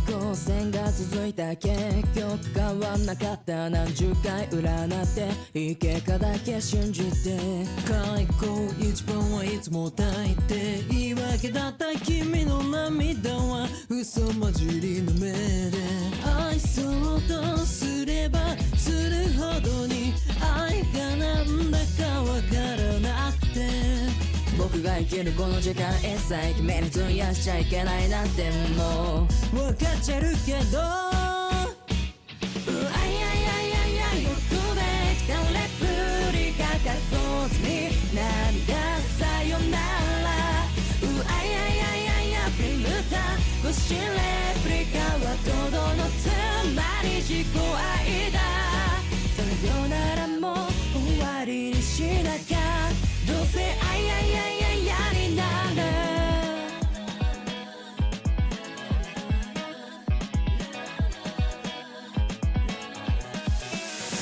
平行線が続いた結局変わんなかった何十回占っていい結果だけ信じて開口一番はいつも抱いて言い訳だった君の涙は嘘混じりの目で愛そうとすればするほどに愛がなんだかわからなくて僕が生きるこの時間一切君に費やしちゃいけないなんてもう分かっちゃるけどよくできたレプリカかっこつみ涙さよならフィルター欲しいレプリカはとどのつまり自己愛ださよならも終わりにしなきゃどうせになる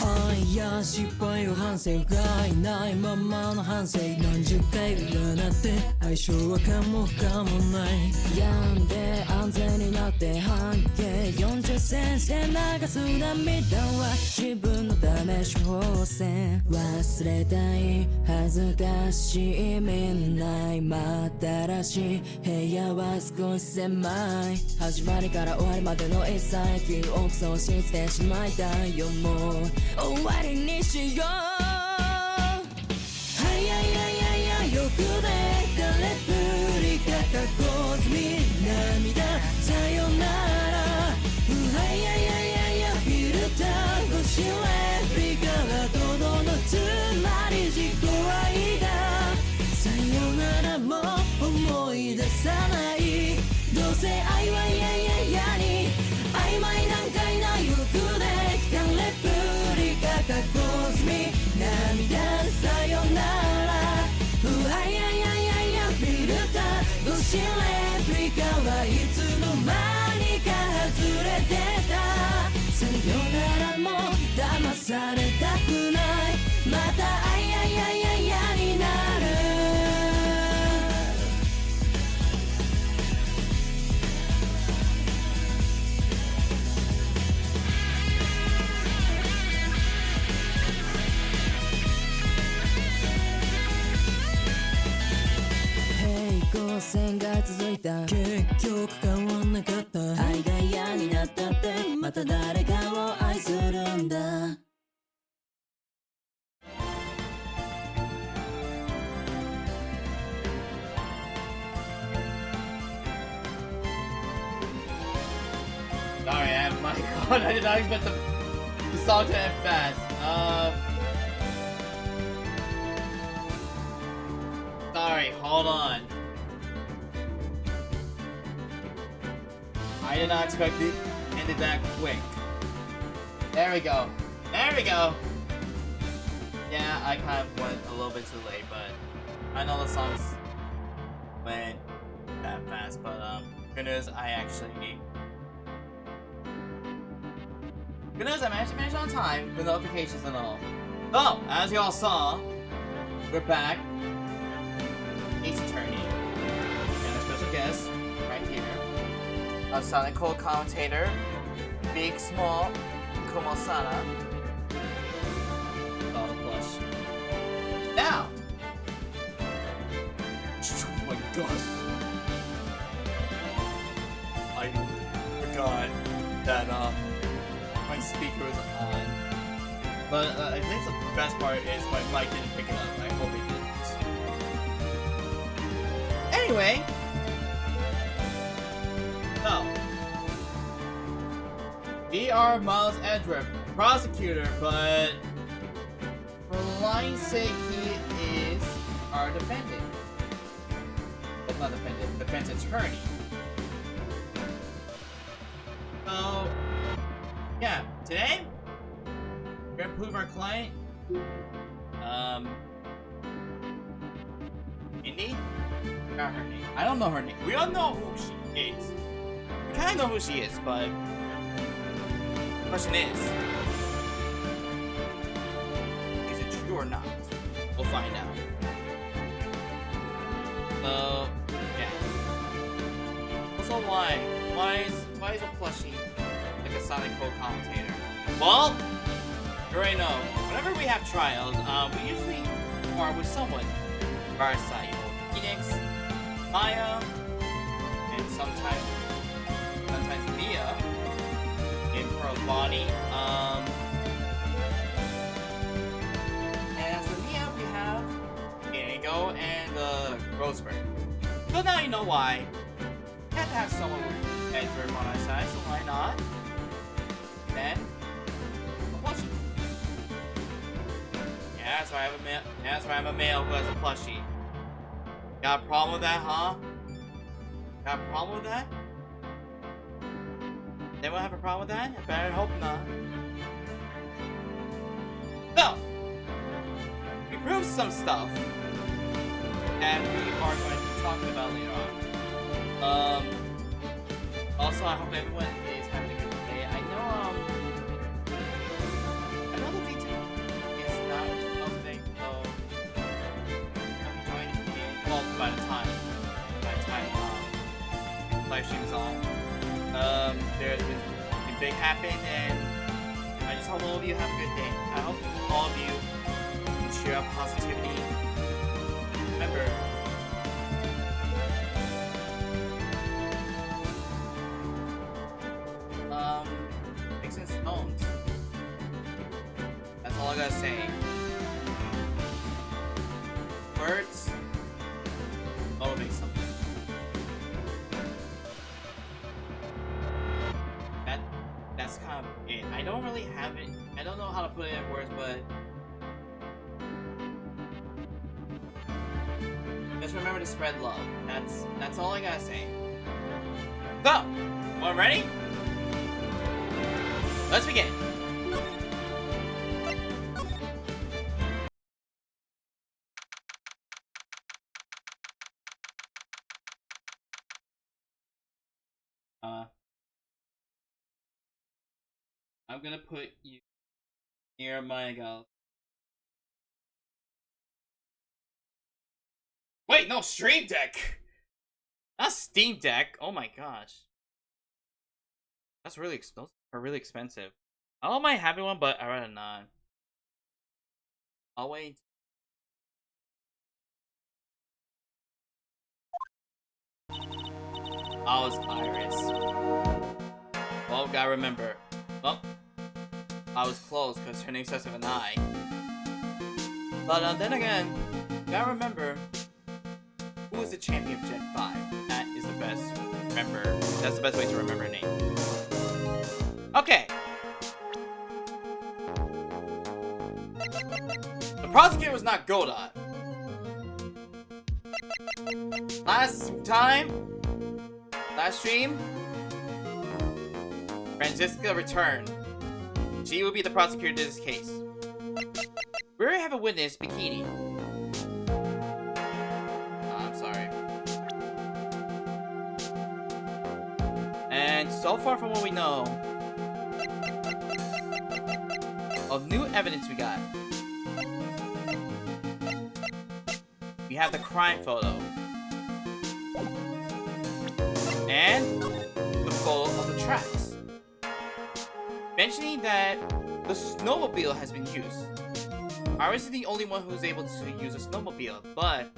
愛や失敗を反省がいないままの反省何十回占って相性はかも不可もない病んで安全になって半径40センチで流す涙は自分の試し方線忘れたい恥ずかしいみんないまったらしい部屋は少し狭い始まりから終わりまでの一切記憶喪失してしまいたいよもう終わりにしようよくできたレプリカ過去済み涙さよならフィルター越しレプリカはとどのつまり自己愛ださよならも思い出さないどうせ愛はに曖昧なんかいないよくできたレプリカ過去済み涙さよならフィルター越しレプリカはいつの間にか外れてたさよならも騙されたくないまたになる線が続いた結局変わんなかった愛が嫌になったってまた誰かを愛するんだSorry, my god, I did not expect the song to end fast. Sorry, hold on. I did not expect it ended that quick. There we go. There we go. Yeah, I kind of went a little bit too late, but I know the songs went that fast, but good news, I managed to finish on time with notifications and all. So, as y'all saw, we're back. Ace Attorney. And a special guest right here. A Sonic Cold commentator, Big Small, Kumo-sana. All the plush. Now! Oh my gosh. I forgot that my speaker was on. But I think the best part is my mic didn't pick it up. I hope it didn't. Anyway. So. We are Miles Edgeworth, prosecutor, but for line's sake, he is our defendant. Well, not defendant, defense attorney. So, yeah, today we're gonna prove our client, Indy? Not her name. I don't know her name. We don't know who she is. We kind of know who she is, but the question is it true or not? We'll find out. So, yeah. Also, why is Why is a plushie like a Sonic co-commentator? Well, you already know. Whenever we have trials, we usually are with someone. Our side, Phoenix, Maya, and sometimes Mia. In Pearl Bonnie. And as for Mia, we have Diego and Roseberg. So now you know why. We have to have someone with Edgeworth on our side, so why not? Then, a plushie. Yeah, that's why I'm a male who has a plushie. Got a problem with that, huh? Got a problem with that? Anyone have a problem with that? I better hope not. So, we proved some stuff that we are going to be talking about later on. Also, I hope everyone is having a good day. I know the VT is not something, so I'll be joining the game. Well, by the time live stream is on. There's a big happen, and I just hope all of you have a good day. I hope all of you can cheer up positivity. Remember, mixing stones. That's all I gotta say. Words motivate something. That's kind of it. I don't really have it. I don't know how to put it in words, but just remember to spread love. That's all I gotta say. So, everyone ready? Let's begin. I'm gonna put you near my gal. Wait, no, Stream Deck! Not Steam Deck! Oh my gosh. That's really expensive. I don't mind having one, but I'd rather not. I'll wait. I was Iris. Well, gotta remember. Oh, I was close because her name starts with an I. But then again, gotta remember who is the champion of Gen 5. That is the best. Remember, that's the best way to remember her name. Okay. The prosecutor was not Godot. Last stream, Franziska returned. She will be the prosecutor in this case. We already have a witness, Bikini. I'm sorry. And so far from what we know, of new evidence we got. We have the crime photo. And the photo of the tracks. Mentioning that the snowmobile has been used. Iris is the only one who's able to use a snowmobile, but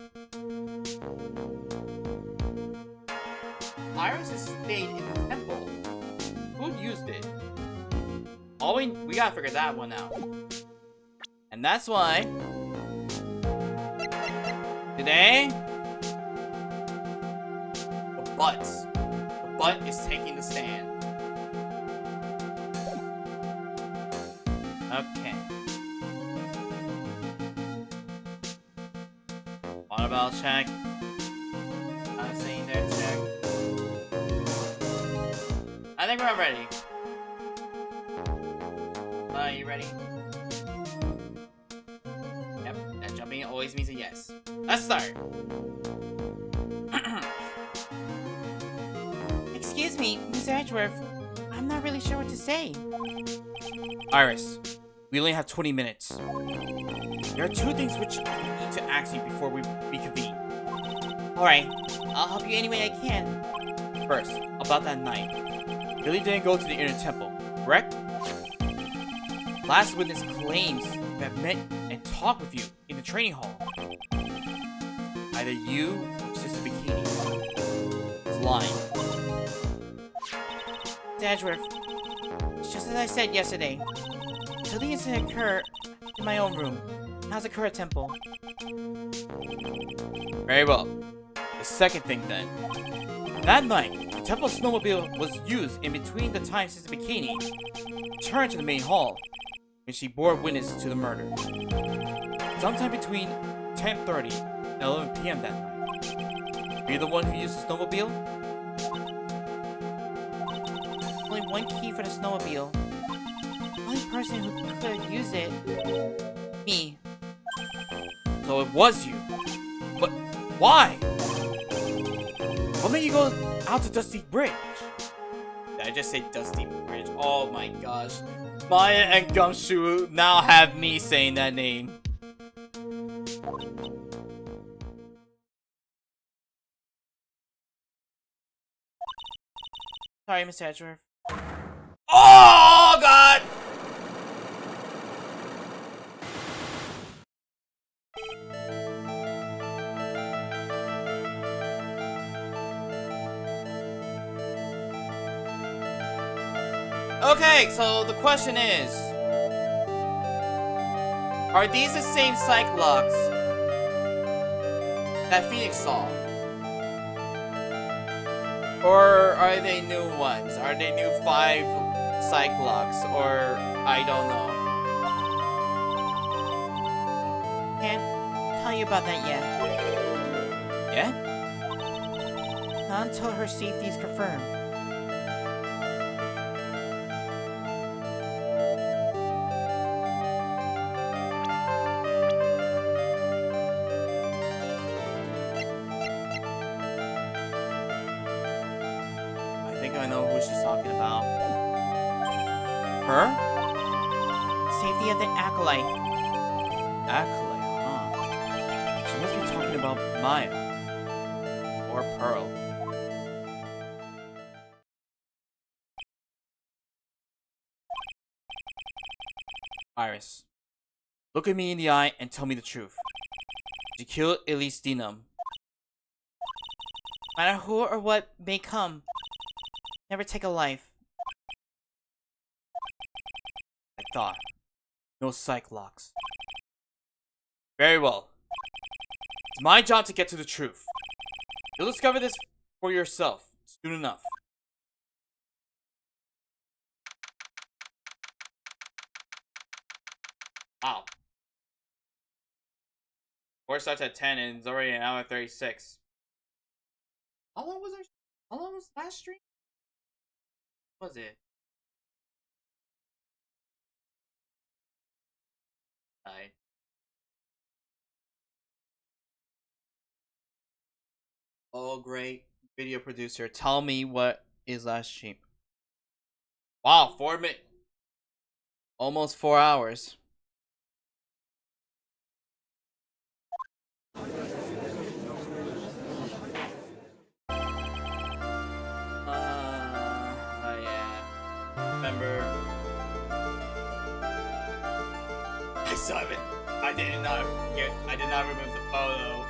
Iris has stayed in the temple. Who used it? We gotta figure that one out. And that's why today the Butz is taking the stand. Okay. Water bottle check. I'm saying there check. I think we're ready. Are you ready? Yep, that jumping always means a yes. Let's start. Excuse me, Miss Edgeworth. I'm not really sure what to say. Iris, we only have 20 minutes. There are two things which I need to ask you before we reconvene. Alright, I'll help you any way I can. First, about that night. Billy didn't go to the inner temple, correct? Last witness claims to have met and talked with you in the training hall. Either you or Sister Bikini is lying. Edgeworth, it's just as I said yesterday. Until the incident occurred in my own room. How's the Kura temple? Very well. The second thing then. That night, the temple snowmobile was used in between the times Sister Bikini returned to the main hall when she bore witness to the murder. Sometime between 10:30 and 11 p.m. that night. Were you the one who used the snowmobile? Only one key for the snowmobile. The only person who could have used it. Me. So it was you. But why? What made you go out to Dusty Bridge? Did I just say Dusty Bridge? Oh my gosh. Maya and Gumshoe now have me saying that name. Sorry, Mr. Edgeworth. Oh god! Okay, so the question is, are these the same Cyclops that Phoenix saw? Or are they new ones? Are they new 5 Cyclops? Or I don't know. Can't tell you about that yet. Yeah? Not until her safety is confirmed. I know who she's talking about. Her? Safety of the Acolyte. Acolyte, huh? She must be talking about Maya. Or Pearl. Iris. Look at me in the eye and tell me the truth. Did you kill Elise Dinam? No matter who or what may come, never take a life. I thought. No Cyclops. Very well. It's my job to get to the truth. You'll discover this for yourself soon enough. Wow. Course starts at 10 and it's already an hour 36. How long was last stream? Was it? Right. Oh, great. Video producer, tell me what is last stream. Wow, 4 minutes. Almost 4 hours. Remember, I saw it. I did not remove the photo.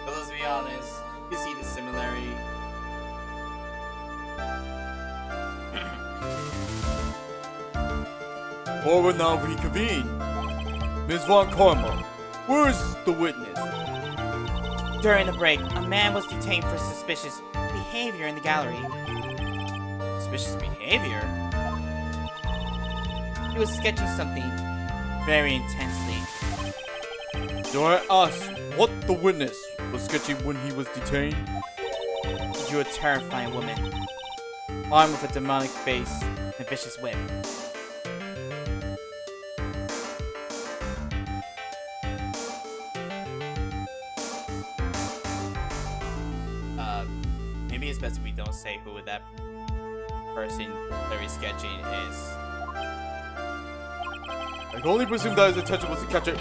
But let's be honest, you see the similarity. Or will now reconvene. Ms. Von Karma, where's the witness? During the break, a man was detained for suspicious behavior in the gallery. Suspicious behavior? He was sketching something very intensely. Do I ask what the witness was sketching when he was detained? You're a terrifying woman, armed with a demonic face and a vicious whip. Maybe it's best if we don't say who that person that he's sketching is. I can only presume that his intention was to catch it.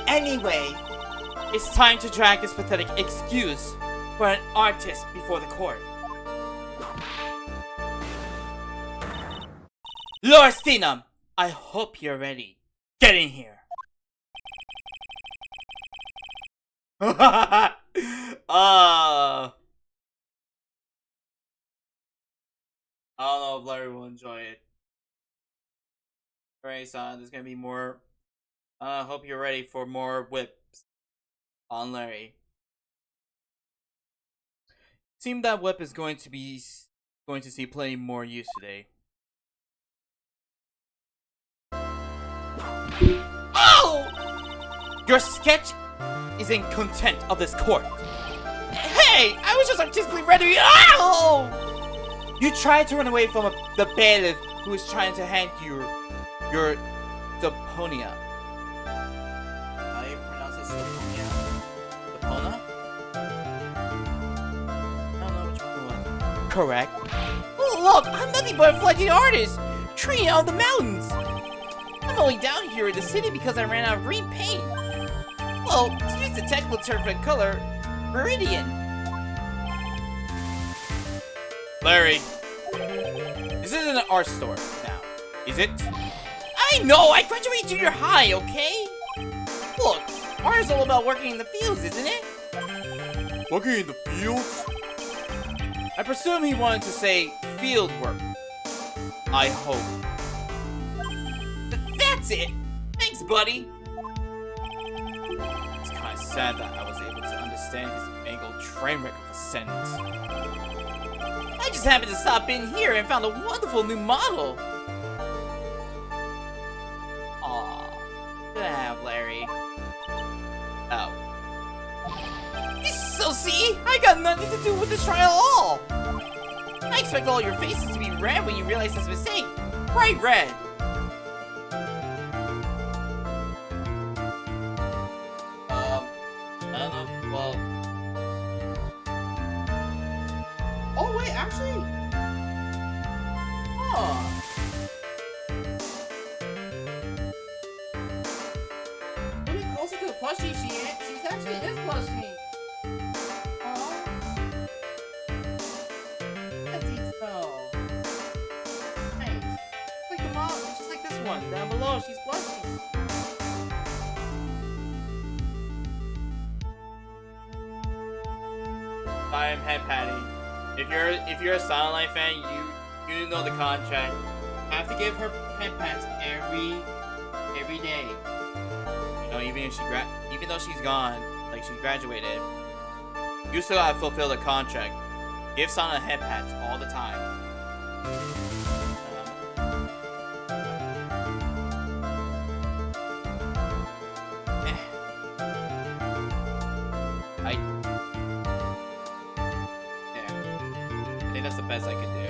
Anyway, it's time to drag this pathetic excuse for an artist before the court. Lord Stinum, I hope you're ready. Get in here. I don't know if Larry will enjoy it. Alright, son, there's gonna be more. Hope you're ready for more whips on Larry. Seems that whip is going to see plenty more use today. Oh! Your sketch is in contempt of this court. Hey! I was just artistically ready. Oh! You tried to run away from the bailiff who was trying to hang your Deponia. How do you pronounce it? Deponia? Depona? I don't know which one was. Correct. Oh, look! I'm nothing but a fledgling artist! Tree out of the mountains! I'm only down here in the city because I ran out of green paint. Well, to use the technical term for color, meridian. Larry, this isn't an art store now, is it? I know! I graduated junior high, okay? Look, art is all about working in the fields, isn't it? Working in the fields? I presume he wanted to say field work. I hope. That's it! Thanks, buddy! It's kinda sad that I was able to understand his mangled train wreck of a sentence. I just happened to stop in here and found a wonderful new model! Aww. Good to have, Larry. Oh. So see? I got nothing to do with this trial at all! I expect all your faces to be red when you realize this mistake. Bright red! I don't know, well... Oh wait, actually... Huh... Moving closer to the plushie she's actually is plushie! Aww... That deep though... Nice. Like the mom, just like this one, down below, she's plushie! I am head patting. If you're a Silent Life fan, you know the contract. Have to give her head pats every day. You know, even though she's gone, like she graduated, you still have to fulfill the contract. Give Sana head pats all the time. That's the best I could do.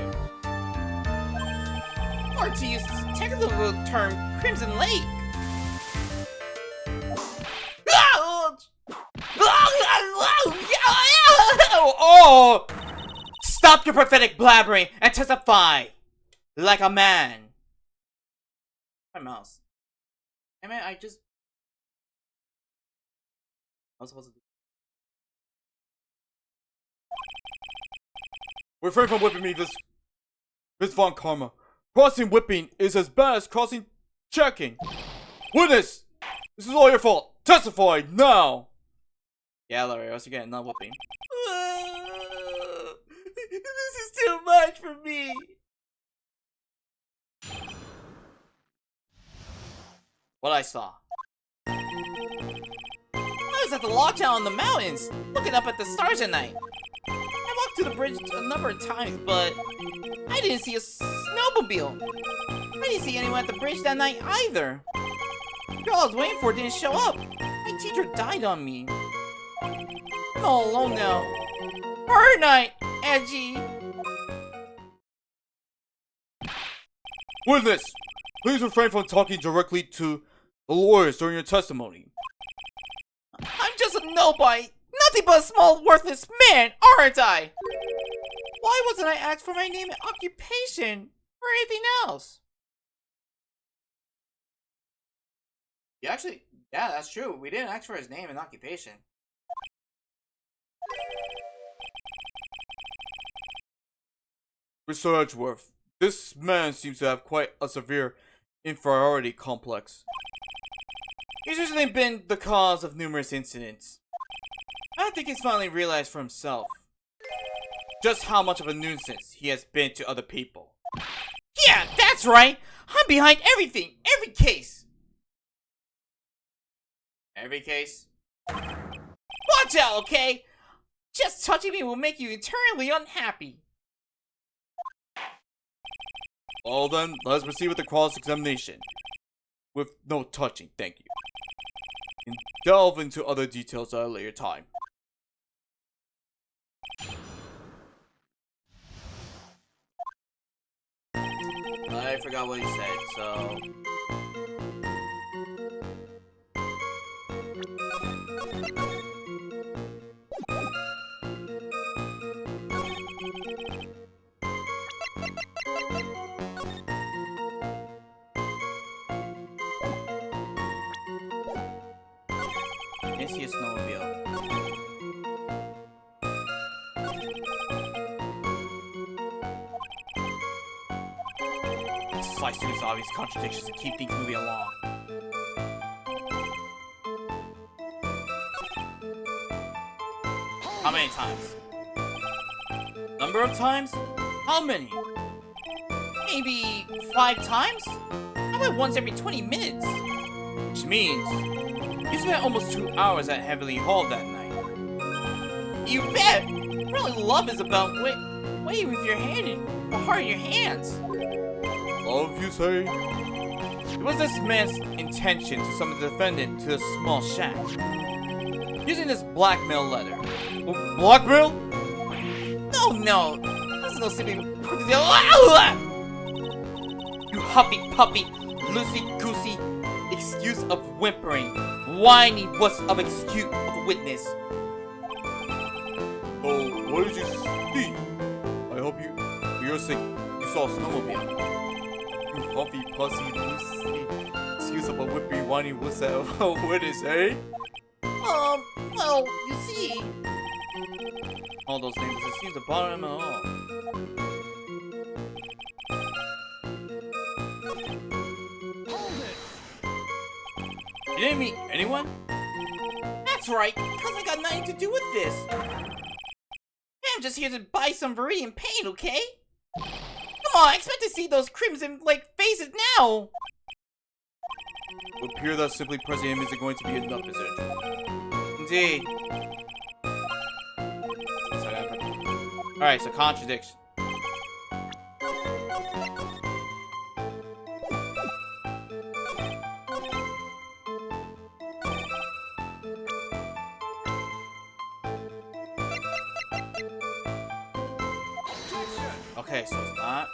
Or to use the technical term, Crimson Lake. Oh! Stop your pathetic blabbering and testify like a man. My mouse. I mean, I was supposed to do. Refrain from whipping me, Miss Von Karma. Crossing whipping is as bad as crossing checking. Witness! This is all your fault. Testify now! Yeah, Larry, once again, not whipping. This is too much for me. What I saw. I was at the lockdown in the mountains, looking up at the stars at night. I walked to the bridge a number of times, but I didn't see a snowmobile. I didn't see anyone at the bridge that night either. The girl I was waiting for didn't show up. My teacher died on me. I'm all alone now. Horror night, Edgy. Witness, please refrain from talking directly to the lawyers during your testimony. I'm just a nobody. Nothing but a small, worthless man, aren't I? Why wasn't I asked for my name and occupation or anything else? Yeah, that's true. We didn't ask for his name and occupation. Mr. Edgeworth, This man seems to have quite a severe inferiority complex. He's usually been the cause of numerous incidents. I think he's finally realized for himself just how much of a nuisance he has been to other people. Yeah, that's right! I'm behind everything! Every case! Every case? Watch out, okay? Just touching me will make you eternally unhappy. Well then, let's proceed with the cross-examination. With no touching, thank you. And delve into other details at a later time. I forgot what he said, so... I see a snowmobile. Slice through these obvious contradictions and keep things moving along. How many times? Number of times? How many? Maybe 5 times? How about once every 20 minutes? Which means, you spent almost 2 hours at Heavenly Hall that night. You bet! Really, love is about waiting with your hand in the heart of your hands. Love, you say? It was this man's intention to summon the defendant to a small shack, using this blackmail letter. Blackmail? No, that's no simply. You huffy puppy, loosey goosey, excuse of whimpering, whiny wuss of excuse of a witness. Oh, what did you see? I hope for your sake, you saw a snowmobile. You huffy pussy, loosey, excuse of a whipping, whiny wuss of a witness, eh? Well, you see, All those things, it seems to bother him at all. Hold it! You didn't meet anyone? that's right, because I got nothing to do with this. I'm just here to buy some Viridian paint, okay? Come on, I expect to see those crimson, faces now! It would appear that simply pressing him isn't going to be enough, is it? Indeed. Alright, so contradiction. Okay, so it's not.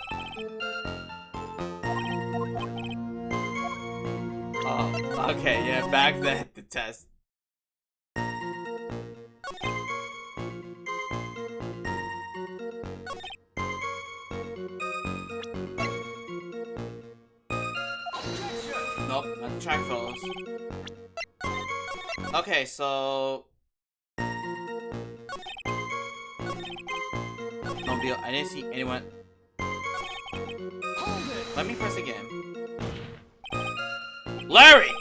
Oh, okay, yeah, back then the test. Nope, not the track photos. Okay, so Mobile, I didn't see anyone. Let me press again. Larry!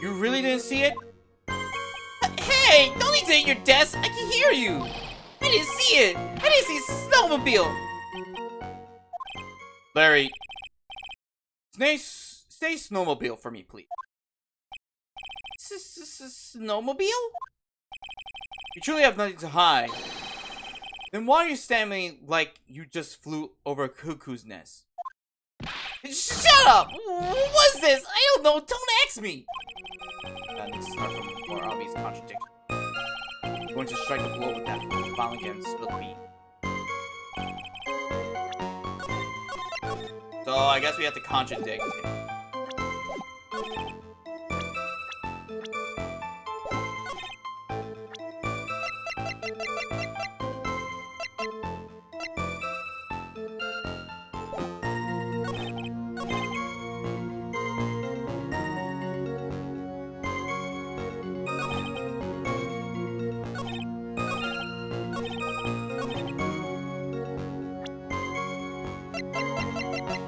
You really didn't see it? Hey, don't need to hit your desk. I can hear you. I didn't see it. I didn't see snowmobile. Larry, stay snowmobile for me, please. Snowmobile? You truly have nothing to hide. Then why are you standing like you just flew over a cuckoo's nest? Shut up! What's this? I don't know. Don't ask me. That needs to start from a more obvious contradiction. I'm going to strike a blow with that finally get him to spill the bean. So I guess we have to contradict it.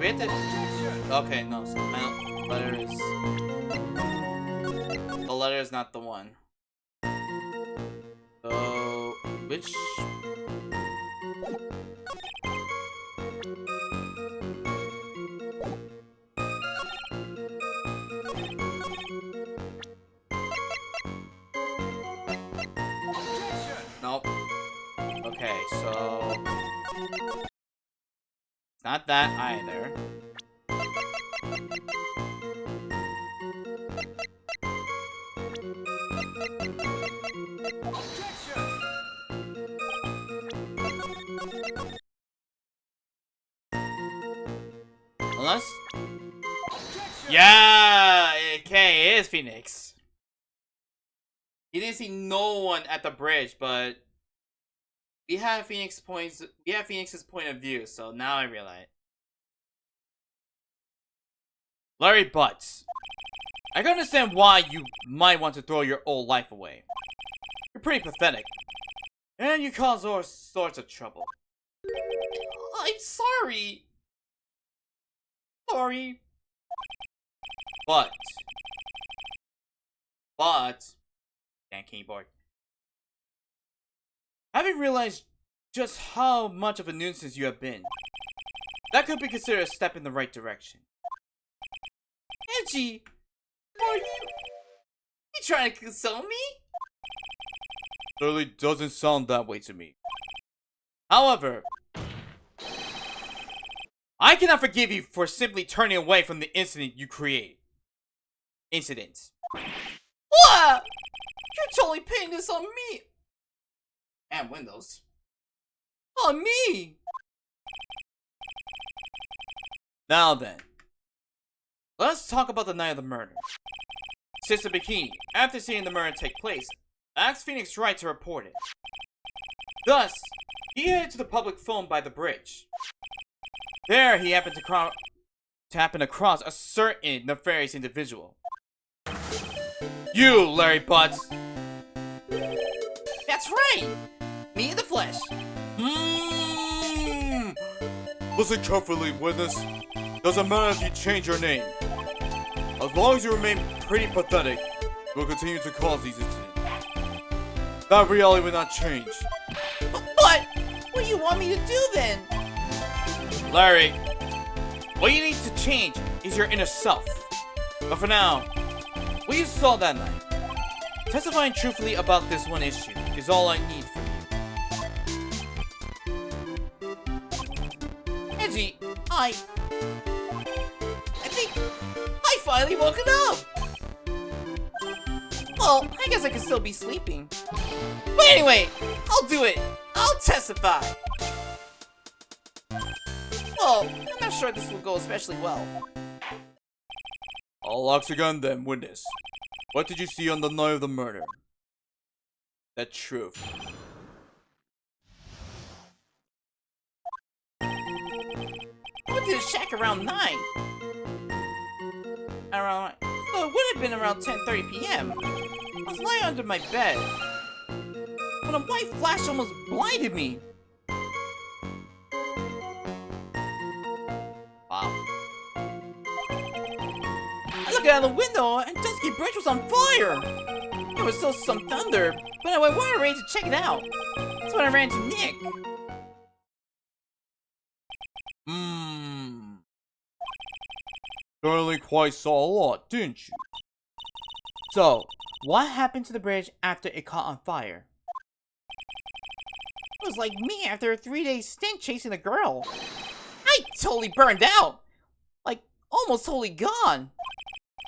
We have to... Okay, no, so my letter is... The letter is not the one. So... Which... Nope. Okay, so... It's not that either. Unless... Yeah! Okay, it is Phoenix. He didn't see no one at the bridge, but... We have Phoenix's point of view, so now I realize. Larry Butz. I can understand why you might want to throw your old life away. You're pretty pathetic. And you cause all sorts of trouble. I'm sorry. Sorry. But. Damn keyboard. Having realized just how much of a nuisance you have been, that could be considered a step in the right direction. Angie, are you trying to console me? Certainly doesn't sound that way to me. However, I cannot forgive you for simply turning away from the incident you created. Incidents. What? You're totally pinning this on me. And Windows. On me! Now then. Let's talk about the night of the murder. Sister Bikini, after seeing the murder take place, asked Phoenix Wright to report it. Thus, he headed to the public phone by the bridge. There, he happened to happen across a certain nefarious individual. You, Larry Butz! That's right! Me in the flesh. Listen carefully, witness. Doesn't matter if you change your name. As long as you remain pretty pathetic, we'll continue to cause these incidents. That reality will not change. But what do you want me to do then? Larry, what you need to change is your inner self. But for now, what you saw that night, testifying truthfully about this one issue is all I need from you. Angie, I think I finally woken up! Well, I guess I can still be sleeping. But anyway, I'll do it! I'll testify! Well, I'm not sure this will go especially well. I'll ask again then, witness. What did you see on the night of the murder? The truth. I went to the shack around 9. So it would have been around 10:30 p.m. I was lying under my bed when a white flash almost blinded me. Wow. I looked out the window and Dusky Bridge was on fire. There was still some thunder, but I went ready to check it out. That's when I ran to Nick. Certainly quite saw a lot, didn't you? So, what happened to the bridge after it caught on fire? It was like me after a 3-day stint chasing a girl. I totally burned out. Like, almost totally gone.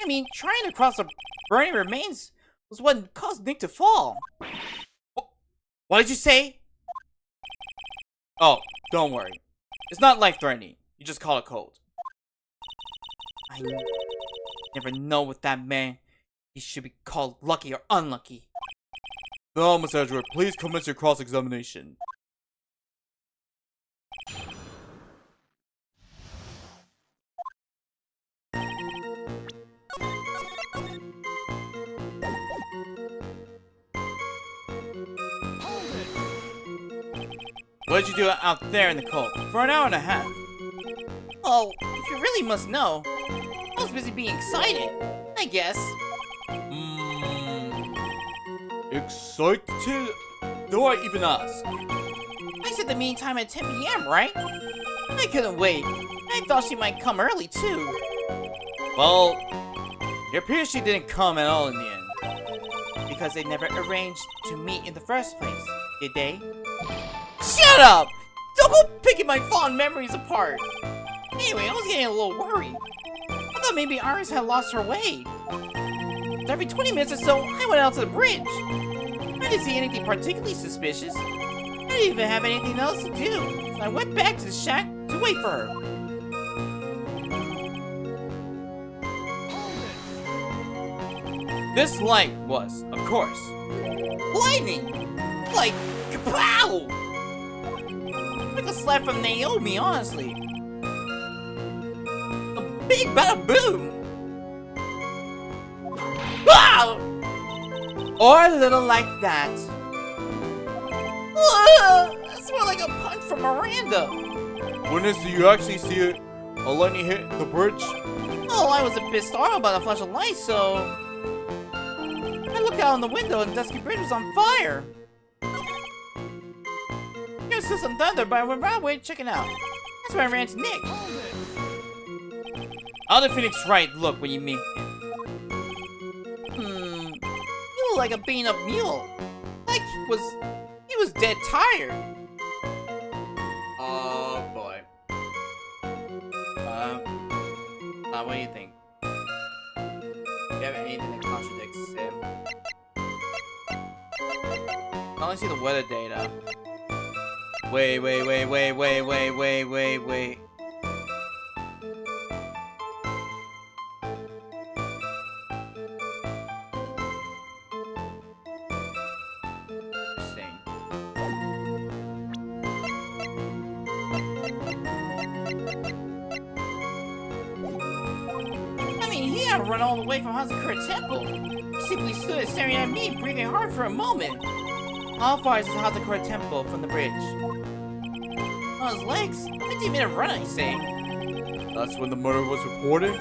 I mean, trying to cross the burning remains was what caused Nick to fall. What did you say? Oh, don't worry. It's not life-threatening. You just caught a cold. I never know with that man. He should be called lucky or unlucky. No, Miss Edgeworth, please commence your cross-examination. What did you do out there in the cold for an hour and a half? Oh, if you really must know, I was busy being excited, I guess. Excited? Do I even ask? I said the meeting time at 10 p.m., right? I couldn't wait. I thought she might come early, too. Well, it appears she didn't come at all in the end. Because they never arranged to meet in the first place, did they? Shut up! Don't go picking my fond memories apart! Anyway, I was getting a little worried. I thought maybe Iris had lost her way. So every 20 minutes or so, I went out to the bridge. I didn't see anything particularly suspicious. I didn't even have anything else to do, so I went back to the shack to wait for her. This light was, of course, Lightning! Like, kapow! Like a slap from Naomi, honestly. A big bada boom! Wow! or a little like that. That's more like a punch from Miranda. Witness, do you actually see it? A lightning hit the bridge? Oh, I was a bit startled by the flash of light, so I looked out on the window and Dusky Bridge was on fire. There's still some thunder, but I went right away to check it out. That's where I ran to Nick. How did Phoenix Wright look when you meet him? He looked like a beaten up mule. Like he was dead tired. Oh boy. What do you think? Do you have anything that contradicts him? I only see the weather data. Wait. Interesting. I mean, he had run all the way from Hazakura Temple. He simply stood staring at me, breathing hard for a moment. How far is the Hazakura Temple from the bridge? On his legs, a 15-minute run, I say. That's when the murder was reported?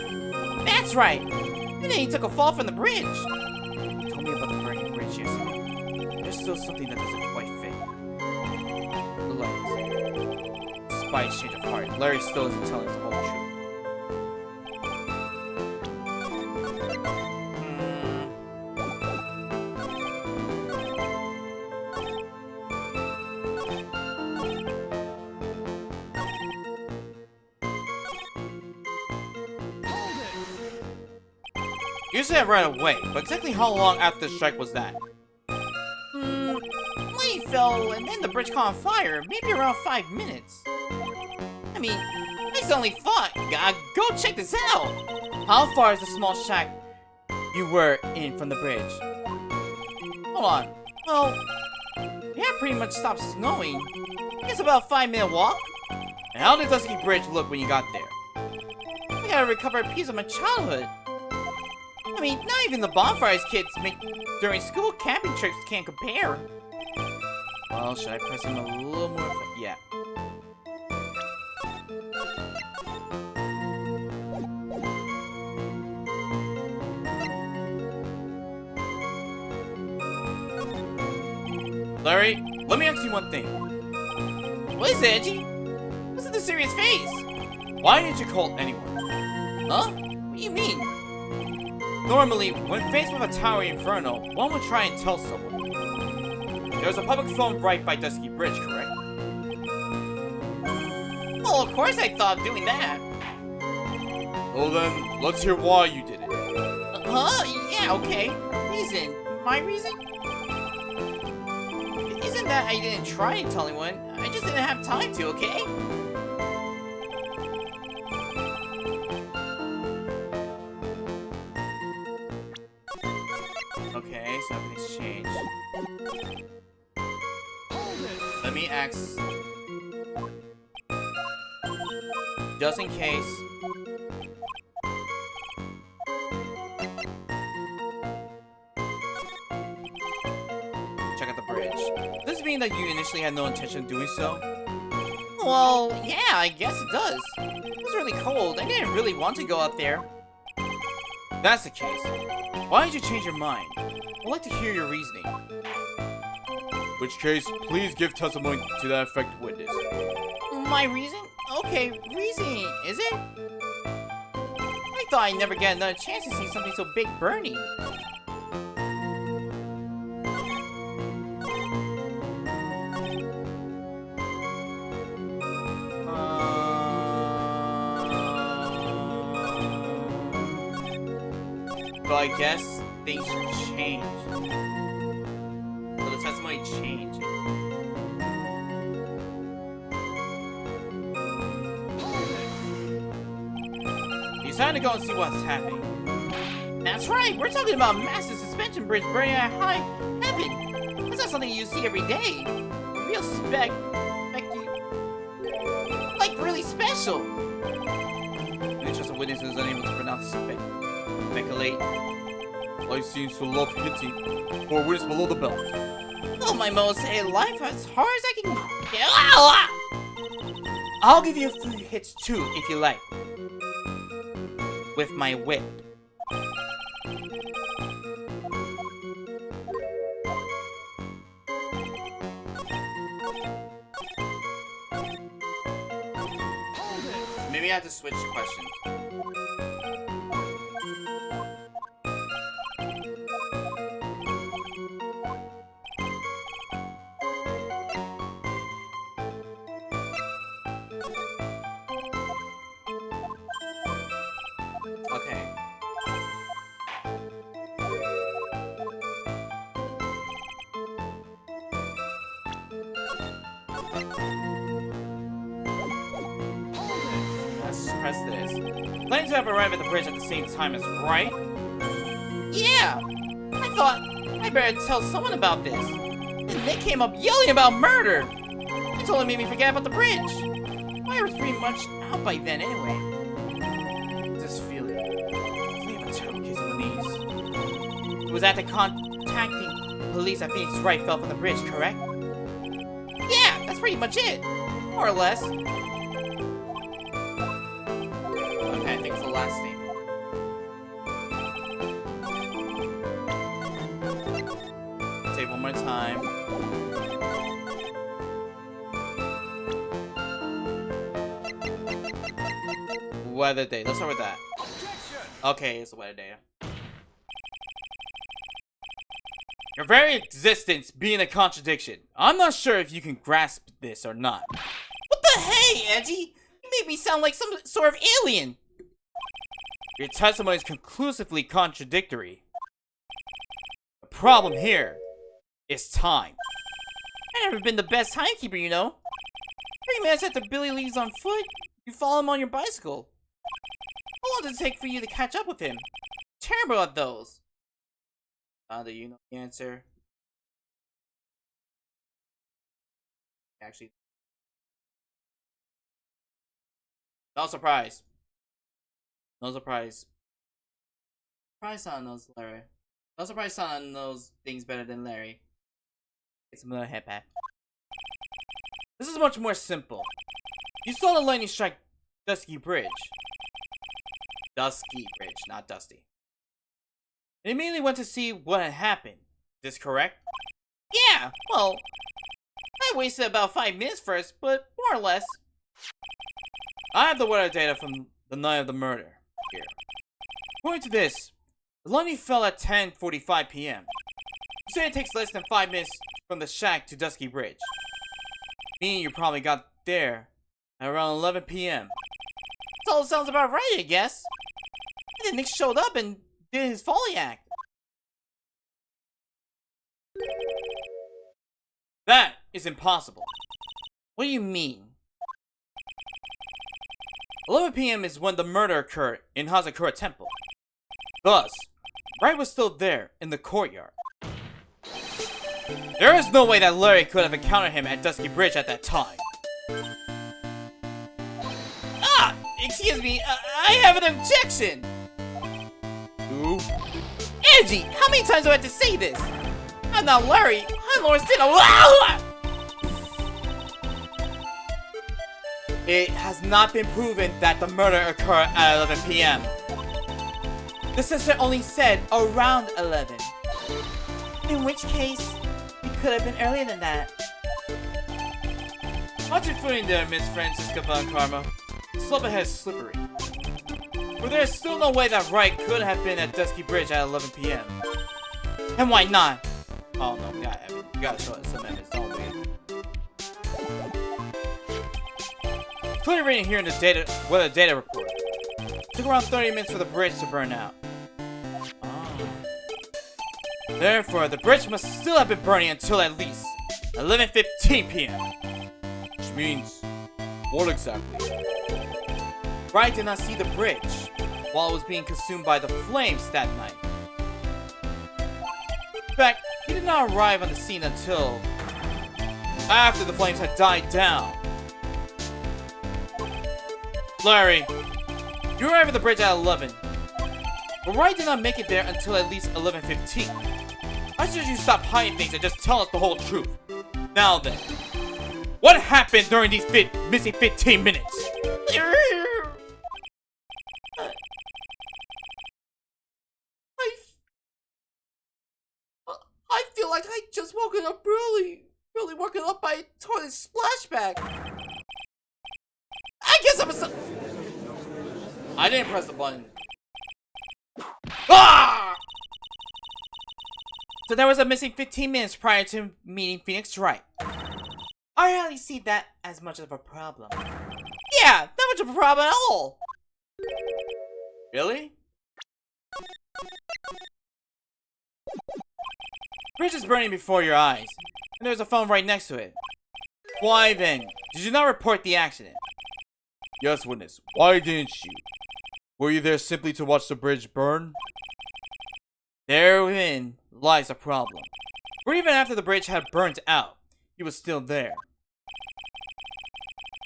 That's right. And then he took a fall from the bridge. Tell me about the burning bridge yesterday. There's still something that doesn't quite fit. The lights. Despite his change of heart, Larry still isn't telling us the whole truth. You said right away, but exactly how long after the strike was that? Lightning fell and then the bridge caught on fire, maybe around 5 minutes. I mean, I suddenly thought, gotta go check this out. How far is the small shack you were in from the bridge? Hold on. Well, yeah, pretty much stopped snowing. I guess about a 5-minute walk. And how did Dusky Bridge look when you got there? I gotta recover a piece of my childhood. I mean, not even the bonfires kids make during school camping trips can't compare. Well, should I press him a little more? Yeah. Larry, let me ask you one thing. What is it, Edgy? What's in the serious face? Why did you call anyone? Huh? What do you mean? Normally, when faced with a towering inferno, one would try and tell someone. There's a public phone right by Dusky Bridge, correct? Well, of course I thought of doing that. Well then, let's hear why you did it. Huh? Yeah, okay. Reason? My reason? It isn't that I didn't try to tell anyone. I just didn't have time to, okay? Okay, so everything's changed. Let me ask... just in case... check out the bridge. Does this mean that you initially had no intention of doing so? Well, yeah, I guess it does. It was really cold. I didn't really want to go up there. If that's the case, why did you change your mind? I'd like to hear your reasoning. In which case, please give testimony to that effect, witness. My reason? Okay, reasoning, is it? I thought I'd never get another chance to see something so big burning. But I guess things should change. Well, the testimony changed. It's time to go and see what's happening. That's right, we're talking about a massive suspension bridge burning at high heaven. That's not something you see every day. Real like really special. The interest of witnesses is unable to pronounce speculate. Life seems to love hitting or witness below the belt. Oh, my most hated life as hard as I can get. I'll give you a few hits too, if you like. With my whip. Maybe I have to switch questions. Okay. Let's press this. Planes have arrived at the bridge at the same time as right? Yeah! I thought I better tell someone about this. And they came up yelling about murder! It totally made me forget about the bridge. I was pretty much out by then anyway. This feeling. We have a terrible case of unease. It was after contacting police that Phoenix Wright fell from the bridge, correct? Yeah, that's pretty much it. More or less. Okay, I think it's the last statement. Say it one more time. Weather day. Let's start with that. Okay, it's the weather day. Your very existence being a contradiction. I'm not sure if you can grasp this or not. What the hey, Edgy? You made me sound like some sort of alien. Your testimony is conclusively contradictory. The problem here is time. I've never been the best timekeeper, you know. 3 minutes after Billy leaves on foot, you follow him on your bicycle. How long does it take for you to catch up with him? Terrible at those. Do you know the answer? Actually, no surprise. No surprise. Surprise Sana knows Larry. No surprise Sana knows things better than Larry. It's another headpad. This is much more simple. You saw the lightning strike Dusky Bridge. Dusky Bridge, not Dusty. And immediately went to see what had happened. Is this correct? Yeah, well, I wasted about 5 minutes first, but more or less. I have the weather data from the night of the murder here. According to this, the lightning fell at 10:45 p.m. You say it takes less than 5 minutes from the shack to Dusky Bridge. Meaning you probably got there at around 11 p.m. That all sounds about right, I guess. And then Nick showed up and did his folly act. That is impossible. What do you mean? 11 p.m. is when the murder occurred in Hazakura Temple. Thus, Wright was still there in the courtyard. There is no way that Larry could have encountered him at Dusky Bridge at that time. Ah! Excuse me, I have an objection! Who? Angie! How many times do I have to say this? I'm not Larry, I'm Lawrence Ditto! It has not been proven that the murder occurred at 11 p.m. The sister only said around 11. In which case, it could have been earlier than that. Watch your footing there, Miss Francisca Von Karma. The slope ahead is slippery. But there is still no way that Wright could have been at Dusky Bridge at 11 p.m. And why not? Oh no, you gotta show us some evidence, don't we? Clearly reading here in the weather data report. It took around 30 minutes for the bridge to burn out. Therefore, the bridge must still have been burning until at least 11:15 p.m. Which means, what exactly? Wright did not see the bridge while it was being consumed by the flames that night. In fact, he did not arrive on the scene until after the flames had died down. Larry, you arrived at the bridge at 11, but Wright did not make it there until at least 11:15. I suggest you stop hiding things and just tell us the whole truth. Now then, what happened during these missing 15 minutes? I feel like I just woken up really woken up by a toilet splashback. I guess I didn't press the button. Ah! So there was a missing 15 minutes prior to meeting Phoenix Wright. I hardly see that as much of a problem. Yeah, not much of a problem at all. Really? Bridge is burning before your eyes, and there's a phone right next to it. Why then, did you not report the accident? Yes, witness. Why didn't you? Were you there simply to watch the bridge burn? Therein lies the problem. Or even after the bridge had burnt out, he was still there.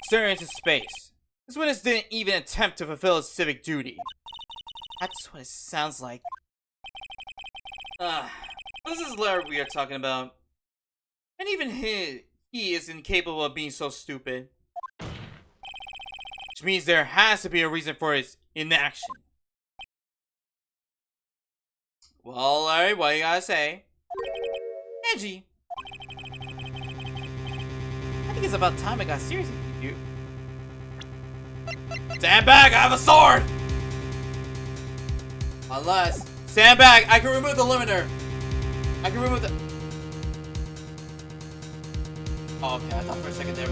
Staring into space. This witness didn't even attempt to fulfill his civic duty. That's what it sounds like. This is Larry we are talking about. And even he is incapable of being so stupid. Which means there has to be a reason for his inaction. Well, Larry, what you gotta say? Angie. I think it's about time I got serious with you. Stand back, I have a sword! Unless... Stand back, I can remove the limiter! I can remove the... Oh, okay, I thought for a second there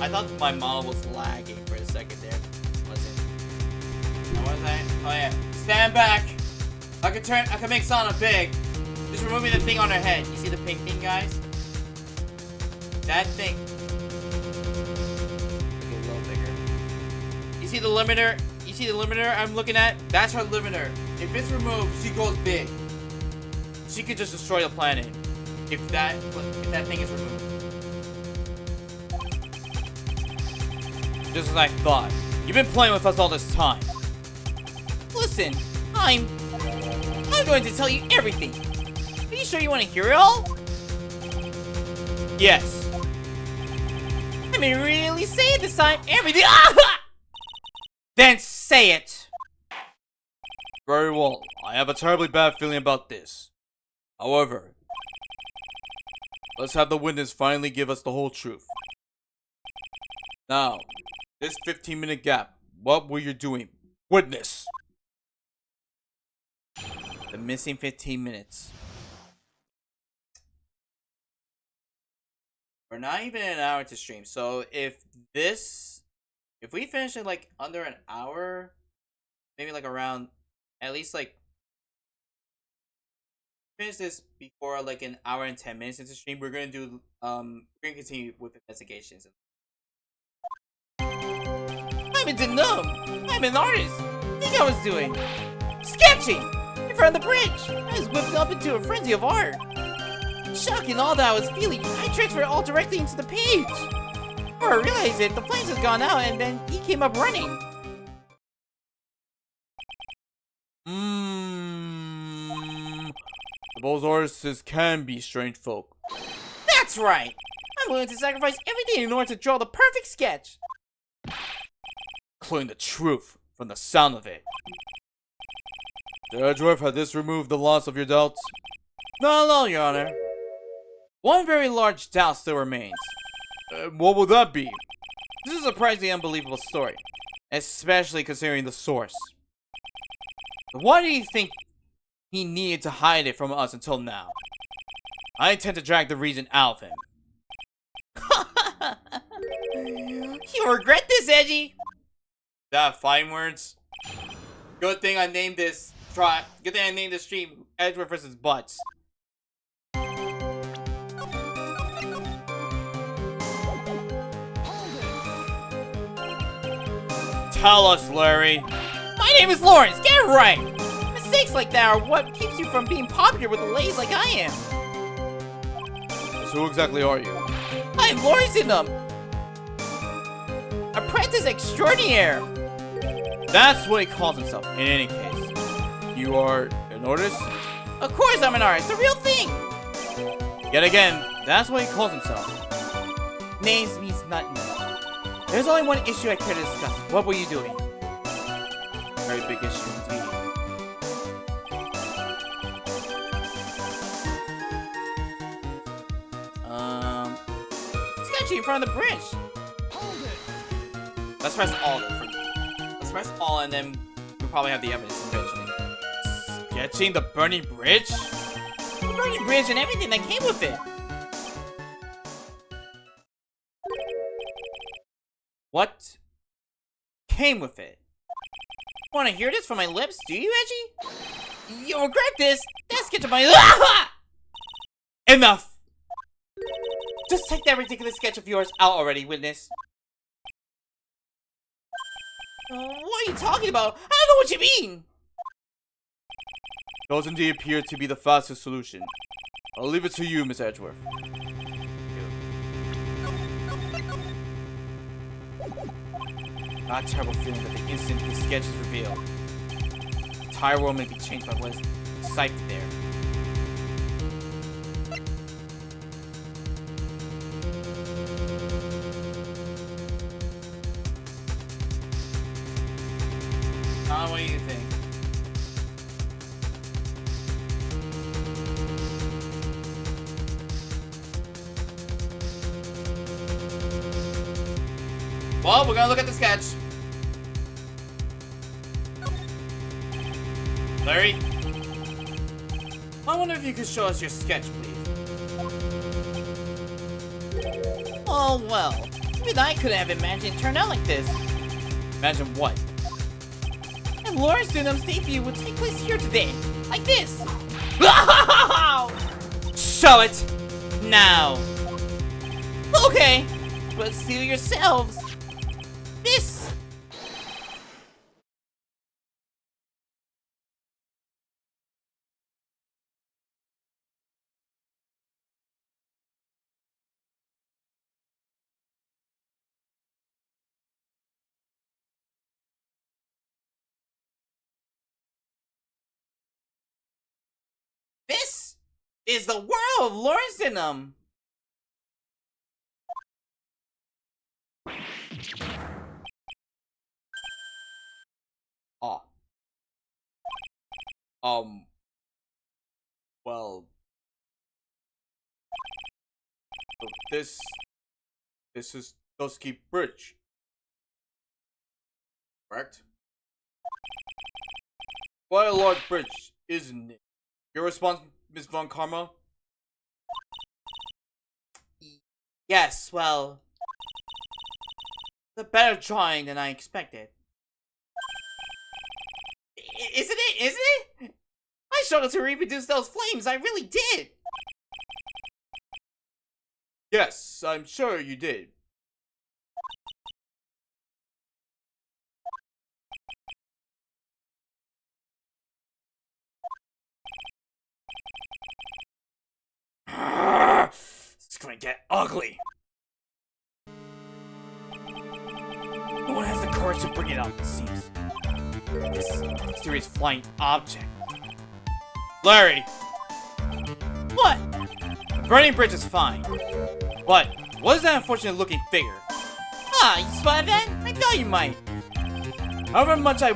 I thought my model was lagging for a second there. Listen. Now what was I? Oh yeah. Stand back! I can make Sana big. Just removing the thing on her head. You see the pink thing, guys? That thing. Make it a little bigger. You see the limiter? You see the limiter I'm looking at? That's her limiter. If it's removed, she goes big. She could just destroy the planet. If that thing is removed. Just as I thought. You've been playing with us all this time. Listen, I'm going to tell you everything. Are you sure you want to hear it all? Yes. Let me really say it this time. Everything. Then say it. Very well. I have a terribly bad feeling about this. However, let's have the witness finally give us the whole truth. Now, this 15-minute gap, what were you doing? Witness! The missing 15 minutes. We're not even an hour to stream, so if we finish it like under an hour, maybe like around, at least like, finish this before like an hour and 10 minutes into stream, we're gonna do, we're gonna continue with investigations. I'm a gnome. I'm an artist. What do you think I was doing? Sketching! In front of the bridge! I was whipped up into a frenzy of art. Shock and all that I was feeling, I transferred it all directly into the page. Before I realized it, the flames had gone out and then he came up running. Those artists can be strange folk. That's right! I'm willing to sacrifice everything in order to draw the perfect sketch. including the truth from the sound of it. Mr. Edgeworth, had this removed the loss of your doubts? Not at all, Your Honor. One very large doubt still remains. What will that be? This is a surprisingly unbelievable story, especially considering the source. Why do you think he needed to hide it from us until now? I intend to drag the reason out of him. You regret this, Edgy? That fine words? Good thing I named this Good thing I named this stream Edgeworth vs. Butz. Tell us, Larry. My name is Lawrence, get it right! Mistakes like that are what keeps you from being popular with the ladies like I am. So who exactly are you? I am Lawrence Ingham, apprentice extraordinaire. That's what he calls himself, in any case. You are an artist? Of course I'm an artist, the real thing. Yet again, that's what he calls himself. Names means nothing. There's only one issue I care to discuss. What were you doing? Very big issue indeed. Sketchy in front of the bridge. Let's press all. Let's press all, and then we'll probably have the evidence eventually. Sketching the burning bridge? The burning bridge and everything that came with it. What came with it? Want to hear this from my lips? Do you, Edgy? You'll regret this. Let's get to my. Enough! Just take that ridiculous sketch of yours out already, witness. What are you talking about? I don't know what you mean. Those indeed appear to be the fastest solution. I'll leave it to you, Miss Edgeworth. Not a terrible feeling that the instant the sketch is revealed, the entire world may be changed by what is typed there. What do you think? Well, we're gonna look at the sketch. Larry? I wonder if you could show us your sketch, please. Oh, well. Even I couldn't have imagined it turned out like this. Imagine what? And Lawrence Dunham's debut would take place here today. Like this. Show it! Now. Okay. But see yourselves. This. This is the world of Lawrence Dunham. Ah. Well. So this is Dusky Bridge. Correct? Quite a large bridge, isn't it? Your response, Miss Von Karma? Yes, well, a better drawing than I expected. Isn't it? Isn't it? I struggled to reproduce those flames. I really did. Yes, I'm sure you did. It's gonna get ugly. No one has the courage to bring it up, it seems. This mysterious flying object. Larry! What? The burning bridge is fine. But what is that unfortunate looking figure? Ah, you spotted that? I thought you might. However much I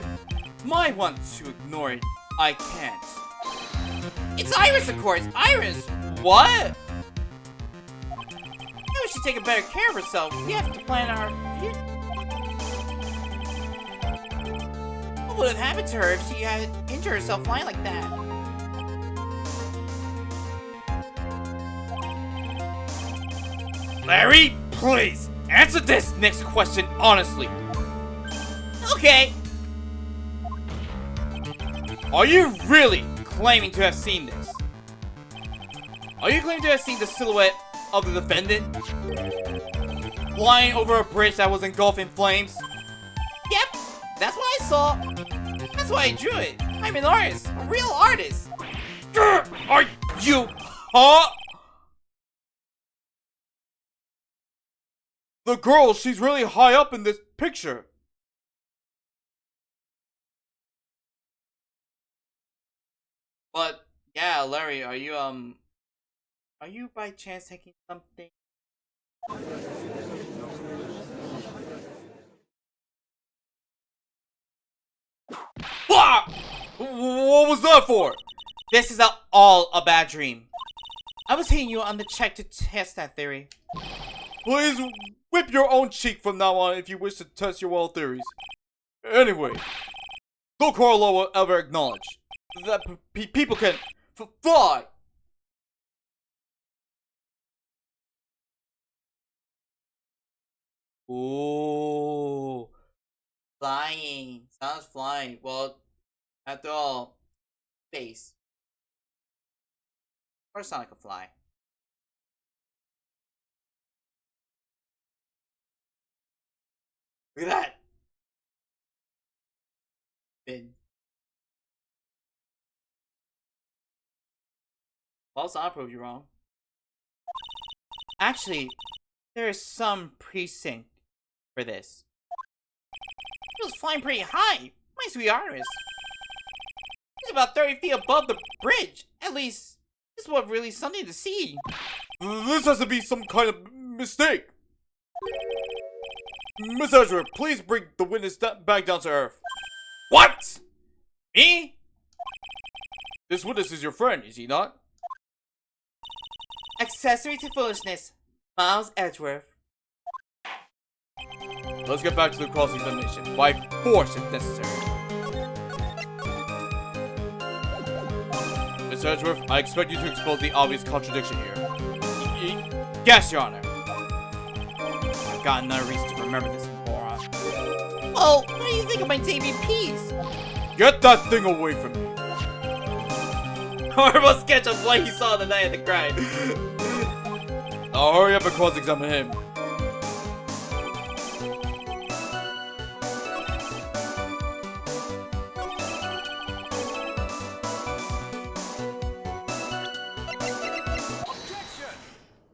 might want to ignore it, I can't. It's Iris, of course! Iris! What? Maybe we should take a better care of herself. We have to plan our future. What would have happened to her if she had injured herself flying like that? Larry, please, answer this next question honestly. Okay. Are you really claiming to have seen this? Are you claiming to have seen the silhouette of the defendant flying over a bridge that was engulfed in flames? Yep, that's what I saw. That's why I drew it. I'm an artist, a real artist. Are you, huh? The girl, she's really high up in this picture. But, yeah, Larry, are you by chance taking something? What was that for? This is all a bad dream. I was hitting you on the cheek to test that theory. Please whip your own cheek from now on if you wish to test your wild theories. Anyway, no Carlo will ever acknowledge that people can fly. Ooh, flying. Sounds flying. Well, after all, space. Of course, Sonic can fly. Look at that. Bin. Well, Sonic proved you wrong. Actually, there is some precinct for this. It was flying pretty high. My sweet Iris. It's about 30 feet above the bridge. At least, this was really something to see. This has to be some kind of mistake. Miss Edgeworth, please bring the witness back down to earth. What? Me? This witness is your friend, is he not? Accessory to foolishness. Miles Edgeworth. Let's get back to the cross-examination, by force if necessary. Miss Edgeworth, I expect you to expose the obvious contradiction here. Yes, Your Honor. I've got another reason to remember this, moron. Oh, what do you think of my taping piece? Get that thing away from me. Horrible sketch of what he saw the night of the crime. Now hurry up and cross-examine him.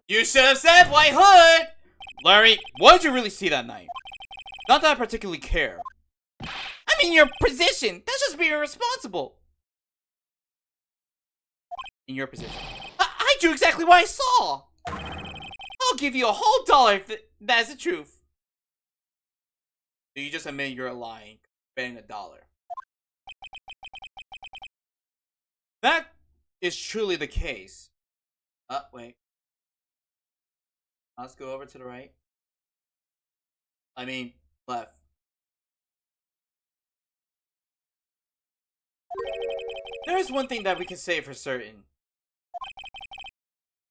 You should have said White Hood! Larry, what did you really see that night? Not that I particularly care. I'm in your position! That's just being irresponsible! In your position. I drew exactly what I saw! I'll give you a whole $1 if that's the truth. So you just admit you're lying, betting $1. That is truly the case. Wait. Let's go over to the right. I mean, left. There is one thing that we can say for certain.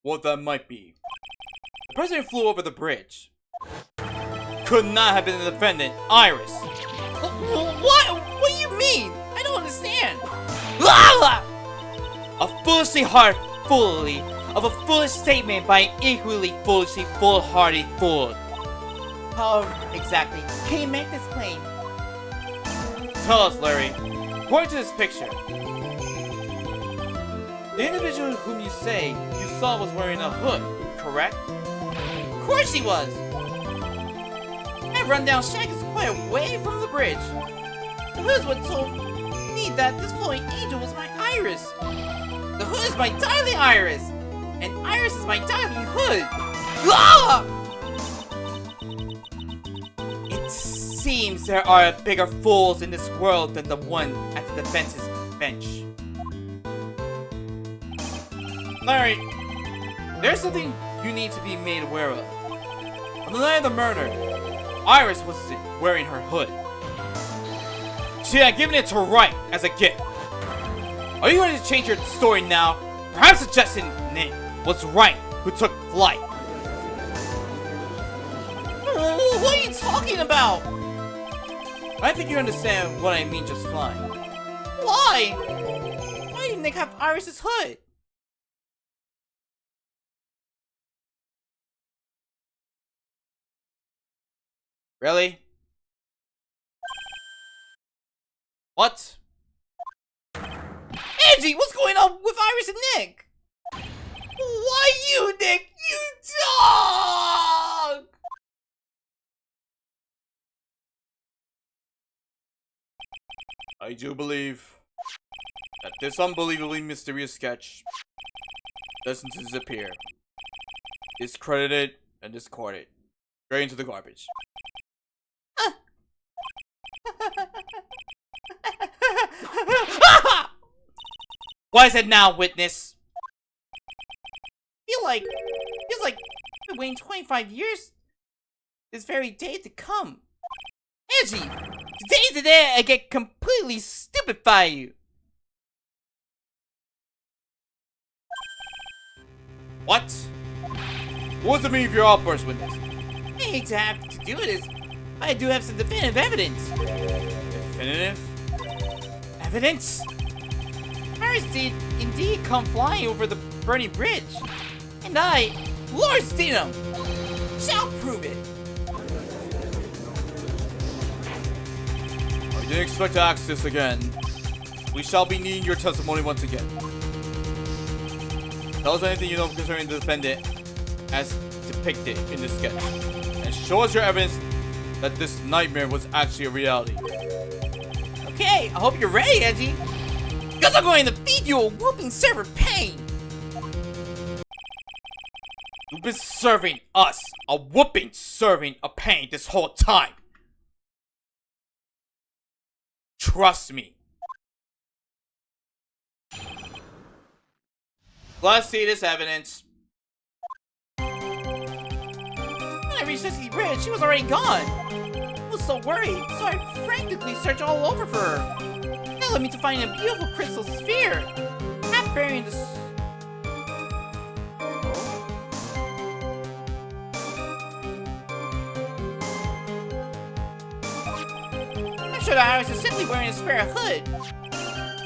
What that might be. The president flew over the bridge. Could not have been the defendant, Iris. What? What do you mean? I don't understand. A foolishly hard fully of a foolish statement by an equally foolishly foolhardy fool. How exactly can you make this plain? Tell us, Larry. According to this picture, the individual whom you say you saw was wearing a hood, correct? Of course she was! That rundown shack is quite a way from the bridge. The hood is what told me that this floating angel was my Iris. The hood is my darling Iris! And Iris is my darling hood! Ah! It seems Because there are bigger fools in this world than the one at the defense's bench. Larry, there's something you need to be made aware of. On the night of the murder, Iris wasn't wearing her hood. She had given it to Wright as a gift. Are you going to change your story now? Perhaps suggesting Nick was Wright who took flight. What are you talking about? I think you understand what I mean just fine. Why? Why didn't Nick have Iris's hood? Really? What? Angie, what's going on with Iris and Nick? Why you, Nick? You dog! I do believe that this unbelievably mysterious sketch doesn't disappear. Discredited and discarded. Straight into the garbage. What is it now, witness? Feels like I've been waiting 25 years this very day to come. Angie, today's the day I get completely stupefied. What? What was the meaning of your outburst, witness? I hate to have to do this, but I do have some definitive evidence. Definitive? Evidence? Iris did indeed come flying over the burning bridge. And I, Lord Steenham, shall prove it. I didn't expect to ask this again. We shall be needing your testimony once again. Tell us anything you know concerning the defendant as depicted in this sketch. And show us your evidence that this nightmare was actually a reality. Okay, I hope you're ready, Edgy. Because I'm going to feed you a whooping server pain. You've been serving us a whooping serving a pain this whole time. Trust me. Let's see this evidence. When I reached Dusty Bridge, she was already gone. I was so worried, so I frantically searched all over for her. That led me to find a beautiful crystal sphere, half buried in the I'm sure that Iris is simply wearing a spare hood.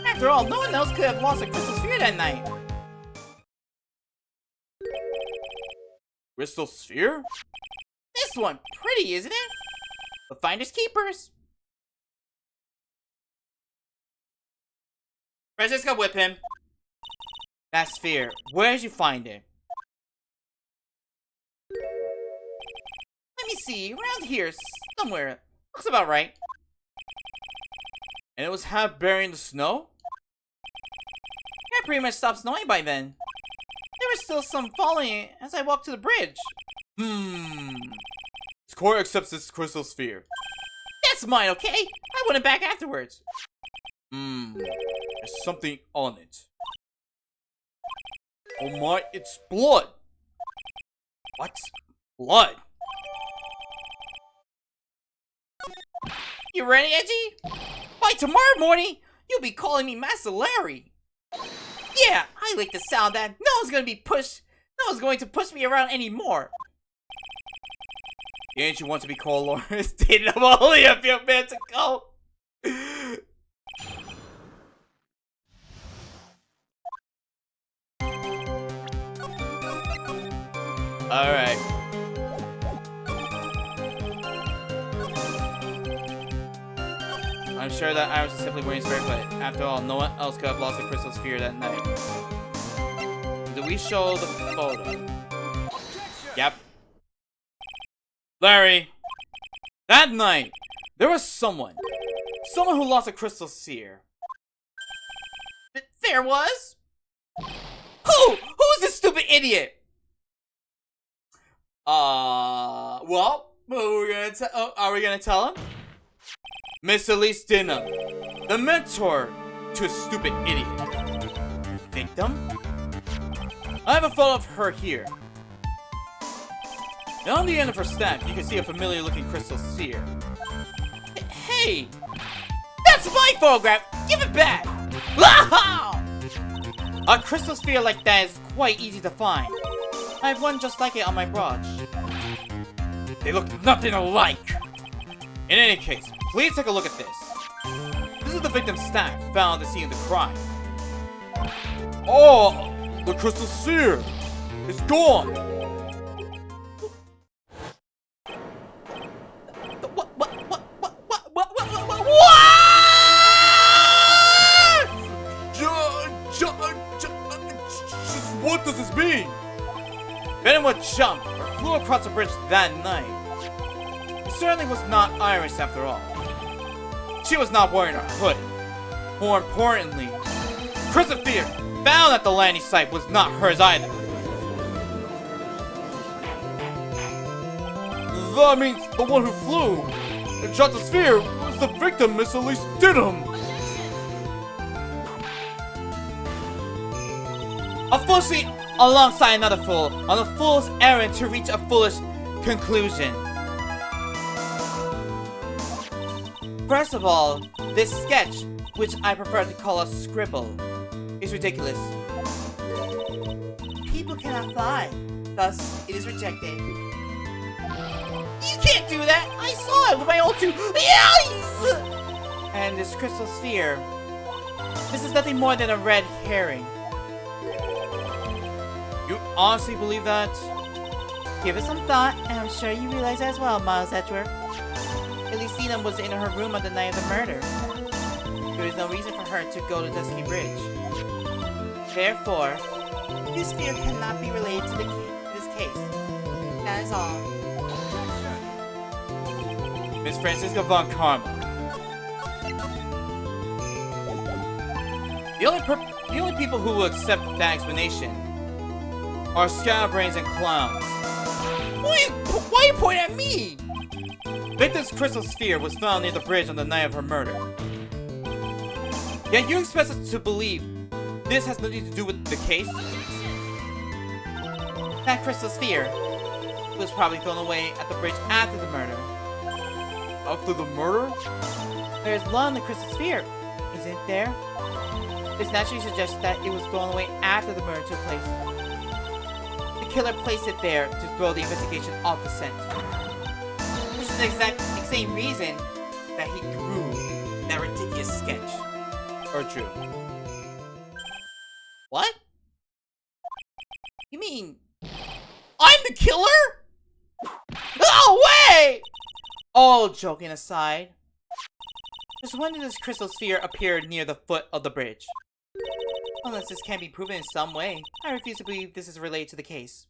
After all, no one else could have lost a crystal sphere that night. Crystal sphere? This one, pretty, isn't it? But finders keepers. Francisco, whip him. That sphere, where did you find it? Let me see, around here, somewhere. Looks about right. And it was half buried in the snow? It pretty much stopped snowing by then. There was still some falling as I walked to the bridge. Score accepts this crystal sphere. That's mine, okay? I want it back afterwards. There's something on it. Oh my, it's blood! What? Blood? You ready, Edgy? By tomorrow morning, you'll be calling me Master Larry. Yeah, I like the sound that no one's going to push me around anymore. Didn't you want to be called Lawrence? Didn't only a few minutes ago? Alright. I'm sure that Iris is simply wearing spare hood. After all, no one else could have lost a crystal sphere that night. Did we show the photo? Yep. Larry, that night, there was someone who lost a crystal sphere. There was? Who's this stupid idiot? Well, are we gonna tell him? Miss Elise Dinham, the mentor to a stupid idiot. Victim? I have a photo of her here. And on the end of her staff, you can see a familiar looking crystal sphere. Hey! That's my photograph! Give it back! A crystal sphere like that is quite easy to find. I have one just like it on my brooch. They look nothing alike! In any case, please take a look at this. This is the victim's staff found at the scene of the crime. Oh! The crystal sphere! It's gone! What does this mean? If anyone jumped or flew across the bridge that night, it certainly was not Iris after all. She was not wearing a hood. More importantly, crystal sphere found at the landing site was not hers either. That means the one who flew and shot the sphere was the victim, Miss Elise Dinham. A fool seen alongside another fool on a fool's errand to reach a foolish conclusion. First of all, this sketch, which I prefer to call a scribble, is ridiculous. People cannot fly, thus it is rejected. You can't do that! I saw it with my own two eyes! And this crystal sphere, this is nothing more than a red herring. You honestly believe that? Give it some thought, and I'm sure you realize as well, Miles Edgeworth. Elise was in her room on the night of the murder. There is no reason for her to go to Dusky Bridge. Therefore, this sphere cannot be related to this case. That is all. Miss Francisca von Karma. The only people who will accept that explanation are scatterbrains and clowns. Why are you pointing at me? Victim's crystal sphere was found near the bridge on the night of her murder. Yet you expect us to believe this has nothing to do with the case? That crystal sphere was probably thrown away at the bridge after the murder. After the murder? There's blood on the crystal sphere, isn't there? This naturally suggests that it was thrown away after the murder took place. The killer placed it there to throw the investigation off the scent. Which is the exact same reason that he drew that ridiculous sketch. Or drew. What? You mean I'm the killer? No way! All joking aside, just when did this crystal sphere appear near the foot of the bridge? Unless this can be proven in some way, I refuse to believe this is related to the case.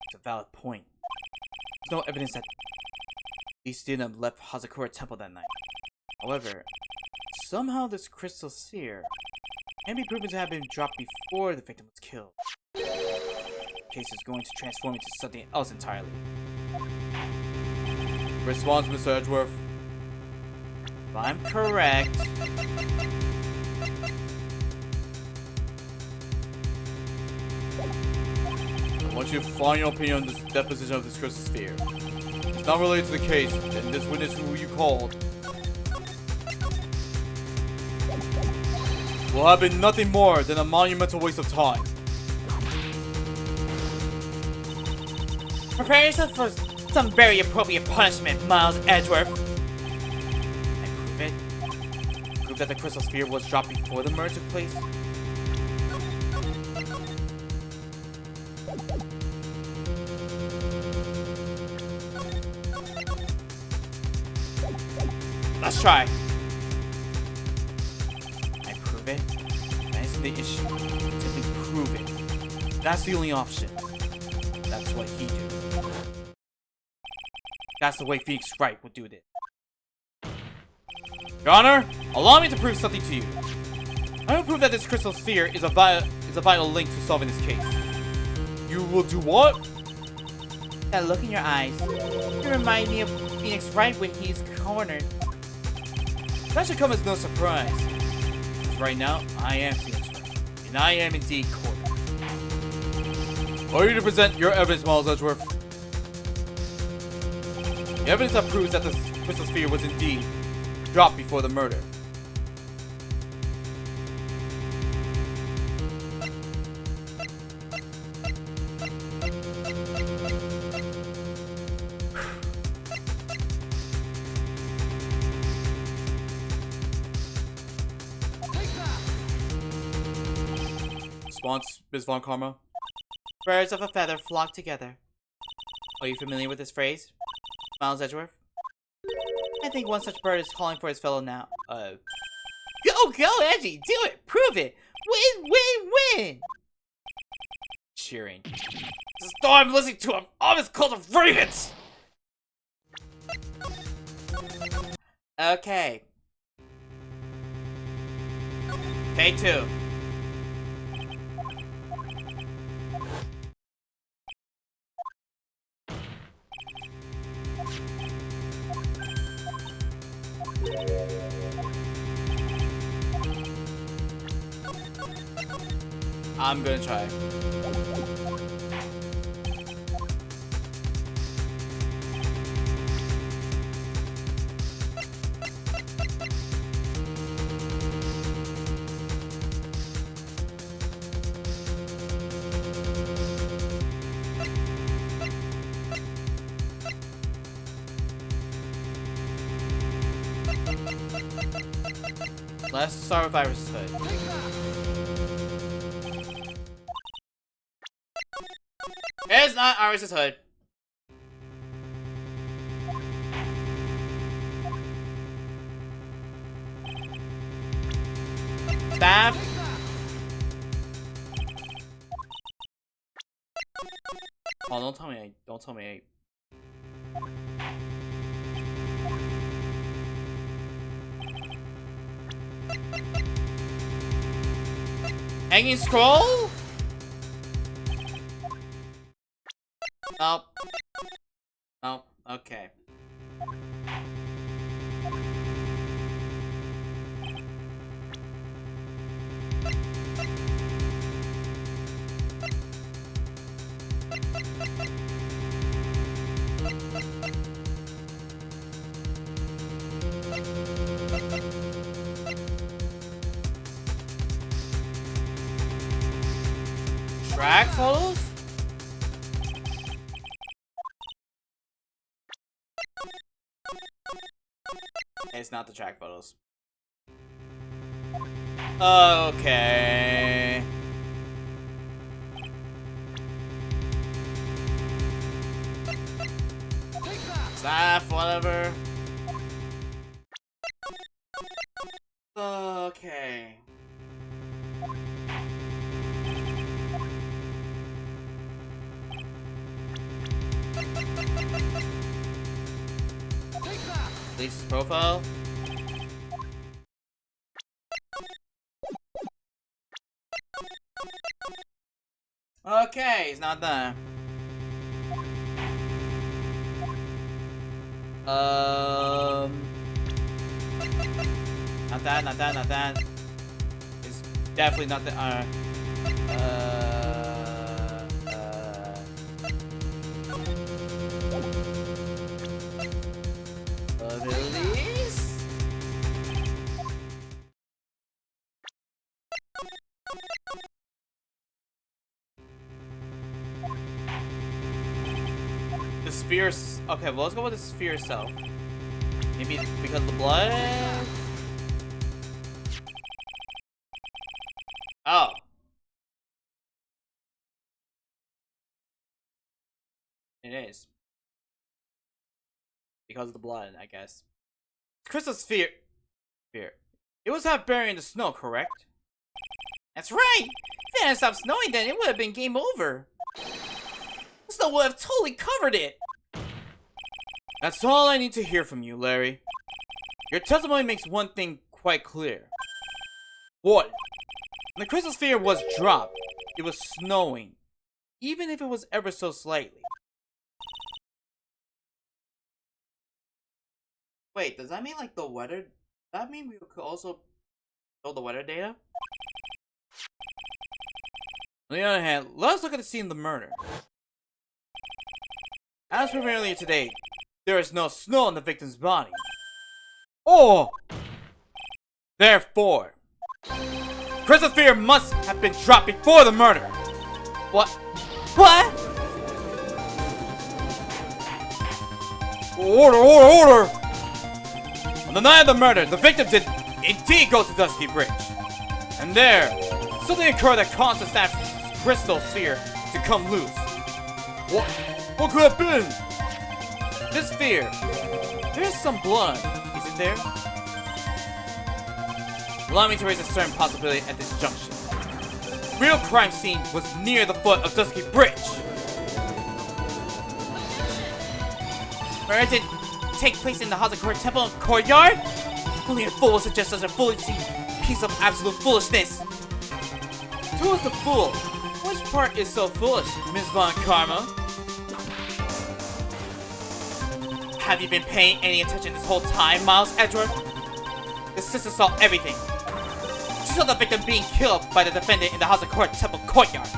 It's a valid point. There's no evidence that these students left Hazakura Temple that night. However, somehow this crystal sphere can be proven to have been dropped before the victim was killed. The case is going to transform into something else entirely. Response, Mr. Edgeworth. If I'm correct, I want you to find your opinion on this deposition of this crystal sphere. It's not related to the case, and this witness who you called will have been nothing more than a monumental waste of time. Prepare yourself for some very appropriate punishment, Miles Edgeworth. And prove that the crystal sphere was dropped before the murder took place. Let's try. I prove it. That isn't the issue. Simply prove it. That's the only option. That's what he do. That's the way Phoenix Wright would do this. Your Honor, allow me to prove something to you. I will prove that this crystal sphere is a vital link to solving this case. You will do what? That look in your eyes. You remind me of Phoenix right when he's cornered. That should come as no surprise. Because right now, I am Phoenix Wright. And I am indeed cornered. Are you to present your evidence, Miles Edgeworth? The evidence that proves that the crystal sphere was indeed dropped before the murder. Response, Ms. Von Karma. Birds of a feather flock together. Are you familiar with this phrase, Miles Edgeworth? I think one such bird is calling for his fellow now. Go, Edgy! Do it! Prove it! Win! Cheering. This is all I'm listening to! I'm almost called of ravens! Okay. Day 2. I'm gonna try. Let's start with Iris' hood. It's not Iris' hood. Staff. Oh, don't tell me. Don't tell me. Hanging scroll? Nope. Nope. Okay. Track photos? It's not the track photos. Okay. Staff, whatever. Okay. Lisa's profile. Okay, he's not there. Not that. It's definitely not the release? The sphere. Okay, well, let's go with the sphere itself. Maybe because of the blood? Oh. It is. Because of the blood, I guess. Crystal sphere. It was half buried in the snow, correct? That's right! If it hadn't stopped snowing then, it would have been game over. The snow would have totally covered it! That's all I need to hear from you, Larry. Your testimony makes one thing quite clear. What? When the crystal sphere was dropped, it was snowing. Even if it was ever so slightly. Wait, does that mean like the weather? Does that mean we could also show the weather data? On the other hand, let's look at the scene of the murder. As per earlier today, there is no snow on the victim's body. Oh! Therefore, Crystal Fear must have been dropped before the murder. What? What? Order, order, order! On the night of the murder, the victim did indeed go to Dusky Bridge. And there, something occurred that caused the staff Crystal Sphere to come loose. What could have been? This sphere. There's some blood, isn't there? Allow me to raise a certain possibility at this junction. The real crime scene was near the foot of Dusky Bridge. Where did it take place in the Hazakura Temple courtyard? Only a fool would suggest such a foolish piece of absolute foolishness. Who is the fool? Which part is so foolish, Ms. Von Karma? Have you been paying any attention this whole time, Miles Edgeworth? The sister saw everything. She saw the victim being killed by the defendant in the Hazakura Temple courtyard.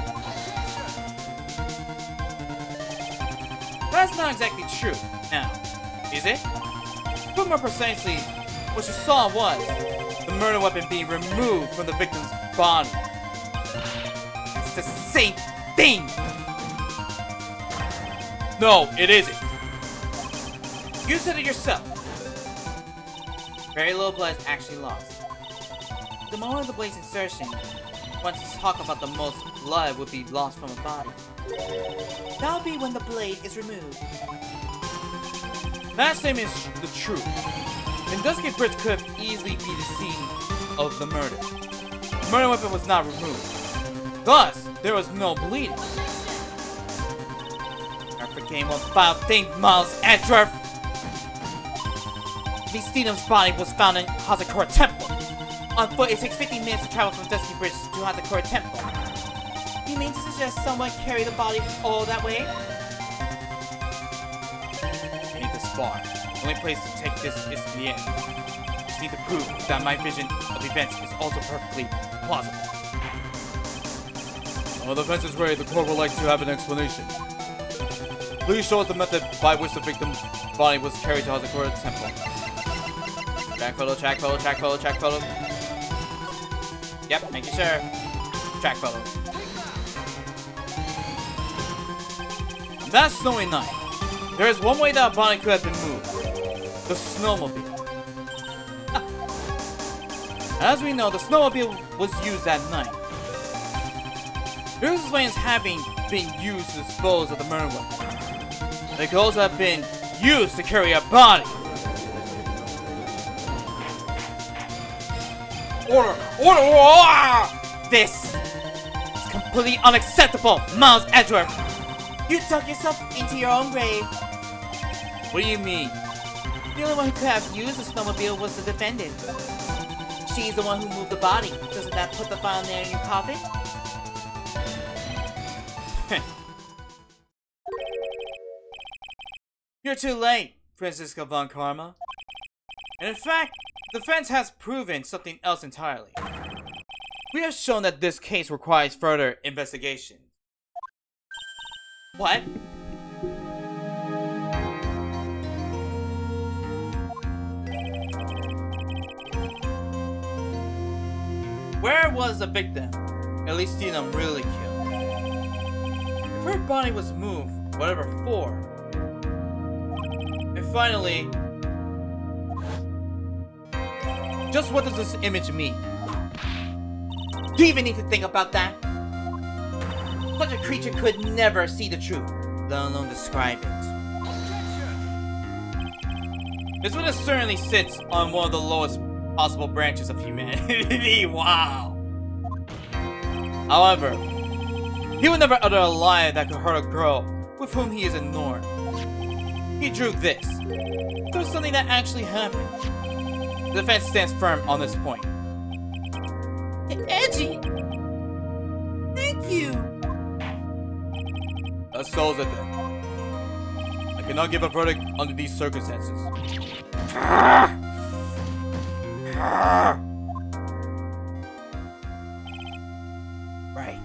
That's not exactly true, now, is it? But more precisely, what she saw was the murder weapon being removed from the victim's body. It's the same thing! No, it isn't. You said it yourself. Very little blood is actually lost. The moment of the blade's insertion, once to talk about the most blood would be lost from a body. That'll be when the blade is removed. That statement is the truth. Then Dusky Bridge could have easily be the scene of the murder. The murder weapon was not removed. Thus, there was no bleeding. I forgetting one foul thing, Miles Edgeworth. Steenham's body was found in Hazakura Temple. On foot, it takes 15 minutes to travel from Dusky Bridge to Hazakura Temple. You mean to suggest someone carried the body all that way? I need this far. The only place to take this is to the end. I just need to prove that my vision of events is also perfectly plausible. While the defense is ready, the court would like to have an explanation. Please show us the method by which the victim's body was carried to Hazakura Temple. Track photo, track photo, track photo, track photo. Yep, making sure. Track photo. On that snowy night, there is one way that a body could have been moved. The snowmobile. As we know, the snowmobile was used that night. This explains having been used to dispose of the murder weapon. It could also have been used to carry a body. Order! Order! Order! This is completely unacceptable, Miles Edgeworth! You dug yourself into your own grave. What do you mean? The only one who could have used the snowmobile was the defendant. She's the one who moved the body. Doesn't that put the file nail in your coffin? You're too late, Francisca Von Karma. And in fact, the defense has proven something else entirely. We have shown that this case requires further investigation. What? Where was the victim? At least Steenham really killed. If her body was moved, whatever for. And finally, just what does this image mean? Do you even need to think about that? Such a creature could never see the truth, let alone describe it. This one certainly sits on one of the lowest possible branches of humanity. Wow. However, he would never utter a lie that could hurt a girl with whom he is enamored. He drew this. There was something that actually happened. The defense stands firm on this point. Edgy! Thank you! That settles it then. I cannot give a verdict under these circumstances. Right.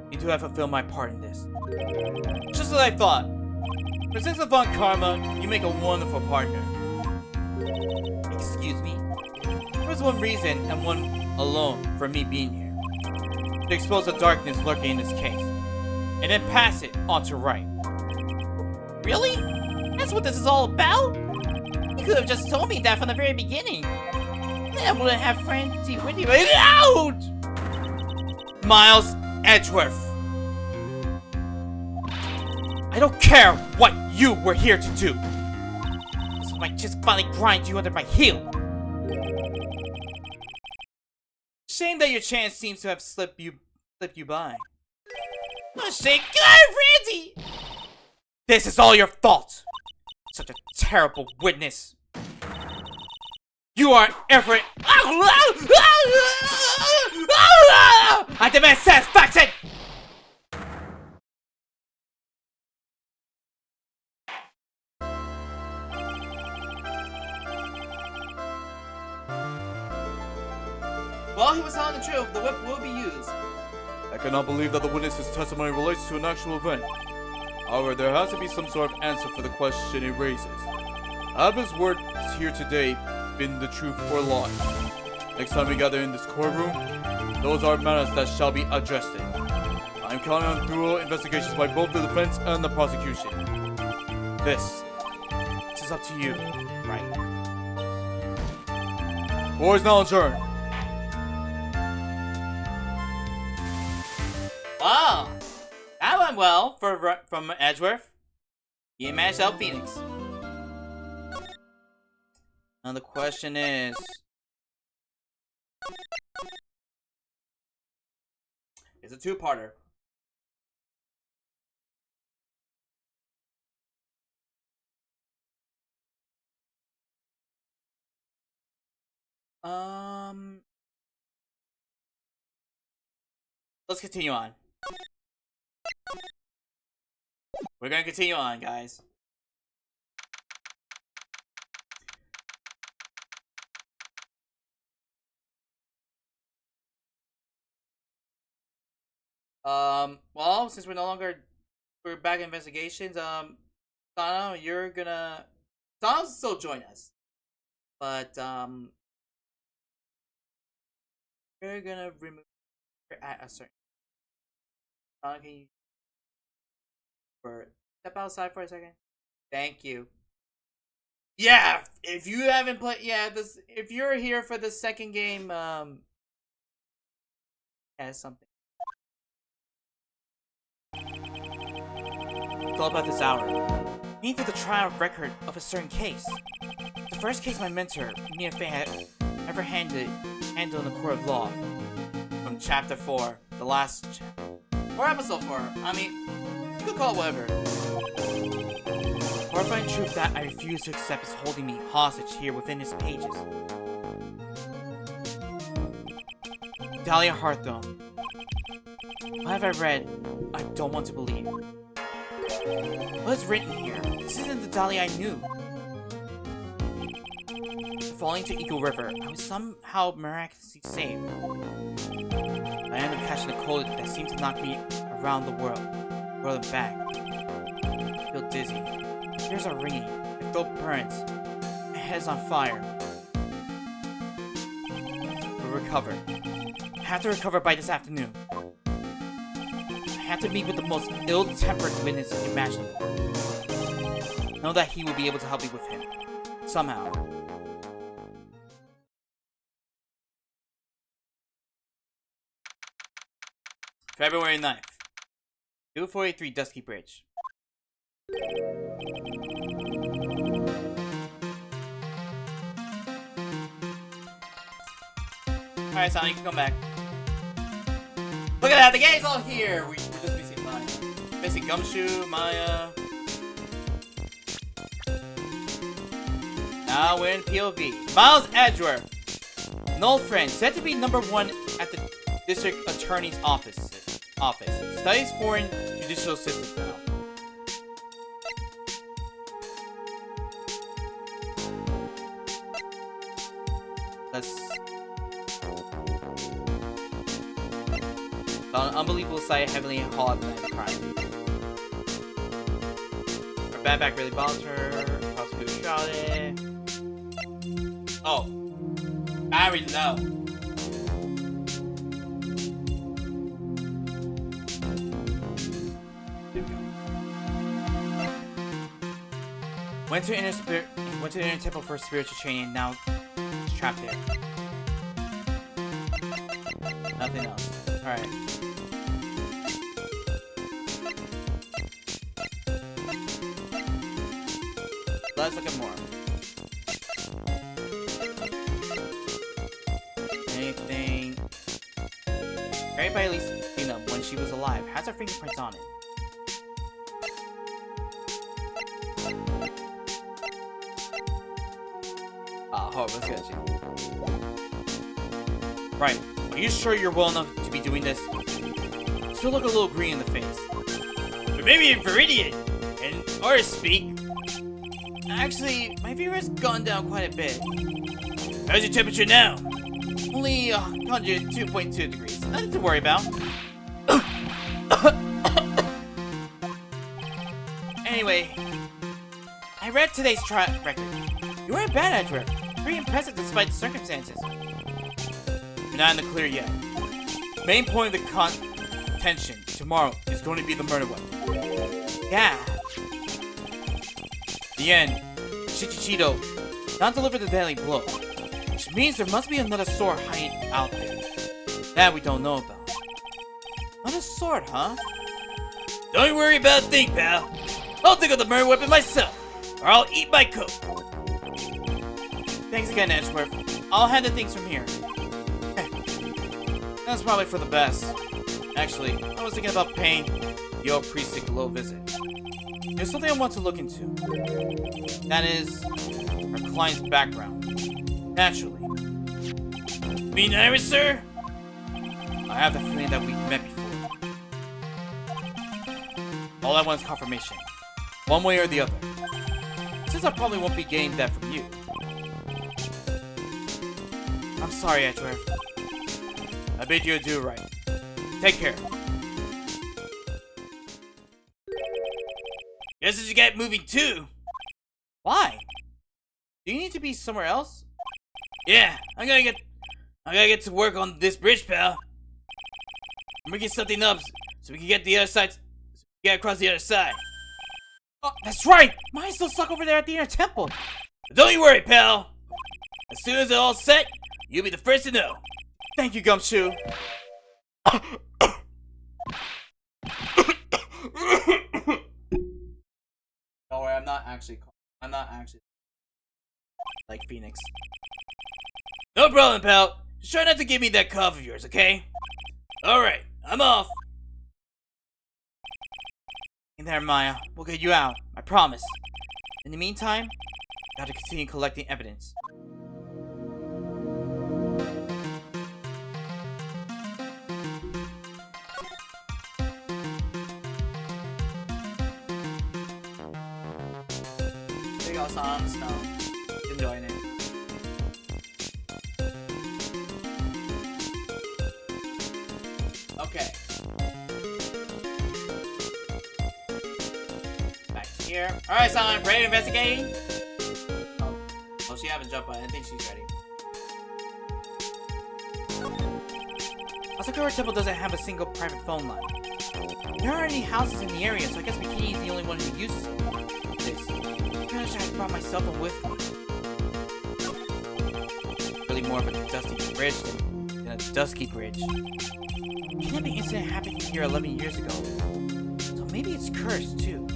Need to have fulfilled my part in this. Just as I thought. For since upon karma, you make a wonderful partner. Excuse me? There's one reason, and one alone, for me being here. To expose the darkness lurking in this case. And then pass it on to right. Really? That's what this is all about? You could have just told me that from the very beginning. Then I wouldn't have frenzy with you. Out! Miles Edgeworth. I don't care what you were here to do. This might just finally grind you under my heel. Shame that your chance seems to have slipped you by. Oh shit, God, Randy! This is all your fault. Such a terrible witness. You are Everett. I demand satisfaction. While he was telling the truth, the whip will be used. I cannot believe that the witness's testimony relates to an actual event. However, there has to be some sort of answer for the question it raises. Have his words here today been the truth or lies? Next time we gather in this courtroom, those are matters that shall be addressed. I am counting on thorough investigations by both the defense and the prosecution. This is up to you, right? Court is now adjourned. Wow, that went well from Edgeworth. He managed to help Phoenix. Now the question is... It's a two-parter. Let's continue on. We're gonna continue on, guys. Well, since we're back in investigations, Sana, Sana will still join us. But, we're gonna remove her at a certain... Sana, can you... Step outside for a second? Thank you. Yeah, if you haven't played... Yeah, if you're here for the second game, has something. It's all about this hour. Me through the trial record of a certain case. The first case my mentor, Mia Fey, had ever handled in the court of law. From chapter 4, the last chapter. Or episode 4. I mean, you could call it whatever. The horrifying truth that I refuse to accept is holding me hostage here within its pages. Dahlia Hawthorne. What have I read? I don't want to believe. What is written here? This isn't the Dahlia I knew. Falling to Eagle River, I was somehow miraculously saved. I ended up catching a cold that seemed to knock me around the world and back. I feel dizzy. Ears are ringing. My throat burns. My head is on fire. We'll recover. I have to recover by this afternoon. I have to meet with the most ill-tempered witness imaginable. Know that he will be able to help me with him. Somehow. February 9th. 243 Dusky Bridge. Alright, Sonic, you can come back. Look at that, the gang's all here! We're just missing Maya. Missing Gumshoe, Maya. Now we're in POV. Miles Edgeworth. An old friend, said to be #1 at the district attorney's office. Studies foreign judicial systems now. Found an unbelievable sight heavily hauled by the crime. Her backpack really bothers her. Prosecutor shouted. Oh. Battery low. There we go. Went to the inner temple for spiritual training, and now it's trapped there. Nothing else. Alright. Let's look at more. Anything? Everybody at least seen them when she was alive. Has her fingerprints on it. Hold on, let's get you. Right. Are you sure you're well enough to be doing this? Still look a little green in the face. But maybe in Viridian and artist speak. Actually, my fever has gone down quite a bit. How's your temperature now? Only 102.2 degrees. Nothing to worry about. Anyway, I read today's trial record. You weren't bad, Edgeworth. Pretty impressive despite the circumstances. You're not in the clear yet. The main point of the contention tomorrow is going to be the murder weapon. Yeah. The end. Shichichido not delivered the deadly blow, which means there must be another sword hiding out there. That we don't know about. Another sword, huh? Don't worry about a thing, pal. I'll dig up the murder weapon myself, or I'll eat my coat. Thanks again, Edgeworth. I'll handle things from here. That's probably for the best. Actually, I was thinking about paying the old priest a little visit. There's something I want to look into. That is, our client's background. Naturally. Mean Iris, sir? I have the feeling that we've met before. All I want is confirmation. One way or the other. Since I probably won't be getting that from you. I'm sorry, Edgeworth. I bid you adieu, right. Take care. Guess you get moving too. Why? Do you need to be somewhere else? Yeah, I gotta get to work on this bridge, pal. I'm gonna get something up so we can get the other side. Get across the other side. Oh, that's right. Mine's still stuck over there at the inner temple. But don't you worry, pal. As soon as it's all set, you'll be the first to know. Thank you, Gumshoe. Don't worry, I'm not actually like Phoenix. No problem, pal. Just try not to give me that cough of yours, okay? Alright, I'm off. In there, Maya. We'll get you out. I promise. In the meantime, gotta continue collecting evidence. There you go, Sam. Snow. Enjoying it. Okay. Back here. Alright, Sam. Ready to investigate? Oh, she haven't jumped on. I think she's ready. Asakura Temple doesn't have a single private phone line. There aren't any houses in the area, so I guess Bikini is the only one who uses it. I wish I had brought my cell phone with me. Really more of a dusty bridge than a dusky bridge. The kidnapping incident happened here 11 years ago. So maybe it's cursed, too.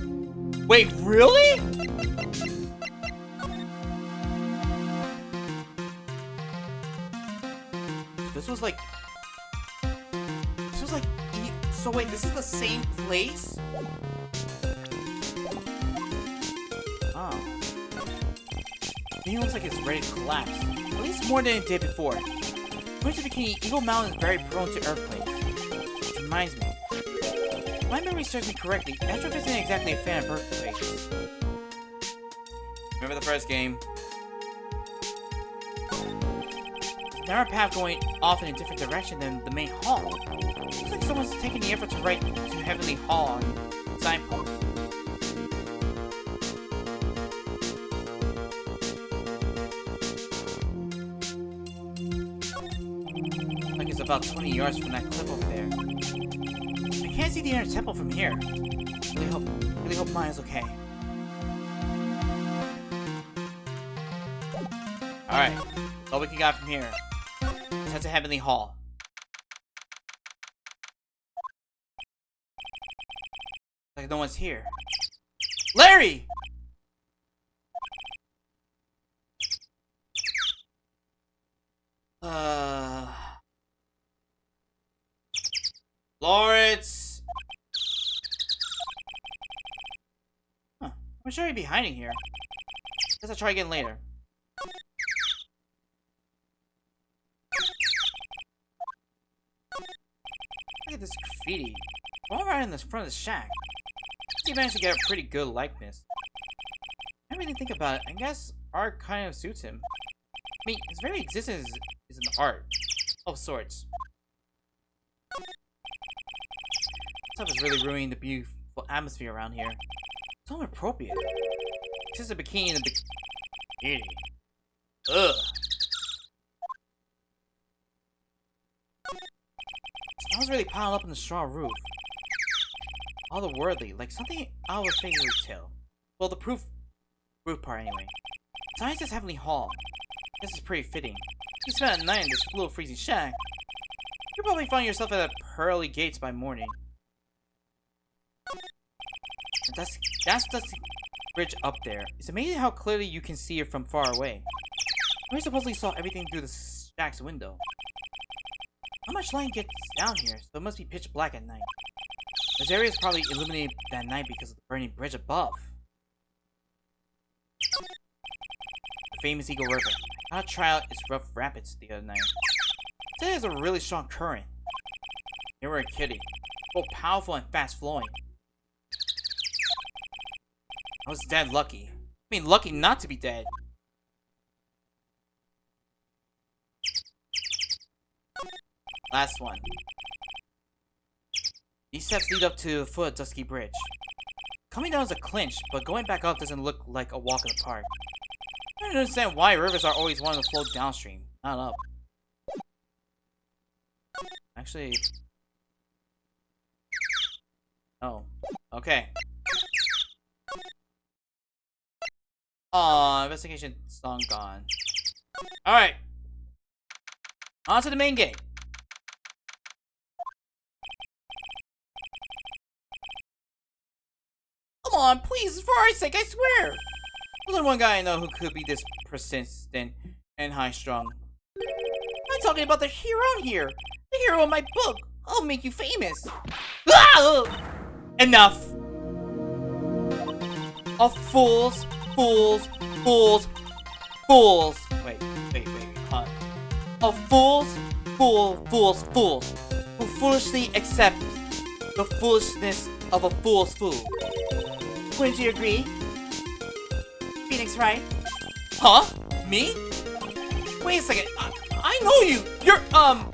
Wait, really? This was like... So wait, this is the same place? Oh. It looks like it's ready to collapse. At least more than it did before. According to Bikini, Eagle Mountain is very prone to earthquakes. Which reminds me. If my memory serves me correctly, Edgeworth isn't exactly a fan of earthquakes. Remember the first game? narrow path going off in a different direction than the main hall. Looks like someone's taking the effort to write to Heavenly Hall on signposts. Like it's about 20 yards from that cliff over there. I can't see the inner temple from here. Really hope Maya's okay. Alright, that's all we can got from here. Let's head to Heavenly Hall. Like no one's here. Larry! Lawrence! Huh, I'm sure he'd be hiding here. Guess I'll try again later. Look at this graffiti. All right in the front of the shack. He managed to get a pretty good likeness. I didn't really think about it. I guess art kind of suits him. I mean, his very existence is an art of sorts. Stuff is really ruining the beautiful atmosphere around here. It's inappropriate. It's just a bikini in the bikini. Ugh. Smells really piled up in the straw roof. Otherworldly, like something out of a fairy tale. Well, the roof part anyway. Science is Heavenly Hall. This is pretty fitting. You spent a night in this little freezing shack. You'll probably find yourself at the pearly gates by morning. That's the bridge up there. It's amazing how clearly you can see it from far away. We supposedly saw everything through the shack's window. Not much light gets down here, so it must be pitch black at night. This area is probably illuminated that night because of the burning bridge above. The famous Eagle River. I got to try out its rough rapids the other night. Today has a really strong current. You weren't kidding. Both powerful and fast flowing. I was dead lucky. I mean, lucky not to be dead. Last one. These steps lead up to the foot of Dusky Bridge. Coming down is a clinch, but going back up doesn't look like a walk in the park. I don't understand why rivers are always wanting to flow downstream, not up. Actually... Oh. Okay. Aw, investigation song gone. Alright. On to the main gate. Come on, please, for our sake, I swear! There's only one guy I know who could be this persistent and high-strung. I'm talking about the hero here! The hero of my book! I'll make you famous! Ah! Enough! Of fools, fools, fools, fools! Wait, huh? Of fools, fools, who foolishly accept the foolishness of a fool's fool. Wouldn't you agree? Phoenix, right? Huh? Me? Wait a second. I know you! You're, ah!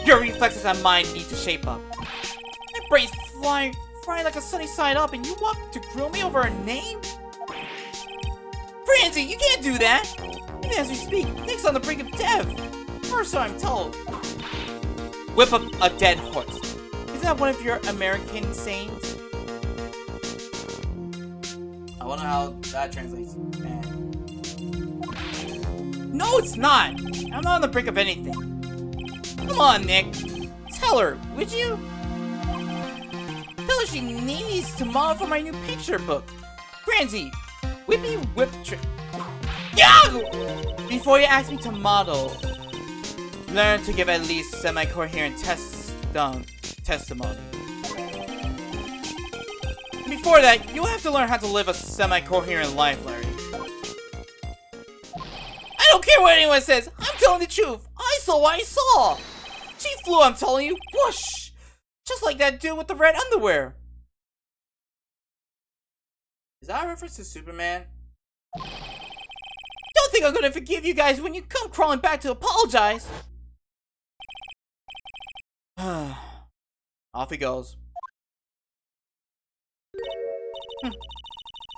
Your reflexes and mine need to shape up. My brain's frying like a sunny side up, and you want to grill me over a name? Francie, you can't do that! Even as we speak, Nick's on the brink of death. Or so I'm told. Whip up a dead horse. Isn't that one of your American sayings? I wonder how that translates. Man. No, it's not! I'm not on the brink of anything. Come on, Nick. Tell her, would you? Tell her she needs to model for my new picture book. Francie, whippy whip trick. Yeah! Before you ask me to model, learn to give at least semi-coherent testimony. Before that, you'll have to learn how to live a semi-coherent life, Larry. I don't care what anyone says! I'm telling the truth! I saw what I saw! She flew, I'm telling you! Whoosh! Just like that dude with the red underwear! Is that a reference to Superman? Don't think I'm gonna forgive you guys when you come crawling back to apologize. Off he goes.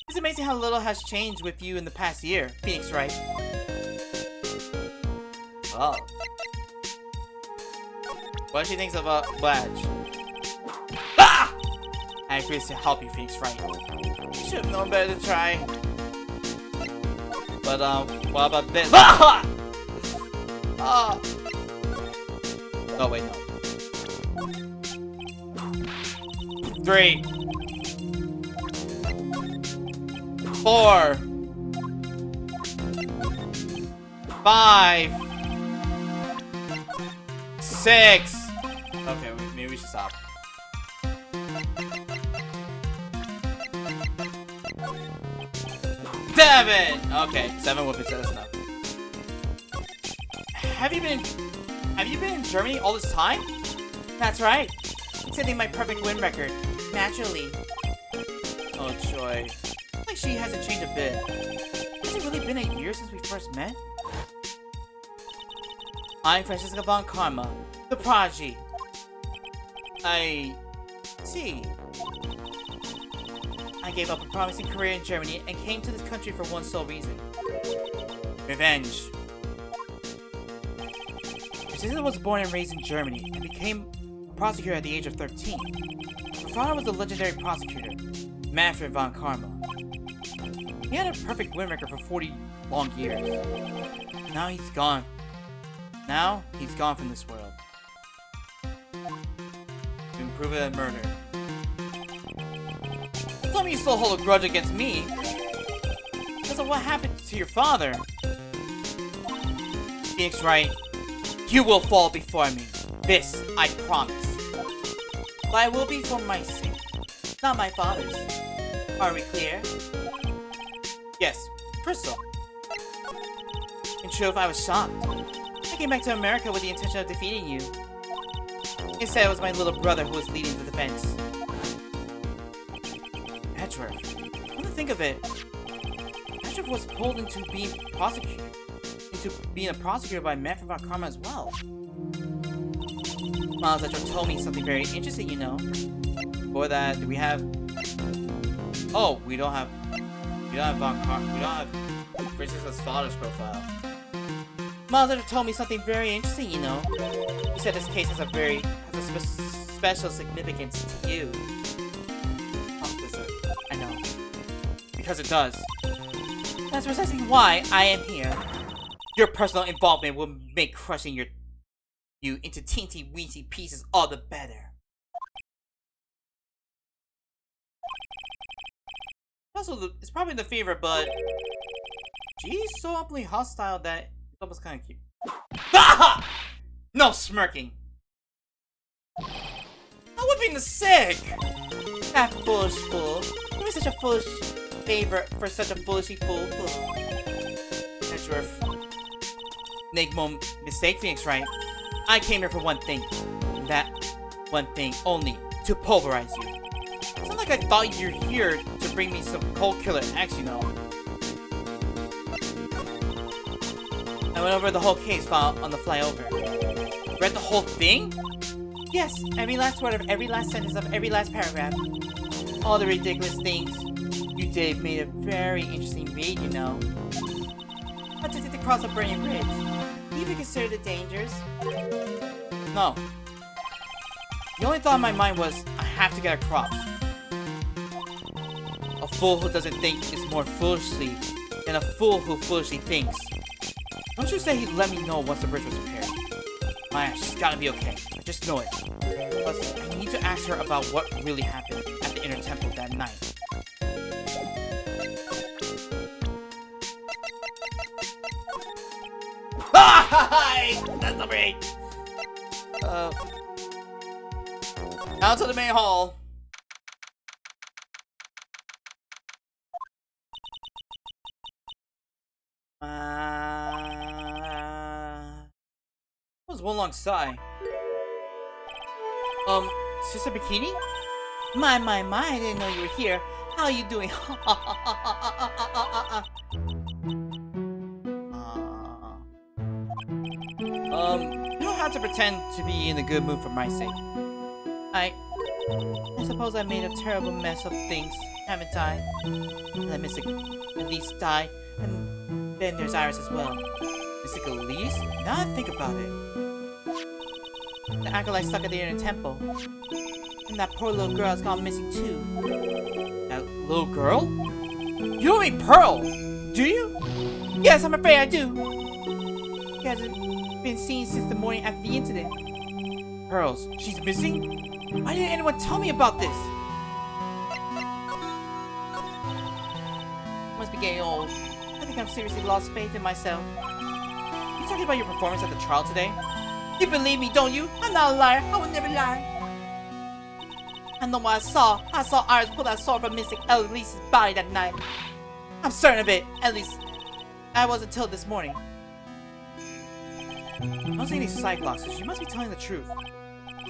It's amazing how little has changed with you in the past year, Phoenix, right? Oh. What she thinks about Badge? Ah! I agree to help you, Phoenix, right? Should have known better to try. But, what about this? Ah! Ah! Oh, wait, no. 3, 4, 5, 6. Okay, maybe we should stop. 7. Okay, 7 whoopings. That's enough. Have you been in Germany all this time? That's right. Setting my perfect win record. Naturally. Oh, joy. Like she hasn't changed a bit. Has it really been a year since we first met? I'm Francesca von Karma, the prodigy. I see. I gave up a promising career in Germany and came to this country for one sole reason. Revenge. Francesca was born and raised in Germany and became a prosecutor at the age of 13. Her father was the legendary prosecutor, Manfred von Karma. He had a perfect win record for 40 long years. Now he's gone. Now he's gone from this world. Been proven a murder. Tell me you still hold a grudge against me. Because of what happened to your father. Phoenix, right? You will fall before me. This, I promise. But I will be for my sake, not my father's. Are we clear? Yes, Crystal. In truth, I was shocked. I came back to America with the intention of defeating you. Instead, it was my little brother who was leading the defense. Edgeworth. Come to think of it, Edgeworth was pulled into being a prosecutor by Manfred von Karma as well. Miles Edgeworth told me something very interesting, you know. Before that, do we have... Oh, we don't have Von Karma. We don't have Princess's father's profile. Miles Edgeworth told me something very interesting, you know. He said this case has a special significance to you. Oh, I know. Because it does. That's precisely why I am here. Your personal involvement will make crushing you into teensy-weensy pieces all the better. Also, it's probably the favorite, but she's so awfully hostile that it's almost kind of cute. Ah! No smirking. I'm whipping the sick. That foolish fool. You're such a foolish favorite for such a foolishly fool. Edgeworth. Make no mistake, Phoenix, right? I came here for one thing. And that one thing only. To pulverize you. It's not like I thought you're here to bring me some cold killer X, you know. I went over the whole case file on the flyover. Read the whole thing? Yes, every last word of every last sentence of every last paragraph. All the ridiculous things you did made a very interesting read, you know. How to cross a burning bridge. Do you even consider the dangers? No. The only thought in my mind was, I have to get across. A fool who doesn't think is more foolishly than a fool who foolishly thinks. Don't you say he'd let me know once the bridge was repaired. Maya, she's gotta be okay. I just know it. Plus, I need to ask her about what really happened at the Inner Temple that night. Hi! That's number 8! Out to the main hall. That was one long sigh. Sister Bikini? My, I didn't know you were here. How are you doing? You don't have to pretend to be in a good mood for my sake. I suppose I made a terrible mess of things, haven't I? And I Mystic Elise died, and then there's Iris as well. Mystic Elise? Now I think about it. The acolyte stuck at the inner temple. And that poor little girl has gone missing too. That little girl? You don't mean Pearl, do you? Yes, I'm afraid I do. She hasn't been seen since the morning after the incident. Pearls, she's missing? Why didn't anyone tell me about this? Must be getting old. I think I've seriously lost faith in myself. You talking about your performance at the trial today? You believe me, don't you? I'm not a liar. I would never lie. I know what I saw. I saw Iris pull that sword from Mystic Elise's body that night. I'm certain of it. At least, I was until this morning. I don't see any Cyclops, so she must be telling the truth.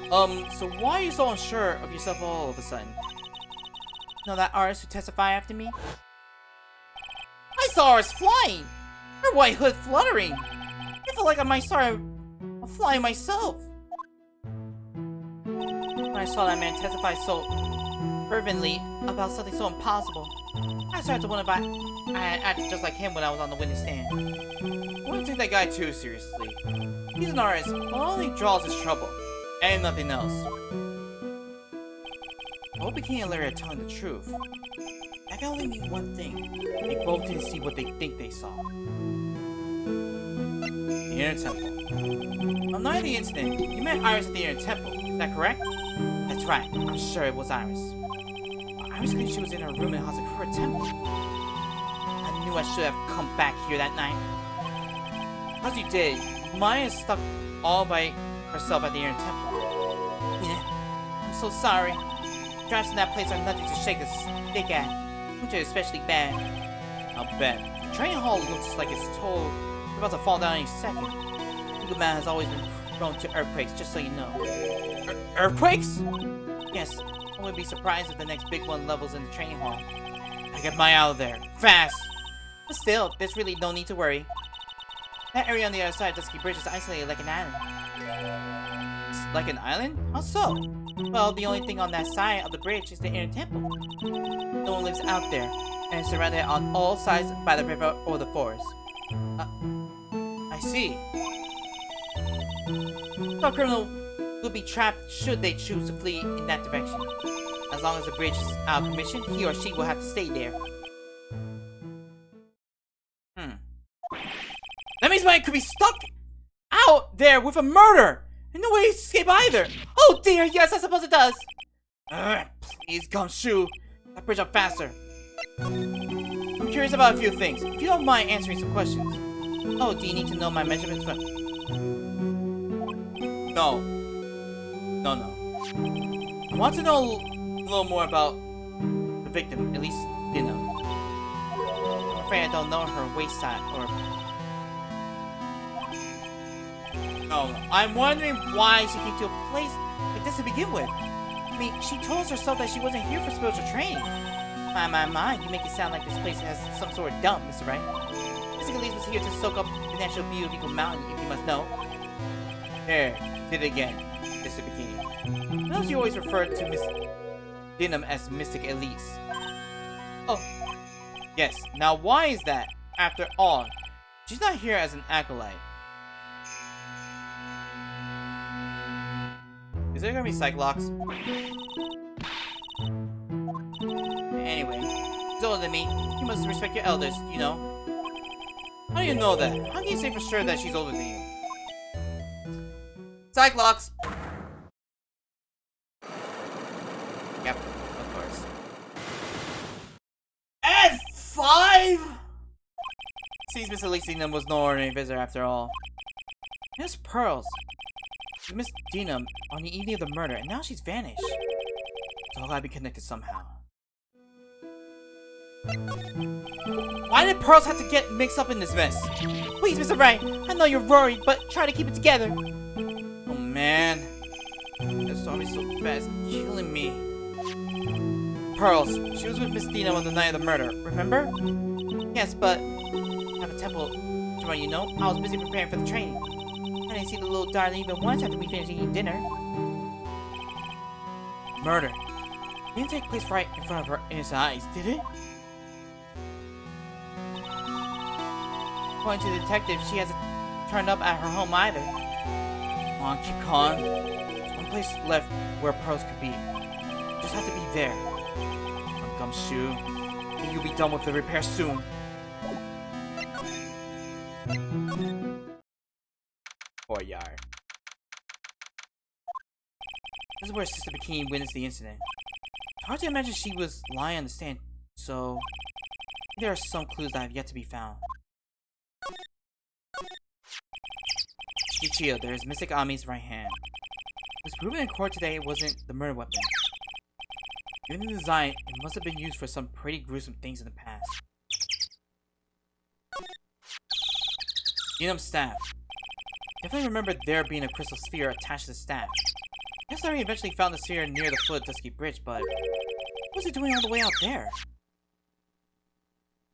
So why are you so unsure of yourself all of a sudden? Know that artist who testified after me? I saw Iris flying! Her white hood fluttering! I feel like I might start flying myself. When I saw that man testify so fervently about something so impossible, I started to wonder if I had acted just like him when I was on the witness stand. I wouldn't take that guy too seriously. He's an artist, but all he draws is trouble, and nothing else. I hope Bikini and Larry are telling the truth. That can only mean one thing. They both didn't see what they think they saw. The Inner Temple. On the night of the incident, you met Iris at the Inner Temple, is that correct? That's right, I'm sure it was Iris. Iris claimed she was in her room in Hazakura Temple. I knew I should have come back here that night. As you did, Maya is stuck all by herself at the Inner Temple. Yeah, I'm so sorry. Drafts in that place are nothing to shake a stick at, which is especially bad. I'll bet. The training hall looks like it's told we're about to fall down any second. Eagle Man has always been prone to earthquakes, just so you know. Earthquakes? Yes, I wouldn't be surprised if the next big one levels in the training hall. I get Maya out of there, fast! But still, there's really no need to worry. That area on the other side of Dusky Bridge is isolated like an island. It's like an island? How so? Well, the only thing on that side of the bridge is the Inner Temple. No one lives out there, and it's surrounded on all sides by the river or the forest. I see. So a criminal will be trapped should they choose to flee in that direction. As long as the bridge is out of commission, he or she will have to stay there. That means Maya could be stuck out there with a murder! And no way to escape either! Oh dear, yes, I suppose it does! Please, Gumshoe! That bridge up faster! I'm curious about a few things. If you don't mind answering some questions. Oh, do you need to know my measurements for... No. No. I want to know a little more about the victim, at least Dino. I'm afraid I don't know her waist size or... No, I'm wondering why she came to a place like this to begin with. I mean, she told us herself that she wasn't here for spiritual training. My, you make it sound like this place has some sort of dump, Mr. Right? Mystic Elise was here to soak up the natural beauty of Eagle Mountain, if you must know. There, did it again, Mr. Bikini. Notice you always refer to Miss Dinham as Mystic Elise. Oh, yes, now why is that? After all, she's not here as an acolyte. Is there gonna be Cyclops? Anyway, she's older than me. You must respect your elders, you know. How do you know that? How can you say for sure that she's older than you? Cyclops! Yep, of course. And 5! Seems Miss Elise was no ordinary visitor after all. Miss Pearls. Miss Dinham on the evening of the murder, and now she's vanished. It's all gotta be connected somehow. Why did Pearls have to get mixed up in this mess? Please, Mr. Wright, I know you're worried, but try to keep it together. Oh man, that story is so bad, it's killing me. Pearls, she was with Miss Dinham on the night of the murder, remember? Yes, but at the temple, you know, I was busy preparing for the training. I didn't see the little darling even once after we finished eating dinner. Murder. It didn't take place right in front of her innocent eyes, did it? According to the detective, she hasn't turned up at her home either. Come on, keep calm. There's one place left where pearls could be. Just have to be there. Gumshoe. I think you'll be done with the repair soon. Poor Yar. This is where Sister Bikini witnessed the incident. It's hard to imagine she was lying on the stand, so there are some clues that have yet to be found. Shichiyo, there is Mystic Ami's right hand. It was proven in court today it wasn't the murder weapon. Given the design, it must have been used for some pretty gruesome things in the past. Enum's staff. Definitely remember there being a crystal sphere attached to the staff. Guess Larry eventually found the sphere near the foot of Dusky Bridge, but what was it doing all the way out there?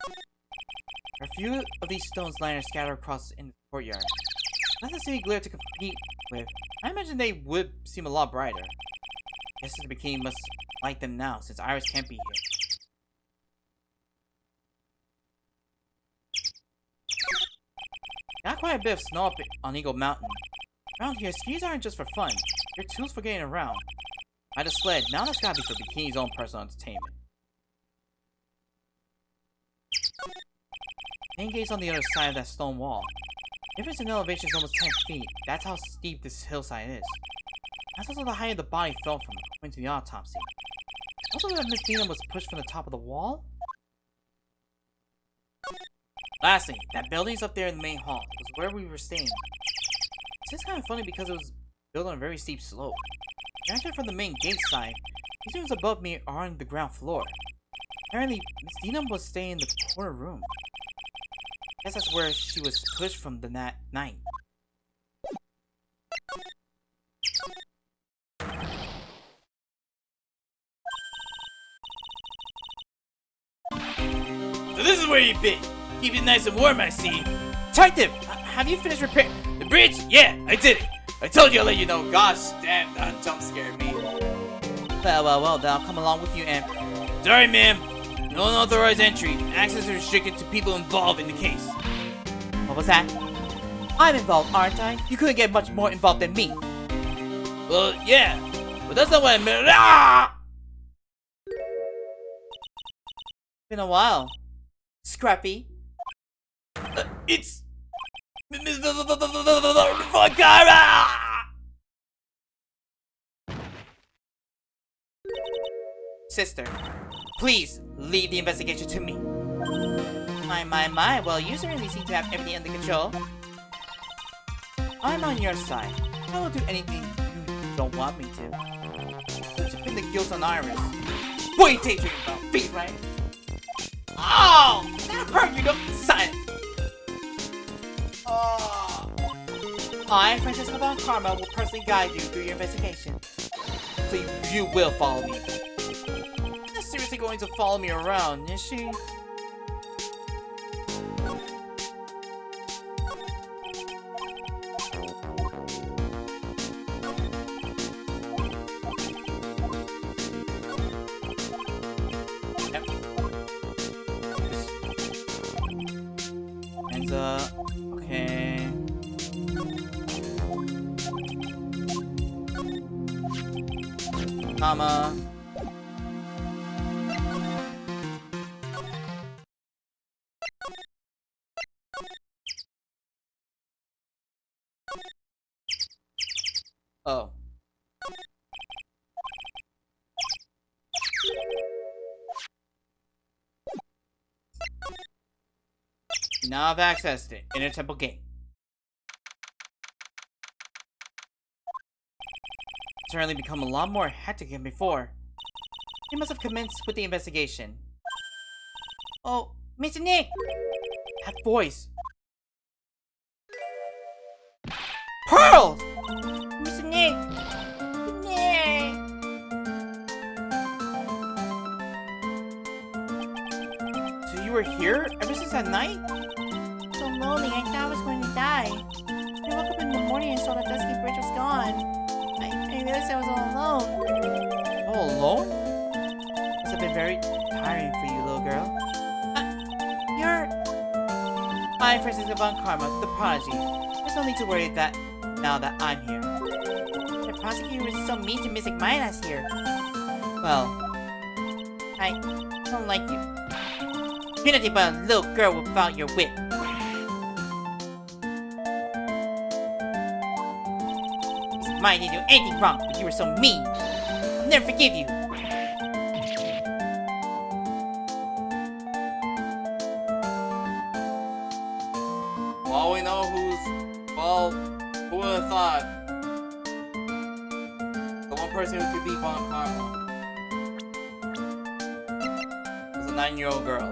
There are a few of these stones lying scattered across in the courtyard. Nothing to see glare to compete with. I imagine they would seem a lot brighter. Guess the Bikini must like them now, since Iris can't be here. Got quite a bit of snow up on Eagle Mountain. Around here, skis aren't just for fun. They're tools for getting around. I had a sled, now that's gotta be for Bikini's own personal entertainment. Main gate's on the other side of that stone wall. Difference in elevation is almost 10 feet. That's how steep this hillside is. That's also the height the body fell from, according to the autopsy. Also, that Miss Dina was pushed from the top of the wall? Lastly, that building's up there in the main hall. It was where we were staying. It's just kind of funny because it was built on a very steep slope. If you enter from the main gate side, these rooms above me are on the ground floor. Apparently, Miss Dina was staying in the corner room. I guess that's where she was pushed from the night. So this is where you've been. Keep it nice and warm, I see. Detective, have you finished repair the bridge? Yeah, I did it. I told you I'll let you know. Gosh, damn, that jump scared me. Well, then I'll come along with you and... Sorry, ma'am. No unauthorized entry. Access is restricted to people involved in the case. What was that? I'm involved, aren't I? You couldn't get much more involved than me. Well, yeah, but that's not what I meant. Ah! Been a while. Scrappy. It's... Fakara! Sister, please leave the investigation to me. My, well, you certainly seem to have everything under control. I'm on your side. I will do anything you don't want me to. To pin the guilt on Iris. What are you daydreaming about? Feet, right? Oh! That hurt, you know? Silence! Oh. I, Francesca Von Karma, will personally guide you through your investigation. So you will follow me. She's not seriously going to follow me around, is she? Okay. Comma. Oh. You now have access to Inner Temple Gate. It's certainly become a lot more hectic than before. He must have commenced with the investigation. Oh, Mr. Nick! That voice! Pearl! Mr. Nick! Nick! So you were here ever since that night? So lonely, I thought I was going to die. I woke up in the morning and saw that Dusky Bridge was gone. I realized I was all alone. All alone? Must have been very tiring for you, little girl. You're... I'm Francisca von Karma, the prodigy. There's no need to worry that now that I'm here. The prosecutor was so mean to Miss Igminas here. Well, I don't like you. you're nothing but a little girl without your wit. Mine didn't do anything wrong, but you were so mean. I'll never forgive you. Well, we know well, who would have thought? The one person who could beat Von Karma was a 9-year-old girl.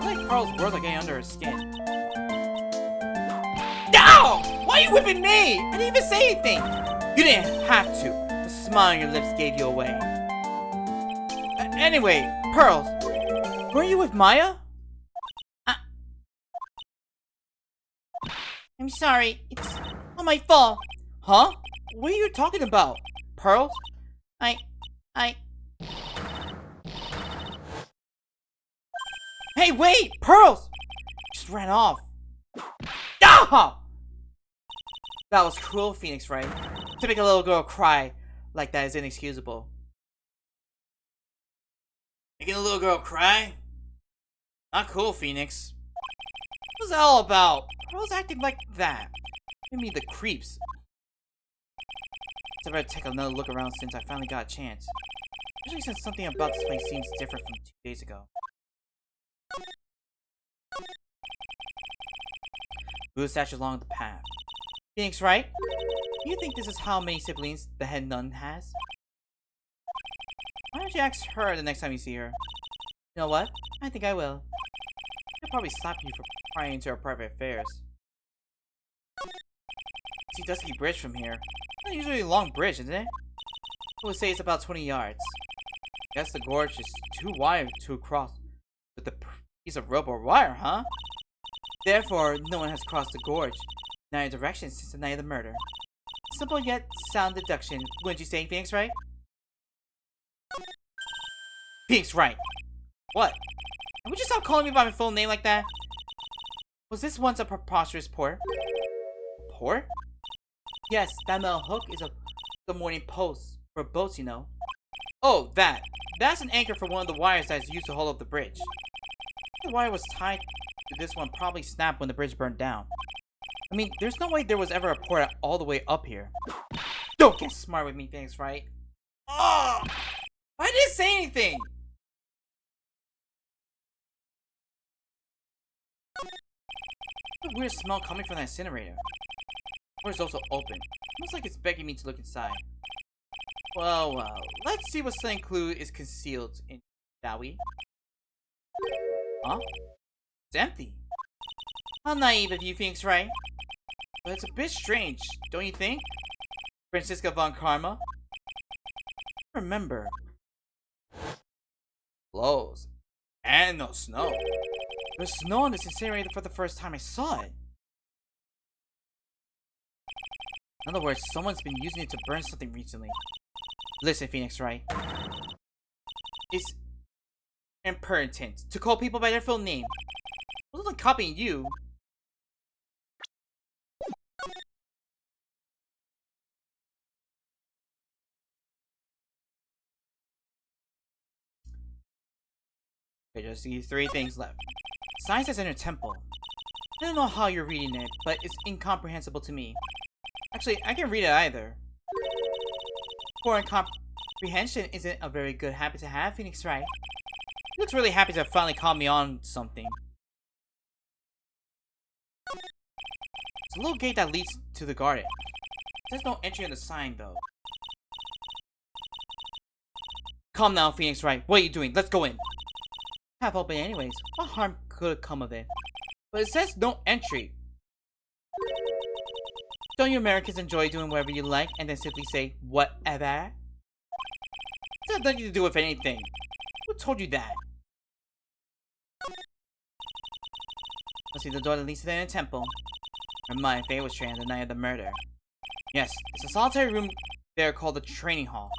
I like Pearl's words are getting under her skin. No! Why are you whipping me? I didn't even say anything. You didn't have to. The smile on your lips gave you away. Anyway, Pearls, were you with Maya? I'm sorry. It's all my fault. Huh? What are you talking about? Pearls? I... Hey, wait! Pearls! Just ran off. Ah! That was cruel, Phoenix, right? To make a little girl cry like that is inexcusable. Making a little girl cry? Not cool, Phoenix. What's that all about? Pearl's acting like that. Give me the creeps. I better take another look around since I finally got a chance. Especially since something about this place seems different from 2 days ago. Blue statue along the path. Phoenix, right? Do you think this is how many siblings the head nun has? Why don't you ask her the next time you see her? You know what? I think I will. She'll probably slap you for prying into her private affairs. See Dusky Bridge from here. Not usually a long bridge, isn't it? I would say it's about 20 yards. Guess the gorge is too wide to cross with a piece of rope or wire, huh? Therefore, no one has crossed the gorge in either direction since the night of the murder. Simple yet sound deduction, wouldn't you say, Phoenix, right? Phoenix, right. What? Would you stop calling me by my full name like that? Was this once a preposterous port? Port? Yes, that metal hook is the morning post for boats, you know. Oh, that. That's an anchor for one of the wires that's used to hold up the bridge. The wire was tied to this one probably snapped when the bridge burned down. I mean, there's no way there was ever a port all the way up here. Don't get smart with me, Phoenix, right? Oh! I didn't say anything! What a weird smell coming from that incinerator. The door is also open. Almost like it's begging me to look inside. Well, let's see what slang clue is concealed in, shall we? Huh? It's empty. How naive of you, Phoenix, right? But it's a bit strange, don't you think? Francisca von Karma? Remember. Clothes. And no snow. There's snow on this incinerator for the first time I saw it. In other words, someone's been using it to burn something recently. Listen, Phoenix, right? It's impertinent to call people by their full name. I wasn't copying you. Okay, just these 3 things left. Science has entered temple. I don't know how you're reading it, but it's incomprehensible to me. Actually, I can't read it either. Poor comprehension isn't a very good habit to have, Phoenix, right? He looks really happy to have finally caught me on something. It's a little gate that leads to the garden. There's no entry on the sign, though. Calm now, Phoenix, right? What are you doing? Let's go in. Half open anyways. What harm could come of it? But it says no entry. Don't you Americans enjoy doing whatever you like and then simply say, whatever? It has nothing to do with anything. Who told you that? Let's see the door that leads to the temple. where my Faye was trained the night of the murder. Yes, it's a solitary room there called the training hall.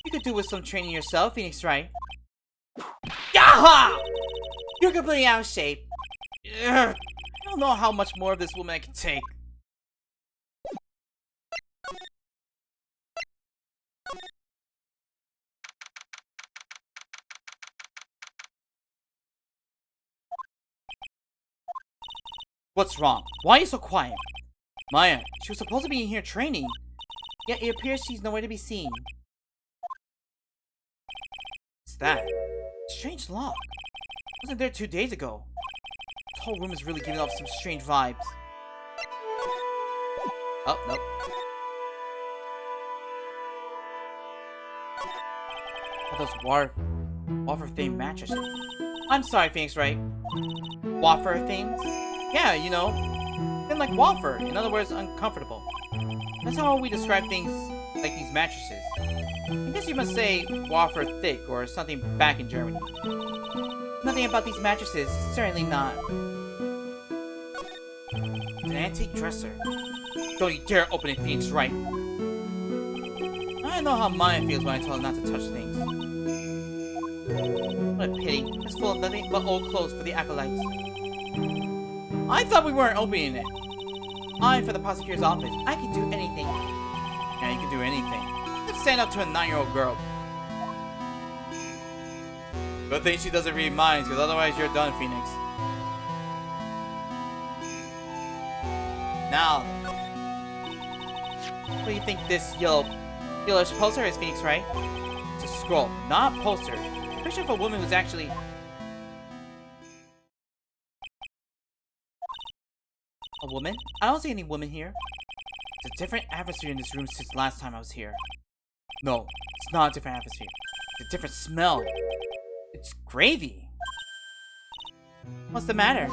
You could do with some training yourself, Phoenix, right? Yaha! You're completely out of shape. Ugh. I don't know how much more of this woman I can take. What's wrong? Why are you so quiet? Maya, she was supposed to be in here training. Yet it appears she's nowhere to be seen. What's that? Strange lock. I wasn't there 2 days ago. This whole room is really giving off some strange vibes. Oh, nope. Oh, those wafer themed mattresses. I'm sorry, Phoenix, right? Wafer themes? Yeah, you know. Then like wafer, in other words, uncomfortable. That's how we describe things like these mattresses. I guess you must say wafer thick or something back in Germany. Nothing about these mattresses, certainly not. An antique dresser. Don't you dare open it, Phoenix, right? I know how Maya feels when I tell her not to touch things. What a pity. It's full of nothing but old clothes for the acolytes. I thought we weren't opening it. I'm for the prosecutor's office. I can do anything. Yeah, you can do anything. Let's stand up to a 9-year-old girl. Good thing she doesn't read minds, because otherwise you're done, Phoenix. Now, what do you think this yellowish poster is, Phoenix, right? It's a scroll, not a poster. A picture of a woman who's actually... A woman? I don't see any woman here. It's a different atmosphere in this room since last time I was here. No, it's not a different atmosphere. It's a different smell. It's gravy. What's the matter?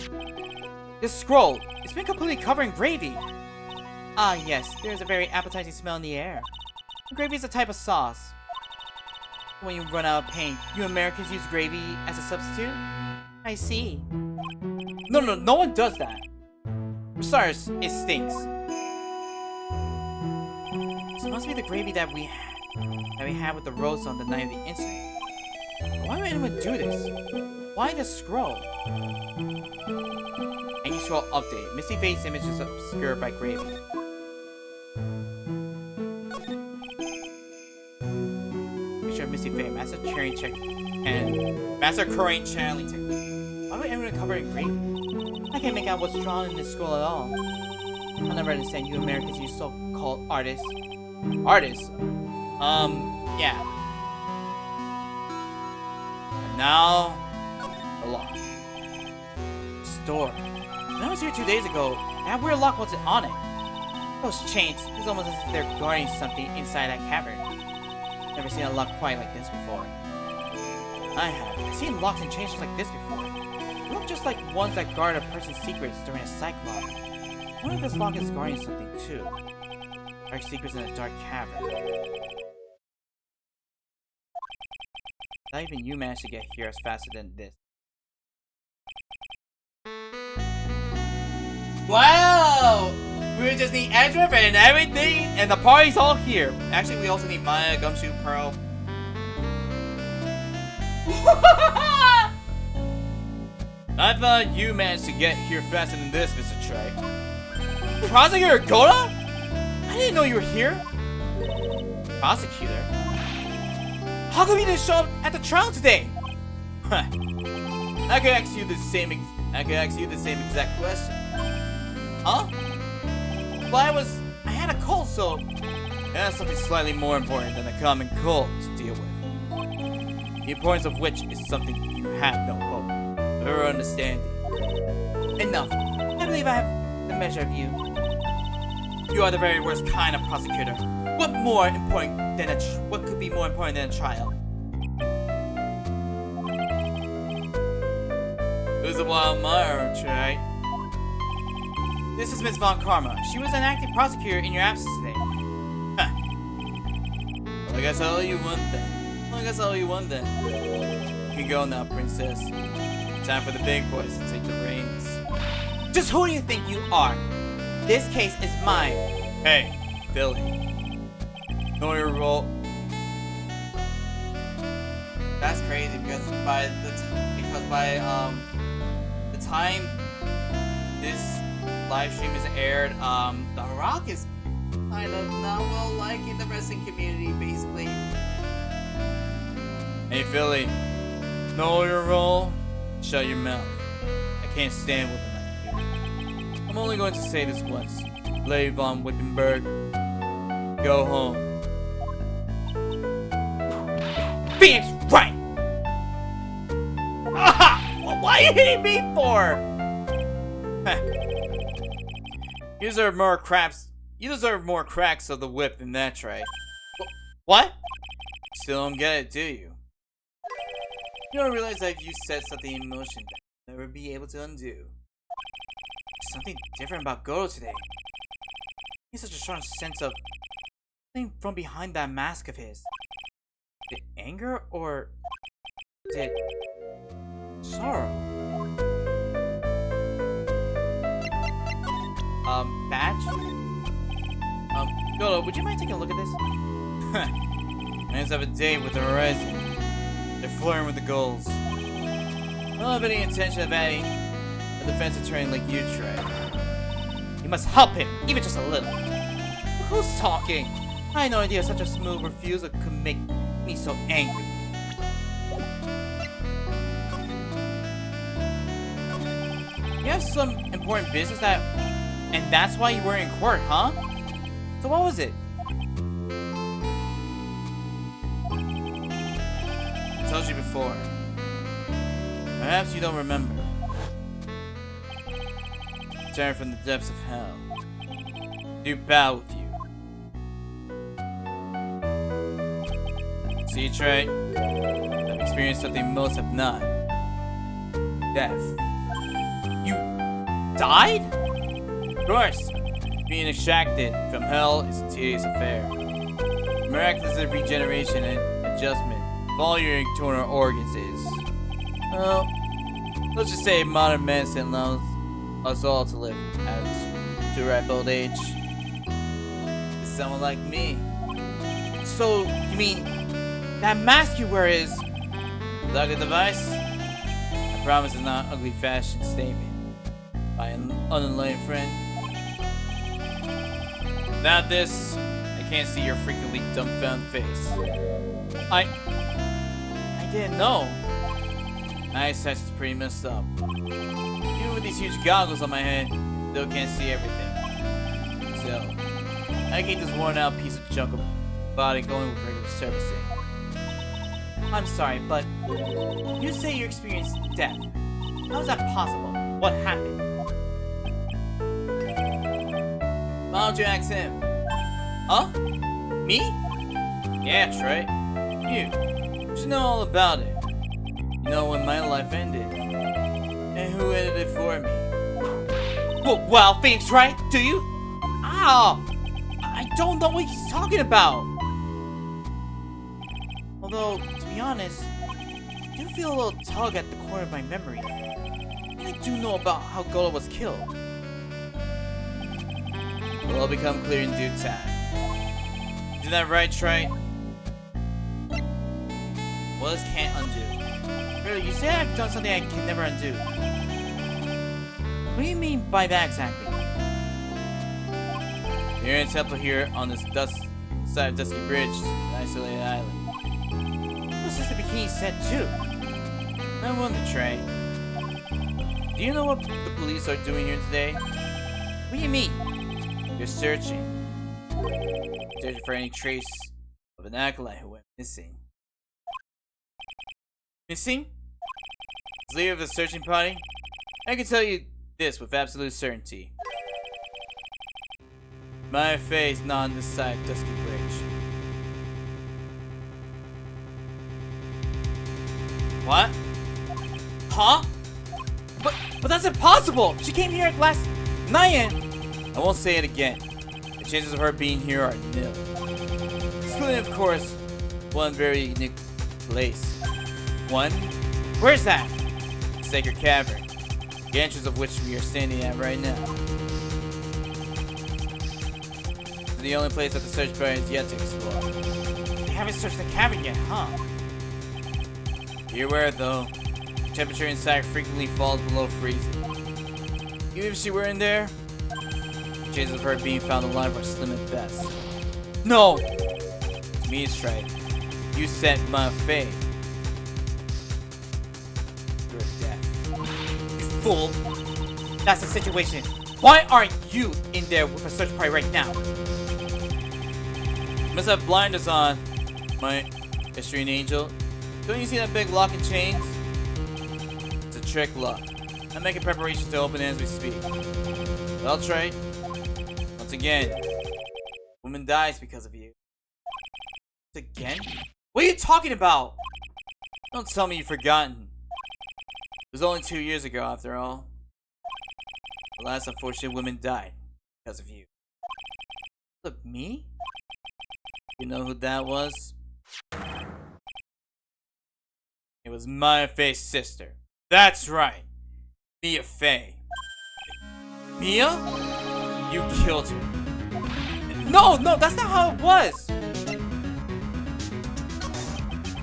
This scroll, it's been completely covered in gravy. Ah yes, there's a very appetizing smell in the air. Gravy is a type of sauce. When you run out of pain, you Americans use gravy as a substitute? I see. No one does that. For starters, it stinks. So it must be the gravy that we had with the roast on the night of the incident. Why would anyone do this? Why the scroll? Any scroll update. Misty Faye's image is obscured by gravy. Picture of Misty Faye, Master Currying channeling technique. Why would anyone cover it in gravy? I can't make out what's drawn in this scroll at all. I'll never understand you Americans use so-called artists. Artists? Yeah. And now, the lock. Store. When I was here 2 days ago, that weird lock wasn't on it. Those chains, it's almost as if they're guarding something inside that cavern. Never seen a lock quite like this before. I have. I've seen locks and chains just like this before. They look just like ones that guard a person's secrets during a cyclone. I wonder if this lock is guarding something too. Dark secrets in a dark cavern. Not even you managed to get here as faster than this. Wow! We just need Edgeworth and everything, and the party's all here. Actually, we also need Maya, Gumshoe, Pearl. I thought you managed to get here faster than this, Mr. Trey. Prosecutor Goda? I didn't know you were here. Prosecutor? How come you didn't show up at the trial today? I could ask you the same exact question. Huh? Well, I had a cold, so that's something slightly more important than a common cold to deal with. The importance of which is something you have no hope of ever understanding. Enough. I believe I have the measure of you. You are the very worst kind of prosecutor. What could be more important than a trial? Who's the wild Maya, right? This is Miss Von Karma. She was an active prosecutor in your absence today. Huh. Well, I guess I'll owe you one thing. You can go now, princess. Time for the big boys to take the reins. Just who do you think you are? This case is mine. Hey, Billy. Know your role. That's crazy because by the time this live stream is aired, The Rock is kind of not well liked in the wrestling community, basically. Hey, Philly. Know your role. Shut your mouth. I can't stand with him. I'm only going to say this once. Lady von Wickenburg, go home. Phoenix, right! Aha! Well, why are you hitting me for? You deserve more cracks. You deserve more cracks of the whip than that, right? What? Still don't get it, do you? You don't realize that you set something in motion that you'll never be able to undo. There's something different about Goto today. He has such a strong sense of something from behind that mask of his. Is it anger or is it sorrow? Badge? Goto, would you mind taking a look at this? Man's have a date with the horizon. They're flirting with the goals. I don't have any intention of adding a defensive turn like you tried. You must help him, even just a little. Look who's talking? I had no idea such a smooth refusal could make me so angry. You have some important business and that's why you were in court, huh? So what was it? I told you before. Perhaps you don't remember. Return from the depths of hell. Do battle with you. See, Trey? I've experienced something most have not. Death. You died? Of course. Being extracted from hell is a tedious affair. Miraculous regeneration and adjustment of all your internal organs is. Well, let's just say modern medicine allows us all to live to ripe old age. It's someone like me. So, you mean that mask you wear is... Without a device? I promise it's not an ugly fashion statement by an unenlightened friend. Without this, I can't see your frequently dumbfounded face. I didn't know. My eyesight's pretty messed up. Even with these huge goggles on my head, still can't see everything. So, I keep this worn out piece of junk of body going with regular servicing. I'm sorry, but you say you experienced death. How is that possible? What happened? Why don't you ask him? Huh? Me? Yeah, Trey. You should know all about it. You know when my life ended. And who ended it for me. Well, Phoenix, right? Do you? Ow! I don't know what he's talking about. Although, to be honest, I do feel a little tug at the corner of my memory. I do know about how Goto was killed. It'll all become clear in due time. Isn't that right, Trey? Well, this can't undo. Really, you say I've done something I can never undo. What do you mean by that exactly? You're in a temple here on this side of Dusky Bridge, an isolated island. What's Sister Bikini said too? I wonder, Trey. Do you know what the police are doing here today? What do you mean? They're searching. Searching for any trace of an acolyte who went missing. Missing? As leader of the searching party, I can tell you this with absolute certainty. My fate is not on this side of Dusky Bridge. What? Huh? But that's impossible! She came here last night and... I won't say it again. The chances of her being here are nil. Excluding, of course, one very unique place. One? Where's that? Sacred Cavern. The entrance of which we are standing at right now. is the only place that the search bar has yet to explore. They haven't searched the cavern yet, huh? Be aware though, the temperature inside frequently falls below freezing. Even if she were in there, the chances of her being found alive are slim at best. No! To me, it's right. You sent my fate. You're dead. You fool! That's the situation. Why aren't you in there with a search party right now? You must have blinders on, my Estrine angel. Don't you see that big lock and chains? It's a trick lock. I'm making preparations to open it as we speak. But I'll try. Once again, woman dies because of you. Again? What are you talking about? Don't tell me you've forgotten. It was only 2 years ago, after all. The last unfortunate woman died because of you. Look, me? You know who that was? It was Maya Fey's sister. That's right. Mia Fey. Mia? You killed her. No, that's not how it was.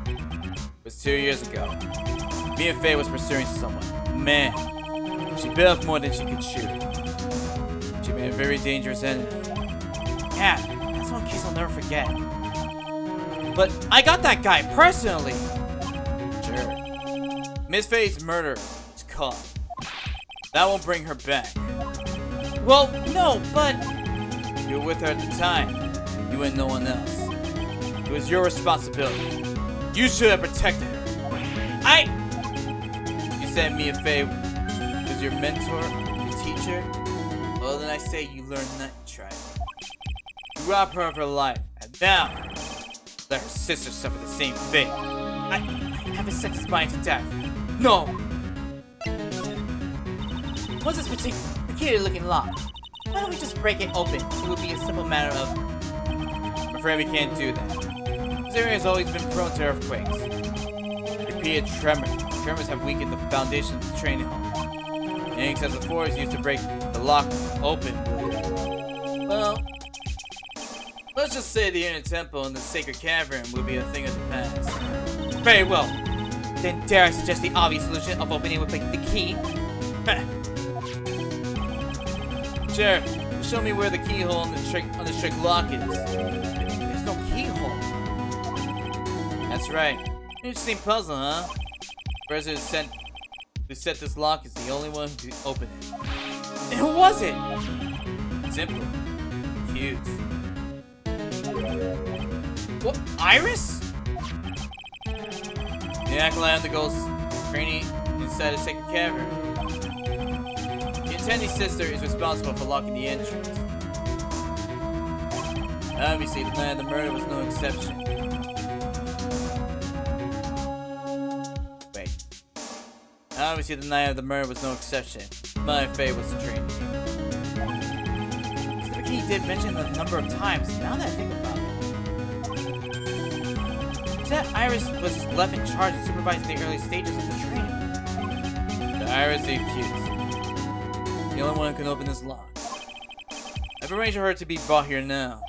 It was 2 years ago. Mia Fey was pursuing someone. Man. She bit off more than she could chew. She made a very dangerous enemy. Yeah, that's one case I'll never forget. But I got that guy personally. Sure. Miss Fey's murder is caught. That won't bring her back. Well, no, but You were with her at the time. You and no one else. It was your responsibility. You should have protected her. You said Mia Fey was your mentor, your teacher? Well, then I say you learned not to try. You robbed her of her life, and now let her sister suffer the same fate. I haven't sent this mine to death. No. What's this peculiar looking lock? Why don't we just break it open? It would be a simple matter of... I'm afraid we can't do that. This area has always been prone to earthquakes. Repeated tremors have weakened the foundation of the training hall. Any excessive force used to break the lock open would... Well, let's just say the inner temple and the sacred cavern would be a thing of the past. Very well. Then dare I suggest the obvious solution of opening with the key? Sure, show me where the keyhole on the trick lock is. There's no keyhole. That's right. Interesting puzzle, huh? The person who set this lock is the only one who could open it. And who was it? Simple. Hughes. What? Iris? The acolyte undergoes training inside a sacred cavern. The attending sister is responsible for locking the entrance. Obviously, the night of the murder was no exception. Wait. Obviously, the night of the murder was no exception. My fate was the train. The key did mention the number of times, now that I think about it. That Iris was just left in charge of supervising the early stages of the training. The Iris the accused. The only one who can open this lock. I've arranged for her to be brought here now.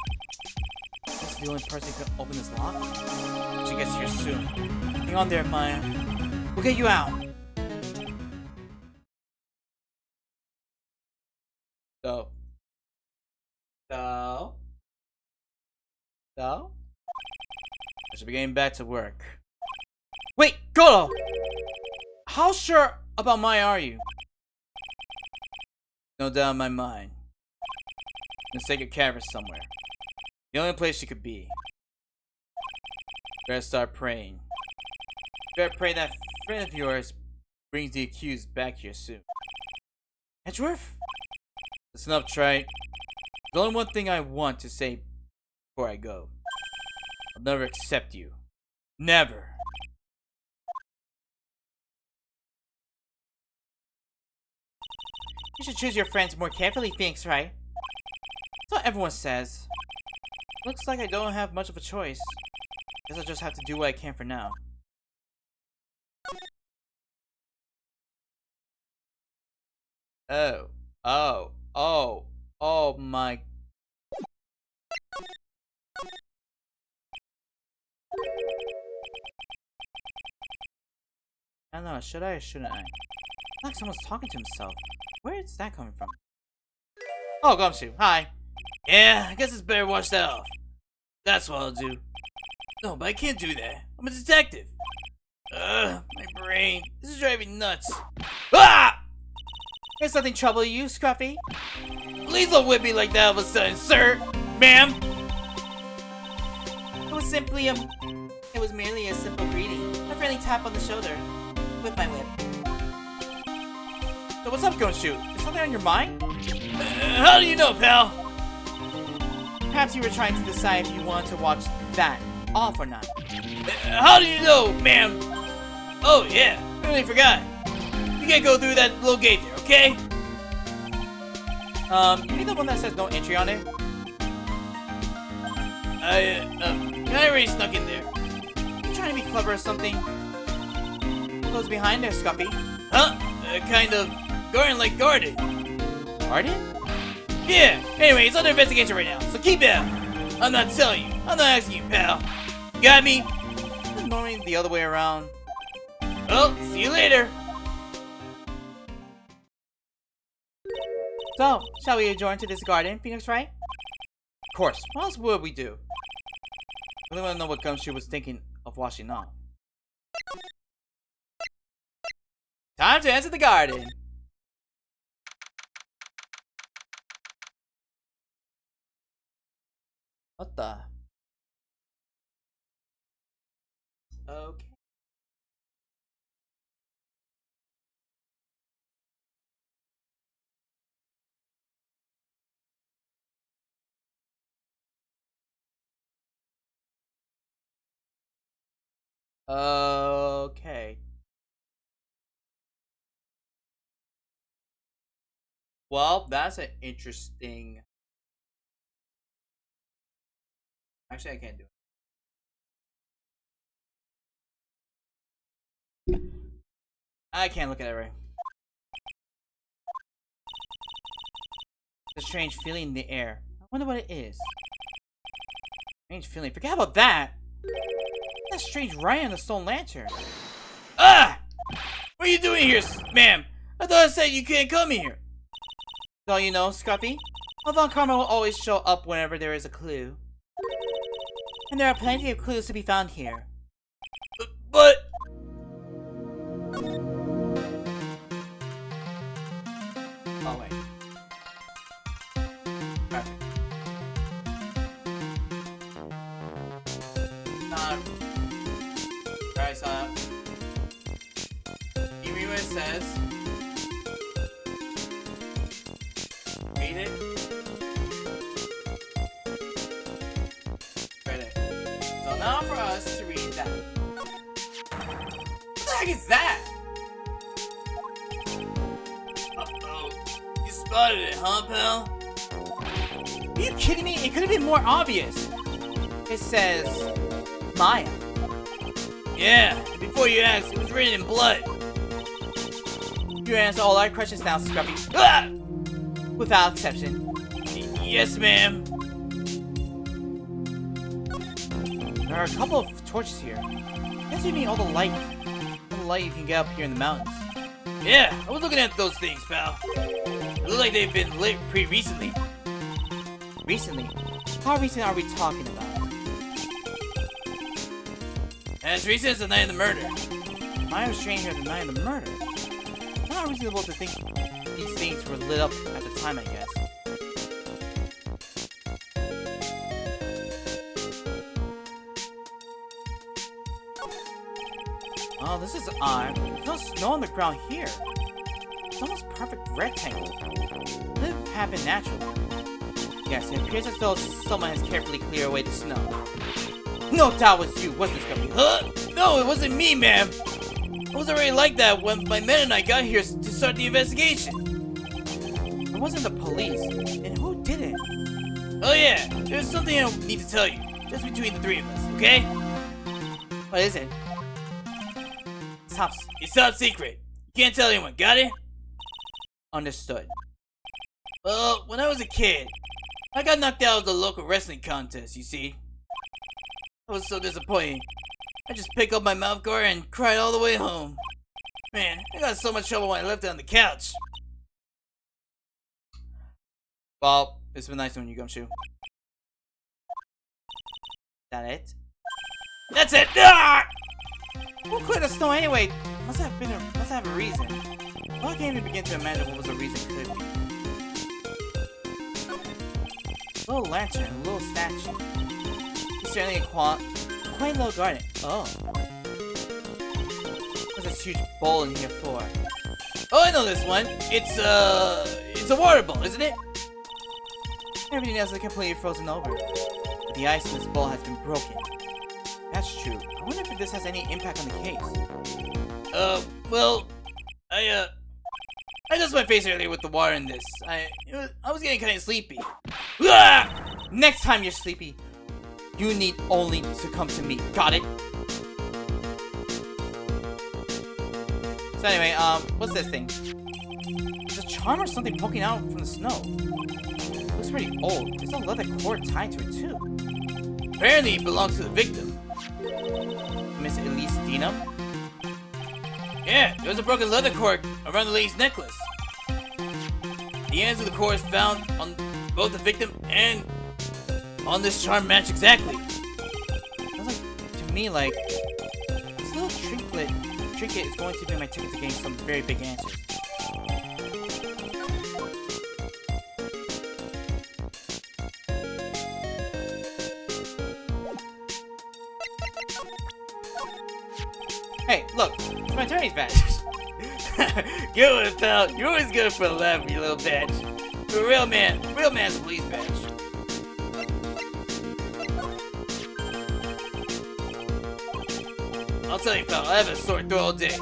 This is the only person who can open this lock? She gets here soon. Hang on there, Maya. We'll get you out. So? I should be getting back to work. Wait, Goto! How sure about Maya are you? No doubt in my mind. In a sacred cavern somewhere. The only place she could be. Better start praying. Better pray that friend of yours brings the accused back here soon. Edgeworth? Listen up, Trite. There's only one thing I want to say before I go. I'll never accept you. Never. You should choose your friends more carefully, Phoenix, right? That's what everyone says. Looks like I don't have much of a choice. Guess I'll just have to do what I can for now. Oh my I don't know, should I or shouldn't I? Like someone's talking to himself. Where is that coming from? Oh, Gumshoe, hi. Yeah, I guess it's better watch that off. That's what I'll do. No, but I can't do that. I'm a detective. My brain. This is driving me nuts. Ah! Is something trouble you, Scruffy? Please don't whip me like that all of a sudden, sir. Ma'am. It was simply it was merely a simple greeting. A friendly tap on the shoulder. With my whip. So what's up, Gumshoe? Is something on your mind? How do you know, pal? Perhaps you were trying to decide if you wanted to watch that off or not. How do you know, ma'am? Oh, yeah. I really forgot. You can't go through that little gate there, okay? You mean the one that says no entry on it? I already snuck in there. You trying to be clever or something? What goes behind there, Scuffy? Huh? Kind of garden. Garden? Yeah, anyway, it's under investigation right now, so keep it out. I'm not telling you. I'm not asking you, pal. You got me? Normally the other way around. Well, see you later. So, shall we adjourn to this garden, Phoenix Wright? Of course. What else would we do? I really want to know what Gumshoe was thinking of washing off. Time to enter the garden. What the? Okay. Okay. Well, that's an interesting... Actually, I can't do it. I can't look at it right. A strange feeling in the air. I wonder what it is. Strange feeling. Forget about that! That strange writing on the stone lantern. Ah! What are you doing here, ma'am? I thought I said you can't come here. So you know, Scruffy, Avant Karma will always show up whenever there is a clue. And there are plenty of clues to be found here. But... Oh, wait. Perfect. Alright, so... You read what it says. Read it. Read it. So now for us to read that. What the heck is that? Uh-oh. You spotted it, huh, pal? Are you kidding me? It could have been more obvious. It says... Maya. Yeah, and before you asked, it was written in blood. You answer all our questions now, Scruffy. Ah! Without exception. Yes, ma'am. There are a couple of torches here. Guess you need all the light you can get up here in the mountains. Yeah, I was looking at those things, pal. It look like they've been lit pretty recently. Recently? How recent are we talking about? As recent as the night of the murder. I was staying here the night of the murder. It's not reasonable to think these things were lit up at the time, I guess. Oh, this is odd. There's no snow on the ground here. It's almost perfect rectangle. It didn't happen naturally. Yes, it appears as though someone has carefully cleared away the snow. No doubt it was you, wasn't it, Scruffy? Huh? No, it wasn't me, ma'am. I was already like that when my men and I got here to start the investigation. It wasn't the police. And who did it? Oh yeah, there's something I need to tell you. Just between the three of us, okay? What is it? It's top secret. You can't tell anyone, got it? Understood. Well, when I was a kid, I got knocked out of the local wrestling contest, you see. I was so disappointed. I just picked up my mouth guard and cried all the way home. Man, I got so much trouble when I left it on the couch. Well, it's been nice knowing you, Gumshoe. That it? That's it! Ah! Who cleared the snow anyway? Must have a reason. Well, I can't even begin to imagine what was the reason could be. A little lantern, a little statue. It's certainly a quaint little garden. Oh. What's this huge bowl in here for? Oh, I know this one. It's a water bowl, isn't it? Everything else is completely frozen over. But the ice in this bowl has been broken. That's true. I wonder if this has any impact on the case. Well, I dust my face earlier with the water in this. I was getting kind of sleepy. Ah! Next time you're sleepy, you need only to come to me. Got it? So anyway, what's this thing? There's a charm or something poking out from the snow. Looks pretty old. There's a leather cord tied to it too. Apparently it belongs to the victim. Miss Elise Dinam? Yeah, there was a broken leather cord around the lady's necklace. The ends of the cord found on both the victim and on this charm match exactly. Sounds like, to me, like, this little trinket is going to be my ticket to getting some very big answers. Hey, look, it's my attorney's badge. Good one, pal. You're always good for a laugh with your little badge. You're a real man's police badge. I'll tell you, pal, I have a sore throat all day.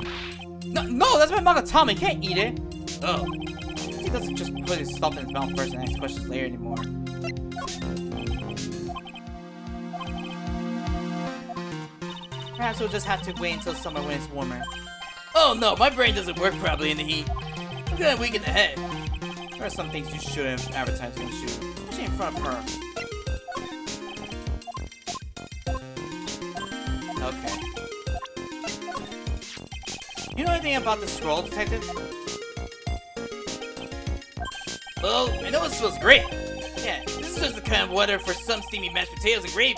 No, that's my Magatama. You can't eat it. Oh, He doesn't just put his stuff in his mouth first and ask questions later anymore. Perhaps we'll just have to wait until summer when it's warmer. oh no, my brain doesn't work properly in the heat. I'm gonna weaken the head. There are some things you shouldn't advertise on shoot, especially in front of her. Okay. You know anything about the scroll, detective? Well, I know it smells great. Yeah. This is just the kind of weather for some steamy mashed potatoes and gravy.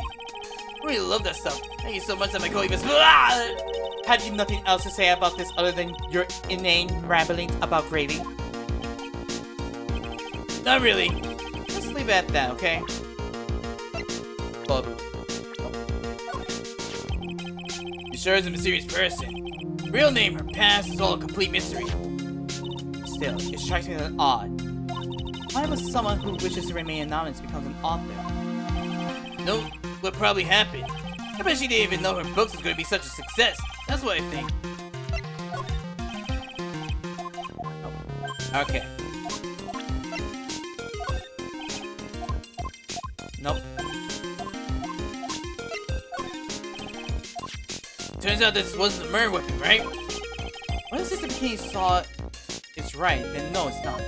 I really love that stuff. Thank you so much that my coat even smells. Have you nothing else to say about this other than your inane ramblings about gravy? Not really. Let's leave it at that, okay? Bubba. She sure is a mysterious person. Real name, her past is all a complete mystery. Still, it strikes me as odd. Why would someone who wishes to remain anonymous becomes an author? No, what probably happened? I bet she didn't even know her books was going to be such a success. That's what I think. Okay. Nope. Turns out this wasn't a murder weapon, right? What if Sister Bikini saw it's right, then no, it's not.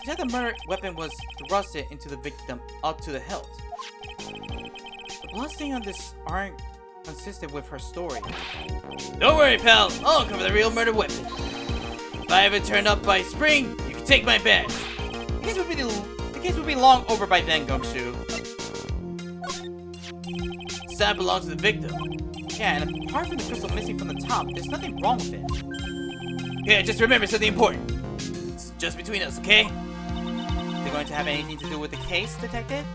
She said the murder weapon was thrusted into the victim up to the hilt. The bloodstain on this aren't consistent with her story. Don't worry, pal. I'll uncover the real murder weapon. If I ever turn up by spring, you can take my badge. The case would be long over by then, Gumshoe. The stab belongs to the victim. Yeah, and apart from the crystal missing from the top, there's nothing wrong with it. Yeah, just remember something important. It's just between us, okay? Is it going to have anything to do with the case, detective?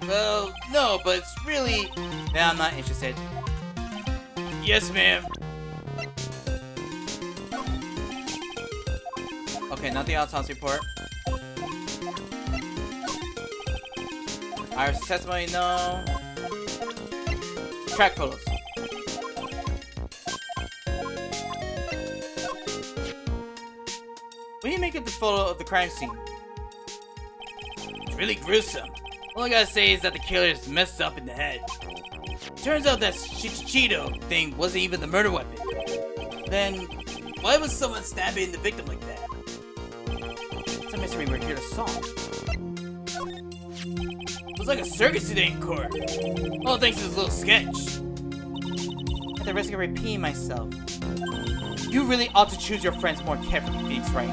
Well, no, but it's really... Then I'm not interested. Yes, ma'am. Okay, not the autopsy report. Iris testimony, no. Track photos. What do you make of the photo of the crime scene? It's really gruesome. All I gotta say is that the killer is messed up in the head. Turns out that Cheeto thing wasn't even the murder weapon. Then, why was someone stabbing the victim like that? It's a mystery we're here to solve. It was like a circus today in court. All thanks to this little sketch. At the risk of repeating myself, You really ought to choose your friends more carefully, Phoenix, right?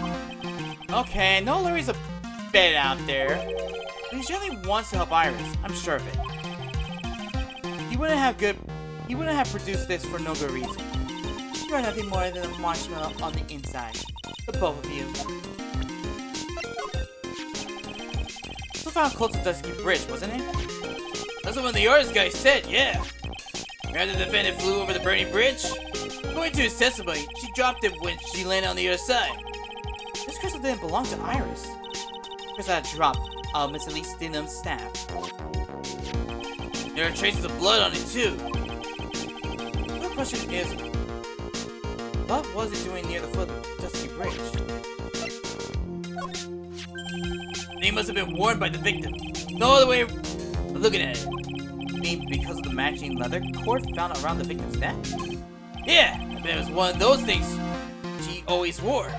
Okay, I know Larry's a bit out there, but he generally wants to help Iris. I'm sure of it. He wouldn't have produced this for no good reason. You are nothing more than a marshmallow on the inside. The both of you. So found close to Dusky Bridge, wasn't it? That's what one of the artist guys said, yeah. After the defendant flew over the burning bridge, according to his testimony, she dropped it when she landed on the other side. This crystal didn't belong to Iris. The crystal had dropped out of Miss Elise Denham's staff. There are traces of blood on it too. The question is, what was it doing near the foot of the Dusky Bridge? They must have been worn by the victim. No other way of looking at it. You mean because of the matching leather cord found around the victim's neck? Yeah, I bet it was one of those things she always wore.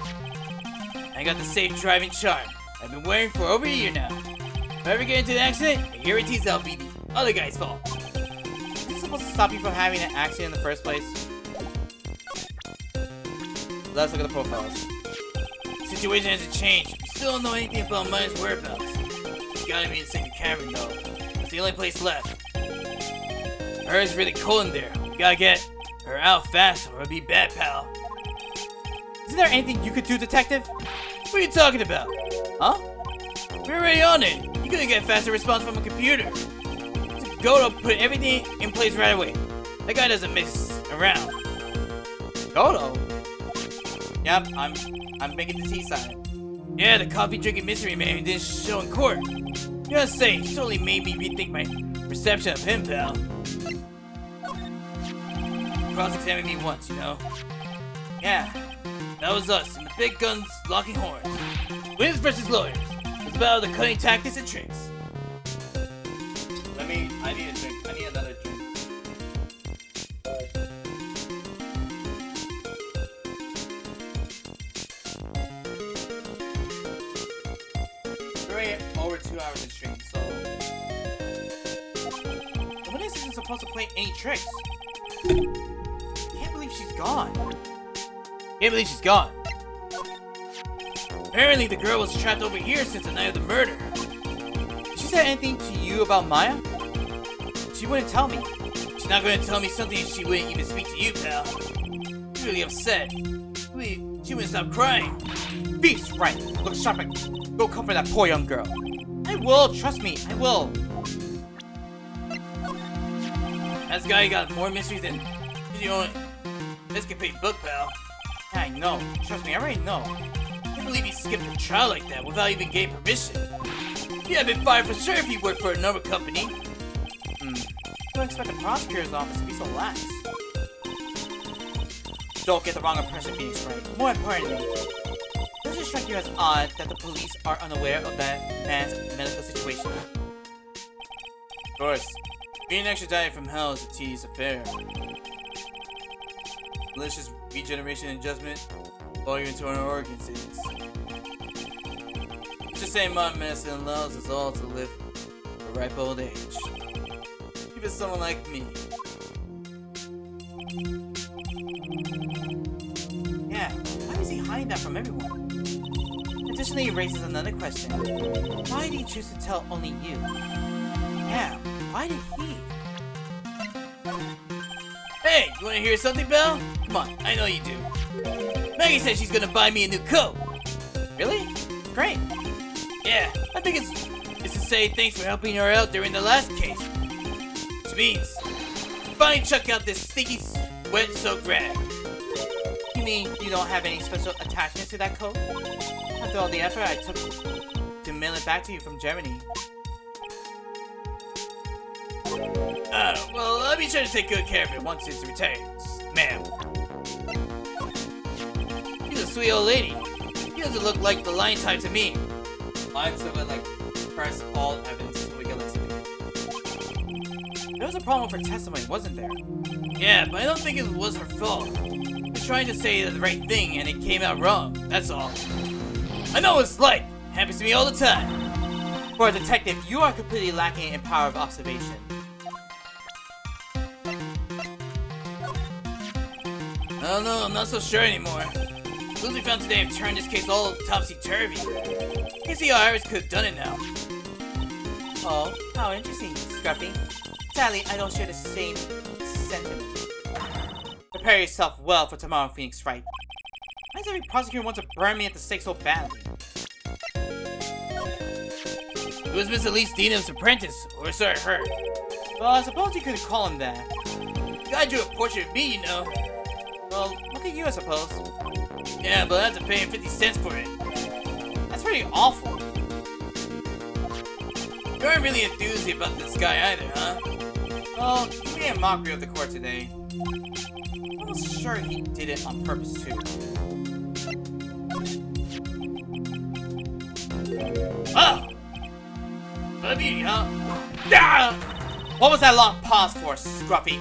I got the safe driving charm I've been wearing for over a year now. If I ever get into an accident, I guarantee that'll be the other guy's fault. Is this supposed to stop you from having an accident in the first place? Let's look at the profiles. The situation hasn't changed. We still don't know anything about Maya's whereabouts. She's gotta be in the second cavern though. It's the only place left. It's really cold in there. We gotta get her out fast or it'll be bad, pal. Isn't there anything you could do, Detective? What are you talking about? Huh? We're already on it. You couldn't get a faster response from a computer. Goto put everything in place right away. That guy doesn't mess around. Goto? Yep, I'm making the tea side. Yeah, the coffee drinking mystery man who didn't show in court. You gotta say, he totally made me rethink my perception of him, pal. Cross-examined me once, you know? Yeah, that was us, and the big guns locking horns. Wins versus lawyers. It's about the cunning tactics and tricks. I need a drink. I need another drink. We're already over 2 hours in stream, so... The witness isn't supposed to play any tricks. Can't believe she's gone. Can't believe she's gone. Apparently the girl was trapped over here since the night of the murder. Did she say anything to you about Maya? She wouldn't tell me. She's not going to tell me something she wouldn't even speak to you, pal. She's really upset. She wouldn't stop crying. Beast, right. Look sharp and go comfort that poor young girl. I will, trust me, I will. That guy got more mysteries than the only escapade book, pal. Yeah, I know. Trust me, I already know. I can't believe he skipped a trial like that without even getting permission. He'd have been fired for sure if he worked for another company. Don't expect the prosecutor's office to be so lax. Don't get the wrong impression, Phoenix, right? More importantly, does it strike you as odd that the police are unaware of that man's medical situation? Of course. Being extradited from hell is a tedious affair. Malicious regeneration and adjustment all your internal organs is. It's the same mind medicine allows us all to live a ripe old age. Even someone like me. Yeah, why is he hiding that from everyone? Additionally, it raises another question. Why did he choose to tell only you? Yeah, why did he? Hey, you wanna hear something, pal? Come on, I know you do. Maggie said she's gonna buy me a new coat. Really? Great. Yeah, I think it's to say thanks for helping her out during the last case. Which means, finally chuck out this stinky, wet-soaked rag. You mean you don't have any special attachment to that coat? After all the effort I took to mail it back to you from Germany. Well, I'll be sure to take good care of it once it's retired, ma'am. She's a sweet old lady. She doesn't look like the lion type to me. Mine's so like press all evidence so we get like something. There was a problem with her testimony, wasn't there? Yeah, but I don't think it was her fault. She was trying to say the right thing and it came out wrong, that's all. I know what it's like. Happens to me all the time. For a detective, you are completely lacking in power of observation. I don't know, I'm not so sure anymore. Clues we found today have turned this case all topsy-turvy. Can't see how Iris could have done it now. Oh, how interesting, Scruffy. Sadly, I don't share the same sentiment. Prepare yourself well for tomorrow, Phoenix Wright. Why does every prosecutor want to burn me at the stake so badly? It was Miss Elise Dina's apprentice, or so I heard. Well, I suppose you could call him that. The guy drew a portrait of me, you know. Well, look at you, I suppose. Yeah, but I had to pay him 50 cents for it. That's pretty awful. You aren't really enthused about this guy either, huh? Well, he made a mockery of the court today. I'm almost sure he did it on purpose, too. Oh! What a beauty, huh? Ah! What was that long pause for, Scruffy?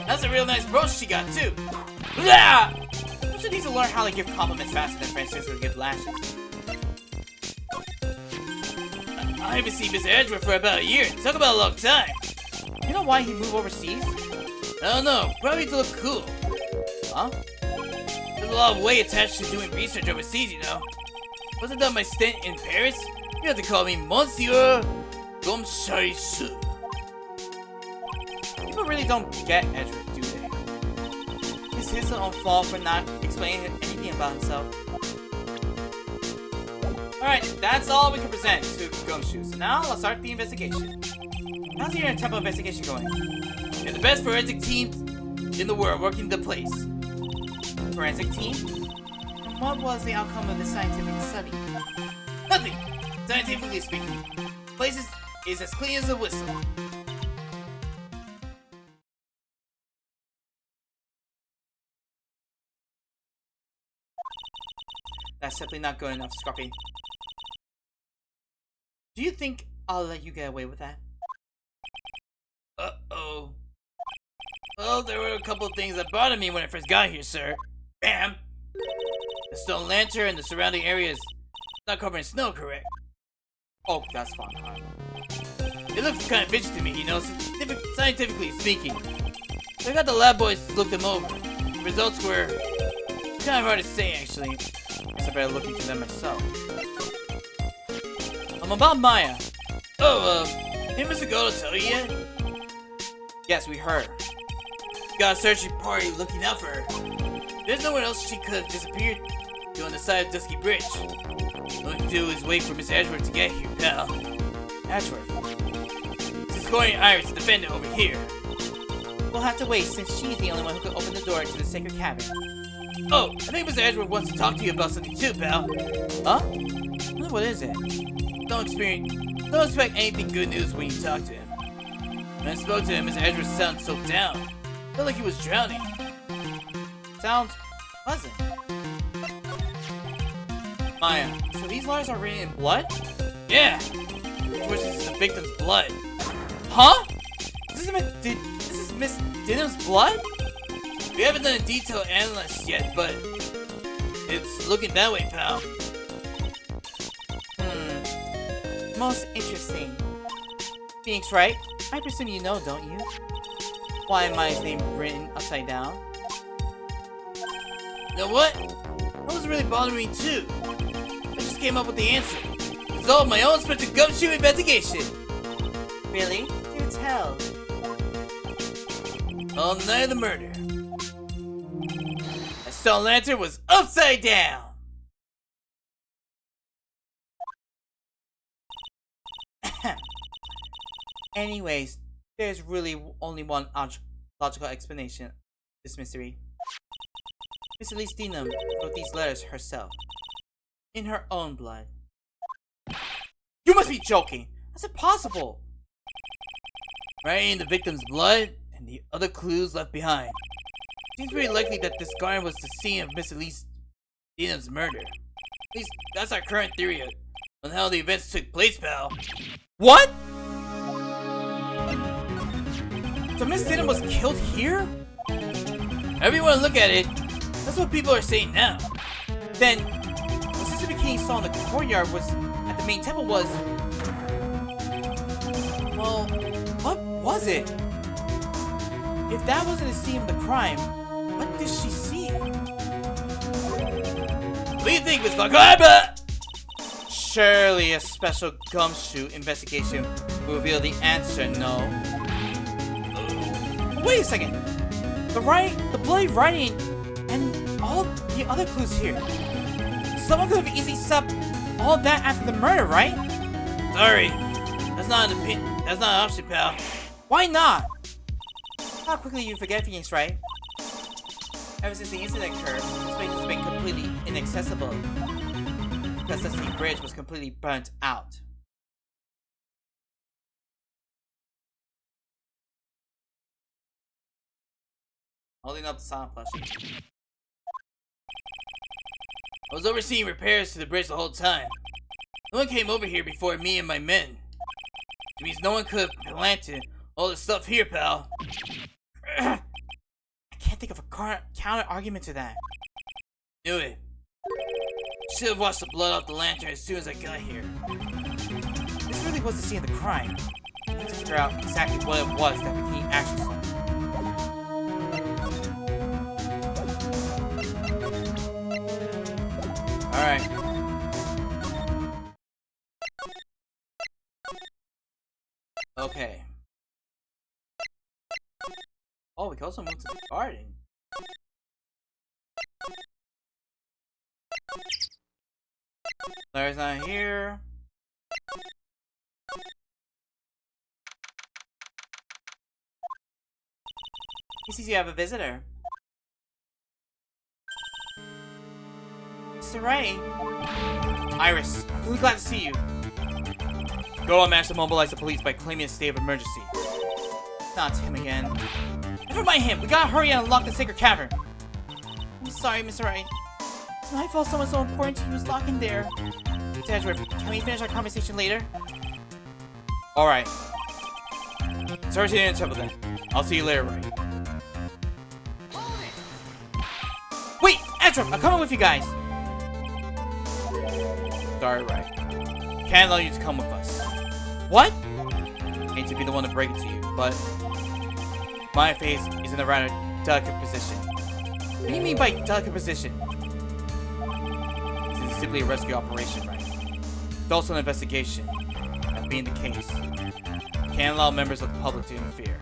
That's a real nice brooch she got, too. Ah! She needs to learn how to give compliments faster than Francisco would give lashes. I haven't seen Mr. Edgeworth for about a year. Talk about a long time. You know why he moved overseas? I don't know. Probably to look cool. Huh? There's a lot of weight attached to doing research overseas, you know. Once I done my stint in Paris, you have to call me Monsieur Gomcharisu. People really don't get Edgeworth, do they? It's his own fault for not explaining anything about himself. Alright, that's all we can present to Gumshoe. So now let's start the investigation. How's your temple investigation going? You're the best forensic team in the world working the place. Forensic team? And what was the outcome of the scientific study? Nothing! Scientifically speaking, the place is as clean as a whistle. That's simply not good enough, Scruffy. Do you think I'll let you get away with that? Uh-oh. Well, there were a couple of things that bothered me when I first got here, sir. Bam! The stone lantern and the surrounding areas not covered in snow, correct? Oh, that's fine. It looks kind of fishy to me, you know, scientifically speaking. So I got the lab boys to look them over. The results were kind of hard to say, actually. Guess I better look into them myself. About Maya. Oh, didn't Mr. Goto tell you yet? Yes, we heard. Got a searching party looking out for her. There's nowhere else she could have disappeared. Go on the side of Dusky Bridge. All you can do is wait for Miss Edgeworth to get here, pal. Edgeworth? It's escorting Iris to defend it over here. We'll have to wait since she's the only one who can open the door to the sacred cabin. Oh, I think Miss Edgeworth wants to talk to you about something too, pal. Huh? What is it? Don't expect anything good news when you talk to him. When I spoke to him, Miss Edgeworth sounded so down. Felt like he was drowning. Sounds pleasant. Maya, so these letters are written in blood? Yeah! Which is the victim's blood. Huh? This is Miss Dinham's blood? We haven't done a detailed analysis yet, but it's looking that way, pal. Most interesting. Phoenix Wright, I presume you know, don't you? Why am Maya's name written upside down? You know what? That was really bothering me too. I just came up with the answer. It's all my own special gumshoe investigation. Really? Do tell. On the night of the murder, that stone lantern was upside down. Anyways, there's really only one logical explanation of this mystery. Miss Elise Dinham wrote these letters herself. In her own blood. You must be joking! That's impossible! Writing the victim's blood and the other clues left behind. Seems pretty likely that this garden was the scene of Miss Elise Dinham's murder. At least, that's our current theory on how the events took place, pal. What?! So Miss Dinham was killed here? However you want to look at it, that's what people are saying now. Then, the Sister Bikini saw in the courtyard was at the main temple was... Well, what was it? If that wasn't the scene of the crime, what did she see? What do you think, Miss Macabre? Surely a special gumshoe investigation will reveal the answer, no? Wait a second! The bloody writing, and all the other clues here. Someone could have easily set all that after the murder, right? Sorry, that's not an option, pal. Why not? How quickly you forget things, right? Ever since the incident occurred, this place has been completely inaccessible. Because the Dusty Bridge was completely burnt out. Holding up the silent plushie. I was overseeing repairs to the bridge the whole time. No one came over here before me and my men. It means no one could have planted all this stuff here, pal. I can't think of a counter argument to that. Knew it. Should have washed the blood off the lantern as soon as I got here. This really was the scene of the crime. I need to figure out exactly what it was that Bikini actually saw. Alright. Okay. Oh, we can also move to the garden. Larry's not here. He sees you have a visitor. Mr. Ray. Iris, I'm really glad to see you. Go on, managed to mobilize the police by claiming a state of emergency. Not him again. Never mind him. We gotta hurry and unlock the sacred cavern. I'm sorry, Mr. Ray. It's my fault someone so important to you was locked in there. Mr. Edgeworth, can we finish our conversation later? Alright. Sorry to interrupt then. I'll see you later, Ray. Wait! Edgeworth, I'm coming with you guys! Sorry, Ray. Can't allow you to come with us. What? Hate to be the one to break it to you, but my face is in a rather delicate position. What do you mean by delicate position? This is simply a rescue operation, right? It's also an investigation. That being the case, can't allow members of the public to interfere.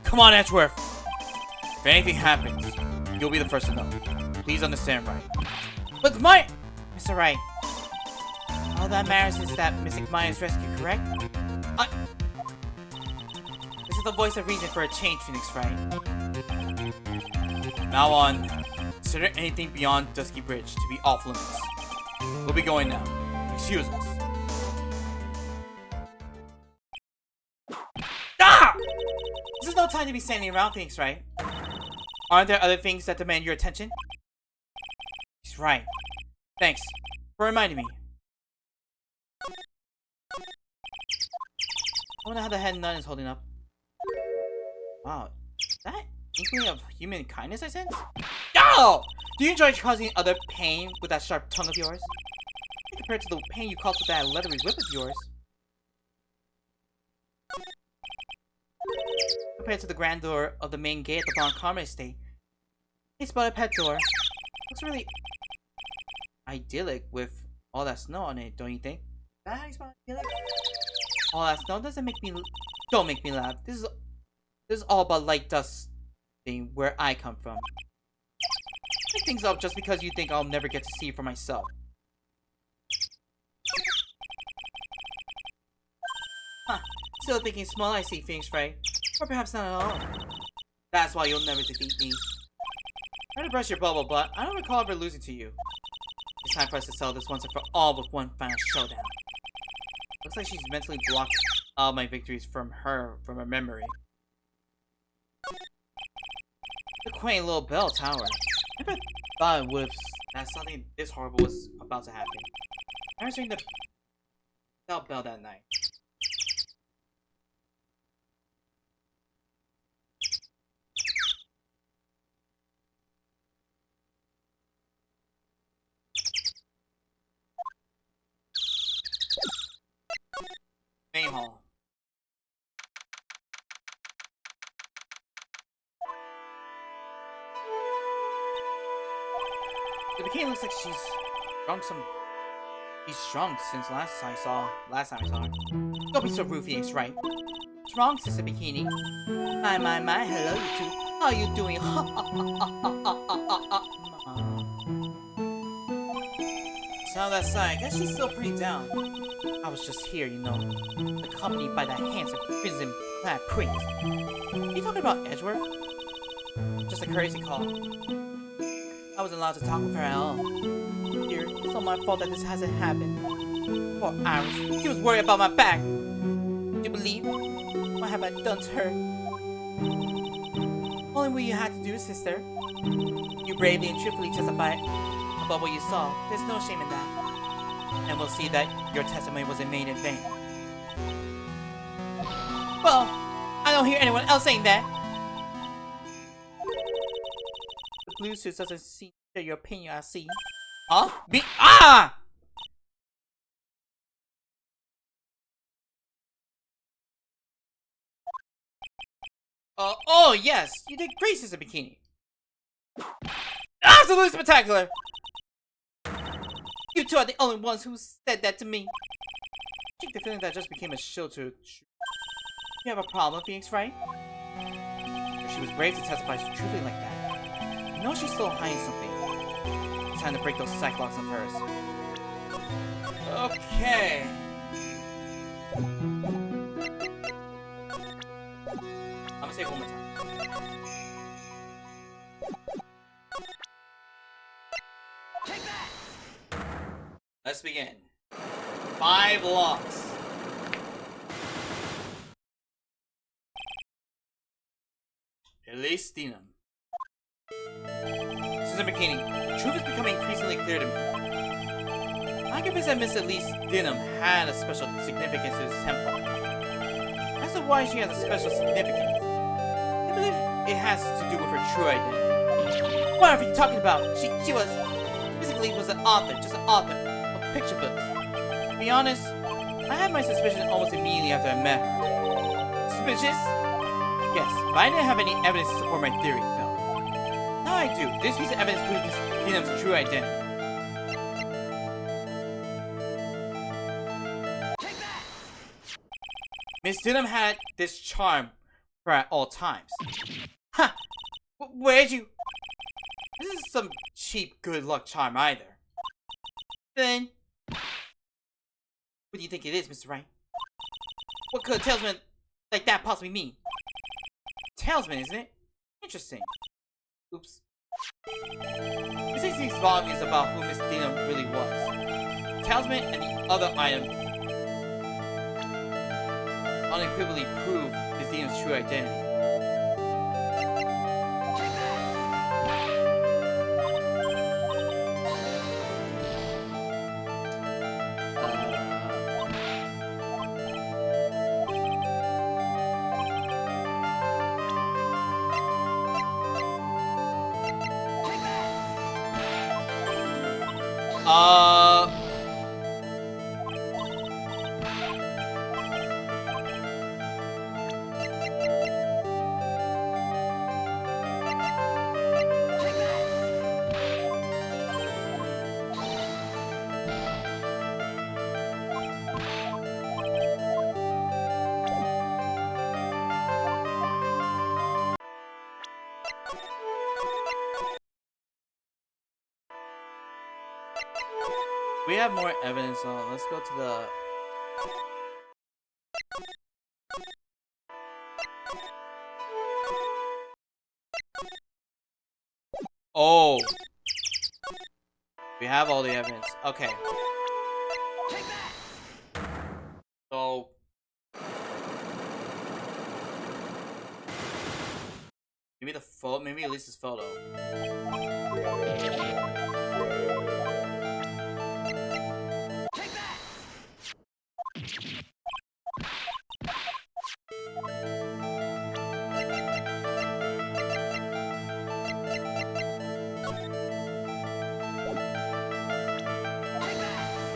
Come on, Edgeworth! If anything happens, you'll be the first to know. Please understand, right? But my... Mr. Wright. All that matters is that Mystic Maya is rescued, correct? This is the voice of reason for a change, Phoenix Wright. Now on, consider anything beyond Dusky Bridge to be off limits. We'll be going now. Excuse us. Ah! This is no time to be standing around, Phoenix Wright. Aren't there other things that demand your attention? He's right. Thanks for reminding me. I wonder how the head nun is holding up. Wow, is that inkling of human kindness I sense? Oh! Do you enjoy causing other pain with that sharp tongue of yours? Compared to the pain you caused with that leathery whip of yours. Compared to the grandeur of the main gate at the Von Karma estate. Hey, Spotted Pet Door. Looks really idyllic with all that snow on it, don't you think? Is that how you spell idyllic? All that snow doesn't make me... Don't make me laugh. This is all about light dust thing where I come from. Make things up just because you think I'll never get to see it for myself. Huh. Still thinking small I see things, right? Or perhaps not at all. That's why you'll never defeat me. Try to brush your bubble, but I don't recall ever losing to you. It's time for us to settle this once and for all with one final showdown. Looks like she's mentally blocked all my victories from her memory. The quaint little bell tower. I never thought it would that something this horrible was about to happen. I was ringing the bell that night. Main hall. The bikini looks like she's shrunk since last time I saw her. Don't be so rude, Phoenix, right? What's wrong, Sister Bikini? My, hello you two. How are you doing? Sound that sigh, I guess she's still pretty down. I was just here, you know, accompanied by that handsome crimson-clad prince. You talking about Edgeworth? Just a courtesy call. I wasn't allowed to talk with her at all. Dear, it's all my fault that this hasn't happened. Poor Iris, she was worried about my back. Do you believe? What have I done to her? Only what you had to do, sister. You bravely and truthfully testified about what you saw. There's no shame in that. And we'll see that your testimony wasn't made in vain. Well, I don't hear anyone else saying that. The blue suit doesn't seem to share your opinion, I see. Huh? Ah! Oh yes, you did great, Sister Bikini. Absolutely spectacular! You two are the only ones who said that to me. I think the feeling that just became a shield to... You have a problem, Phoenix, right? She was brave to testify so truthfully like that. You know she's still hiding something. It's time to break those cyclops of hers. Okay. I'm gonna say it one more time. Let's begin. 5 locks. Elise Dinam. Sister Bikini, the truth is becoming increasingly clear to me. I convinced that Miss Elise Dinam had a special significance to this temple. As to why she has a special significance, I believe it has to do with her true identity. What are you talking about? She was basically was an author, just an author of picture books. To be honest, I had my suspicions almost immediately after I met her. Suspicious? Yes, but I didn't have any evidence to support my theory, no. Now I do. This piece of evidence proves Miss Dinam's true identity. Miss Dinam had this charm for at all times. Ha! Where'd you... This isn't some cheap good luck charm either. Then... What do you think it is, Mr. Wright? What could a talisman like that possibly mean? Talisman, isn't it? Interesting. Oops. This speaks volumes about who Miss Dinam really was. Talisman and the other item unequivocally prove Miss Dinam's true identity. We have more evidence on. Let's go to the... Oh! We have all the evidence. Okay. So... Maybe the photo, maybe at least this photo.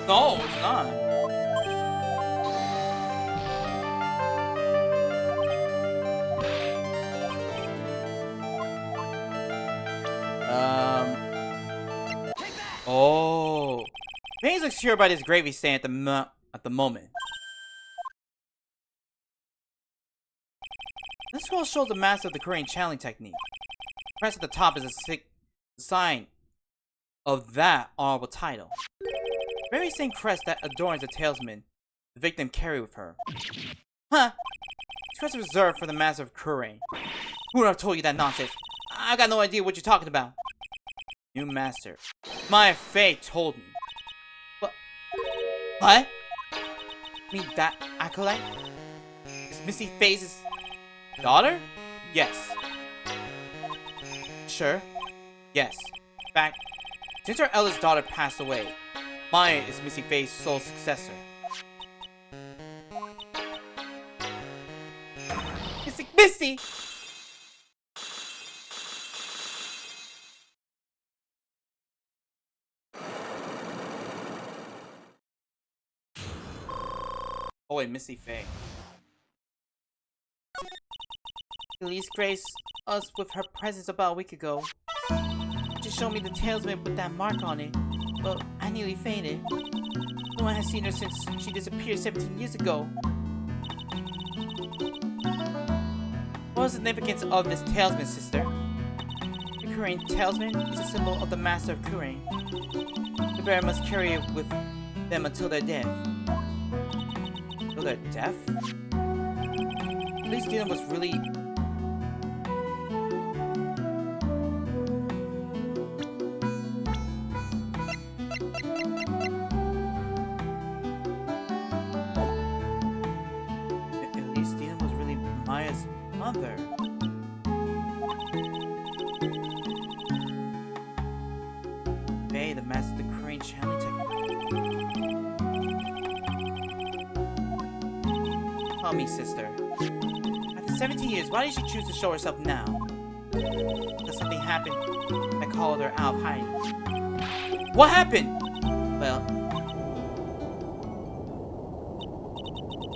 No, it's not. secure by this gravy stain at the moment. This scroll shows the master of the Korean channeling technique. Press at the top is a sign of that honorable title. Very same crest that adorns the talisman the victim carried with her. Huh? This crest is reserved for the master of Korean. Who would have told you that nonsense? I got no idea what you're talking about. New master. My fate told me. What? You mean that acolyte? Is Missy Faye's daughter? Yes. Sure. Yes. In fact, since her eldest daughter passed away, Maya is Missy Faye's sole successor. Missy! Oh wait, Missy Faye. Elise graced us with her presence about a week ago. She showed me the talisman with that mark on it, but I nearly fainted. No one has seen her since she disappeared 17 years ago. What is the significance of this talisman, sister? The Korean talisman is a symbol of the master of Korean. The bearer must carry it with them until their death. Until their death? At least Dina was really... Maya's mother. Faye, the master of the Korean channeling technique. Tell me, sister. After 17 years, why did she choose to show herself now? Does something happen that called her out of hiding? What happened? Well...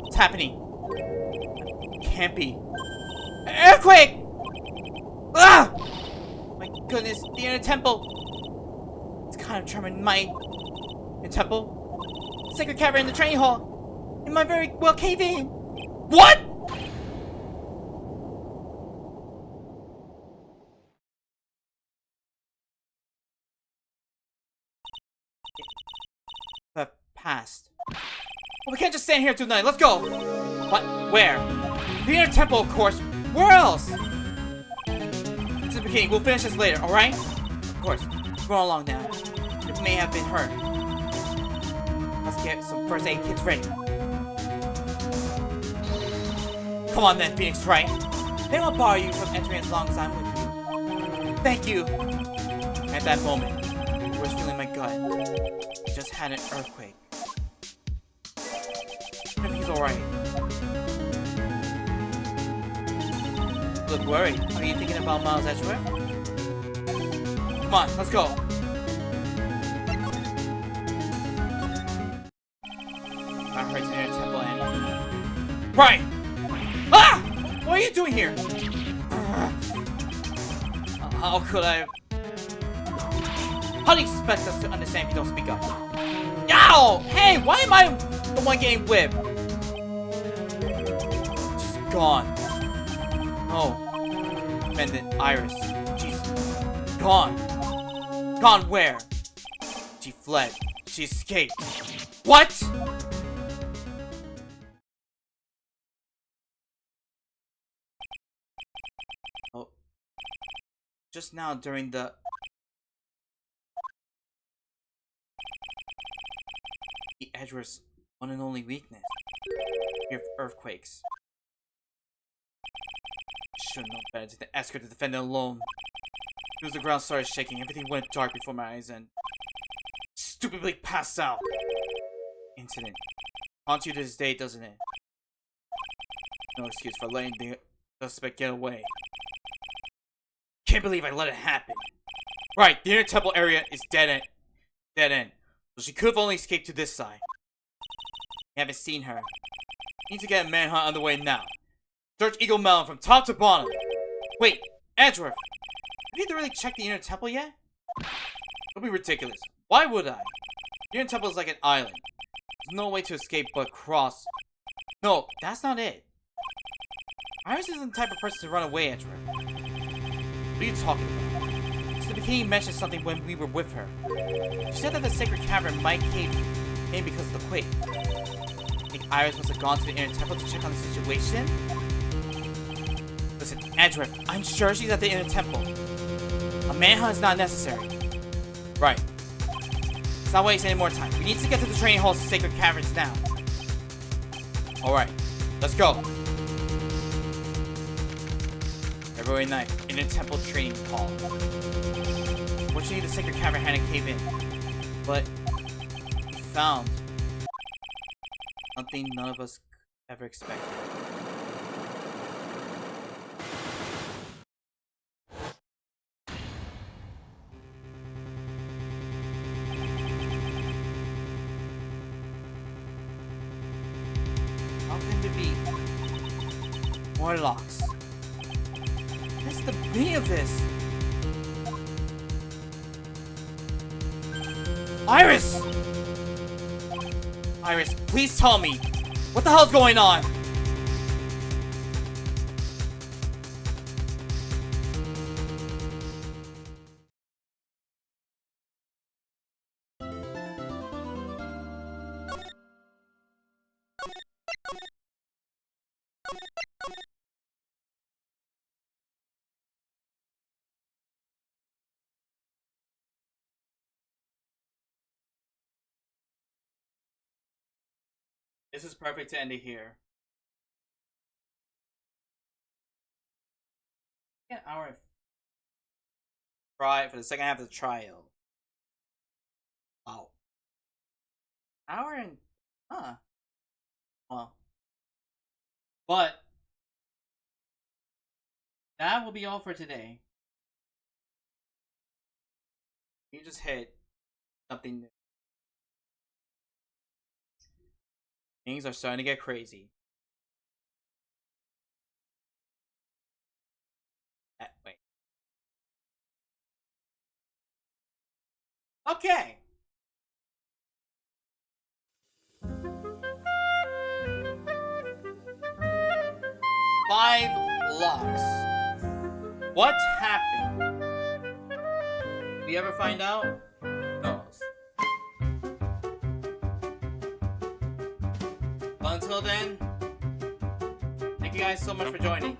what's happening? Can't be. An earthquake! Ah! My goodness, the inner temple. It's kind of charming. My inner temple? The sacred cavern in the training hall. It might very well cave in. What? Have passed. Well, we can't just stand here tonight. Let's go. What? Where? The inner temple, of course. Where else? It's the beginning. We'll finish this later, alright? Of course. Go along now. It may have been hurt. Let's get some first aid kits ready. Come on then, Phoenix, right? They won't bar you from entering as long as I'm with you. Thank you. At that moment, I was feeling my gut. I just had an earthquake. Everything's alright. Look worried. Are you thinking about Miles Edgeworth? Come on, let's go. I heard the inner temple and... Right! Ah! What are you doing here? How could I... How do you expect us to understand if you don't speak up? Ow! Hey, why am I the one getting whipped? She's gone. Oh. Pendant Iris. She's gone. Gone where? She fled. She escaped. What? Oh. Just now during the... Edgeworth's one and only weakness. Fear of earthquakes. Should know better than to ask her to defend it alone. As soon as the ground started shaking, everything went dark before my eyes and stupidly passed out. Incident. Haunts you to this day, doesn't it? No excuse for letting the suspect get away. Can't believe I let it happen. Right, the inner temple area is dead end. Dead end. So she could have only escaped to this side. I haven't seen her. Need to get a manhunt underway now. Search Eagle Mountain from top to bottom. Wait, Edgeworth, have you really checked the inner temple yet? Don't be ridiculous. Why would I? Your temple is like an island. There's no way to escape but cross. No, that's not it. Iris isn't the type of person to run away, Edgeworth. What are you talking about? Just the beginning mentioned something when we were with her. She said that the sacred cavern might cave in because of the quake. I think Iris must have gone to the inner temple to check on the situation? Listen, Edgeworth, I'm sure she's at the inner temple. A manhunt is not necessary. Right. Let's not waste any more time. We need to get to the training halls of sacred caverns now. Alright, let's go. February 9th, Inner Temple Training Hall. Fortunately, the sacred cavern had to cave in. But we found something none of us ever expected. How can there be more locks? What's the beginning of this? Iris! Iris, please tell me. What the hell's going on? This is perfect to end it here. An hour and try for the second half of the trial. Wow. Hour and well. But that will be all for today. You just hit something new. Things are starting to get crazy. Wait. Okay. Five locks. What happened? Did we ever find out? Who knows? But until then, thank you guys so much for joining.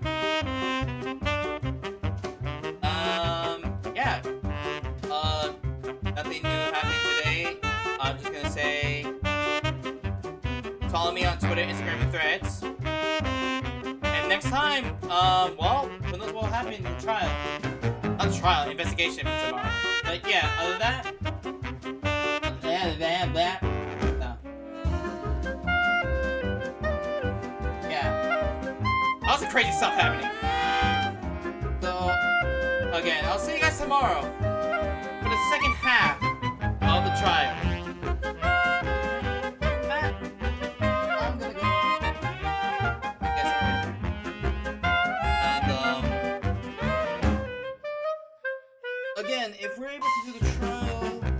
Yeah. Nothing new happening today. I'm just gonna say, follow me on Twitter, Instagram, and Threads. And next time, well, who knows what will happen in the trial? Not trial, investigation for tomorrow. But yeah, other than that, no. Yeah. Lots of crazy stuff happening. So, again, I'll see you guys tomorrow for the second half of the trial. Matt, I'm gonna go. I guess I'm good. And, again, if we're able to do the trial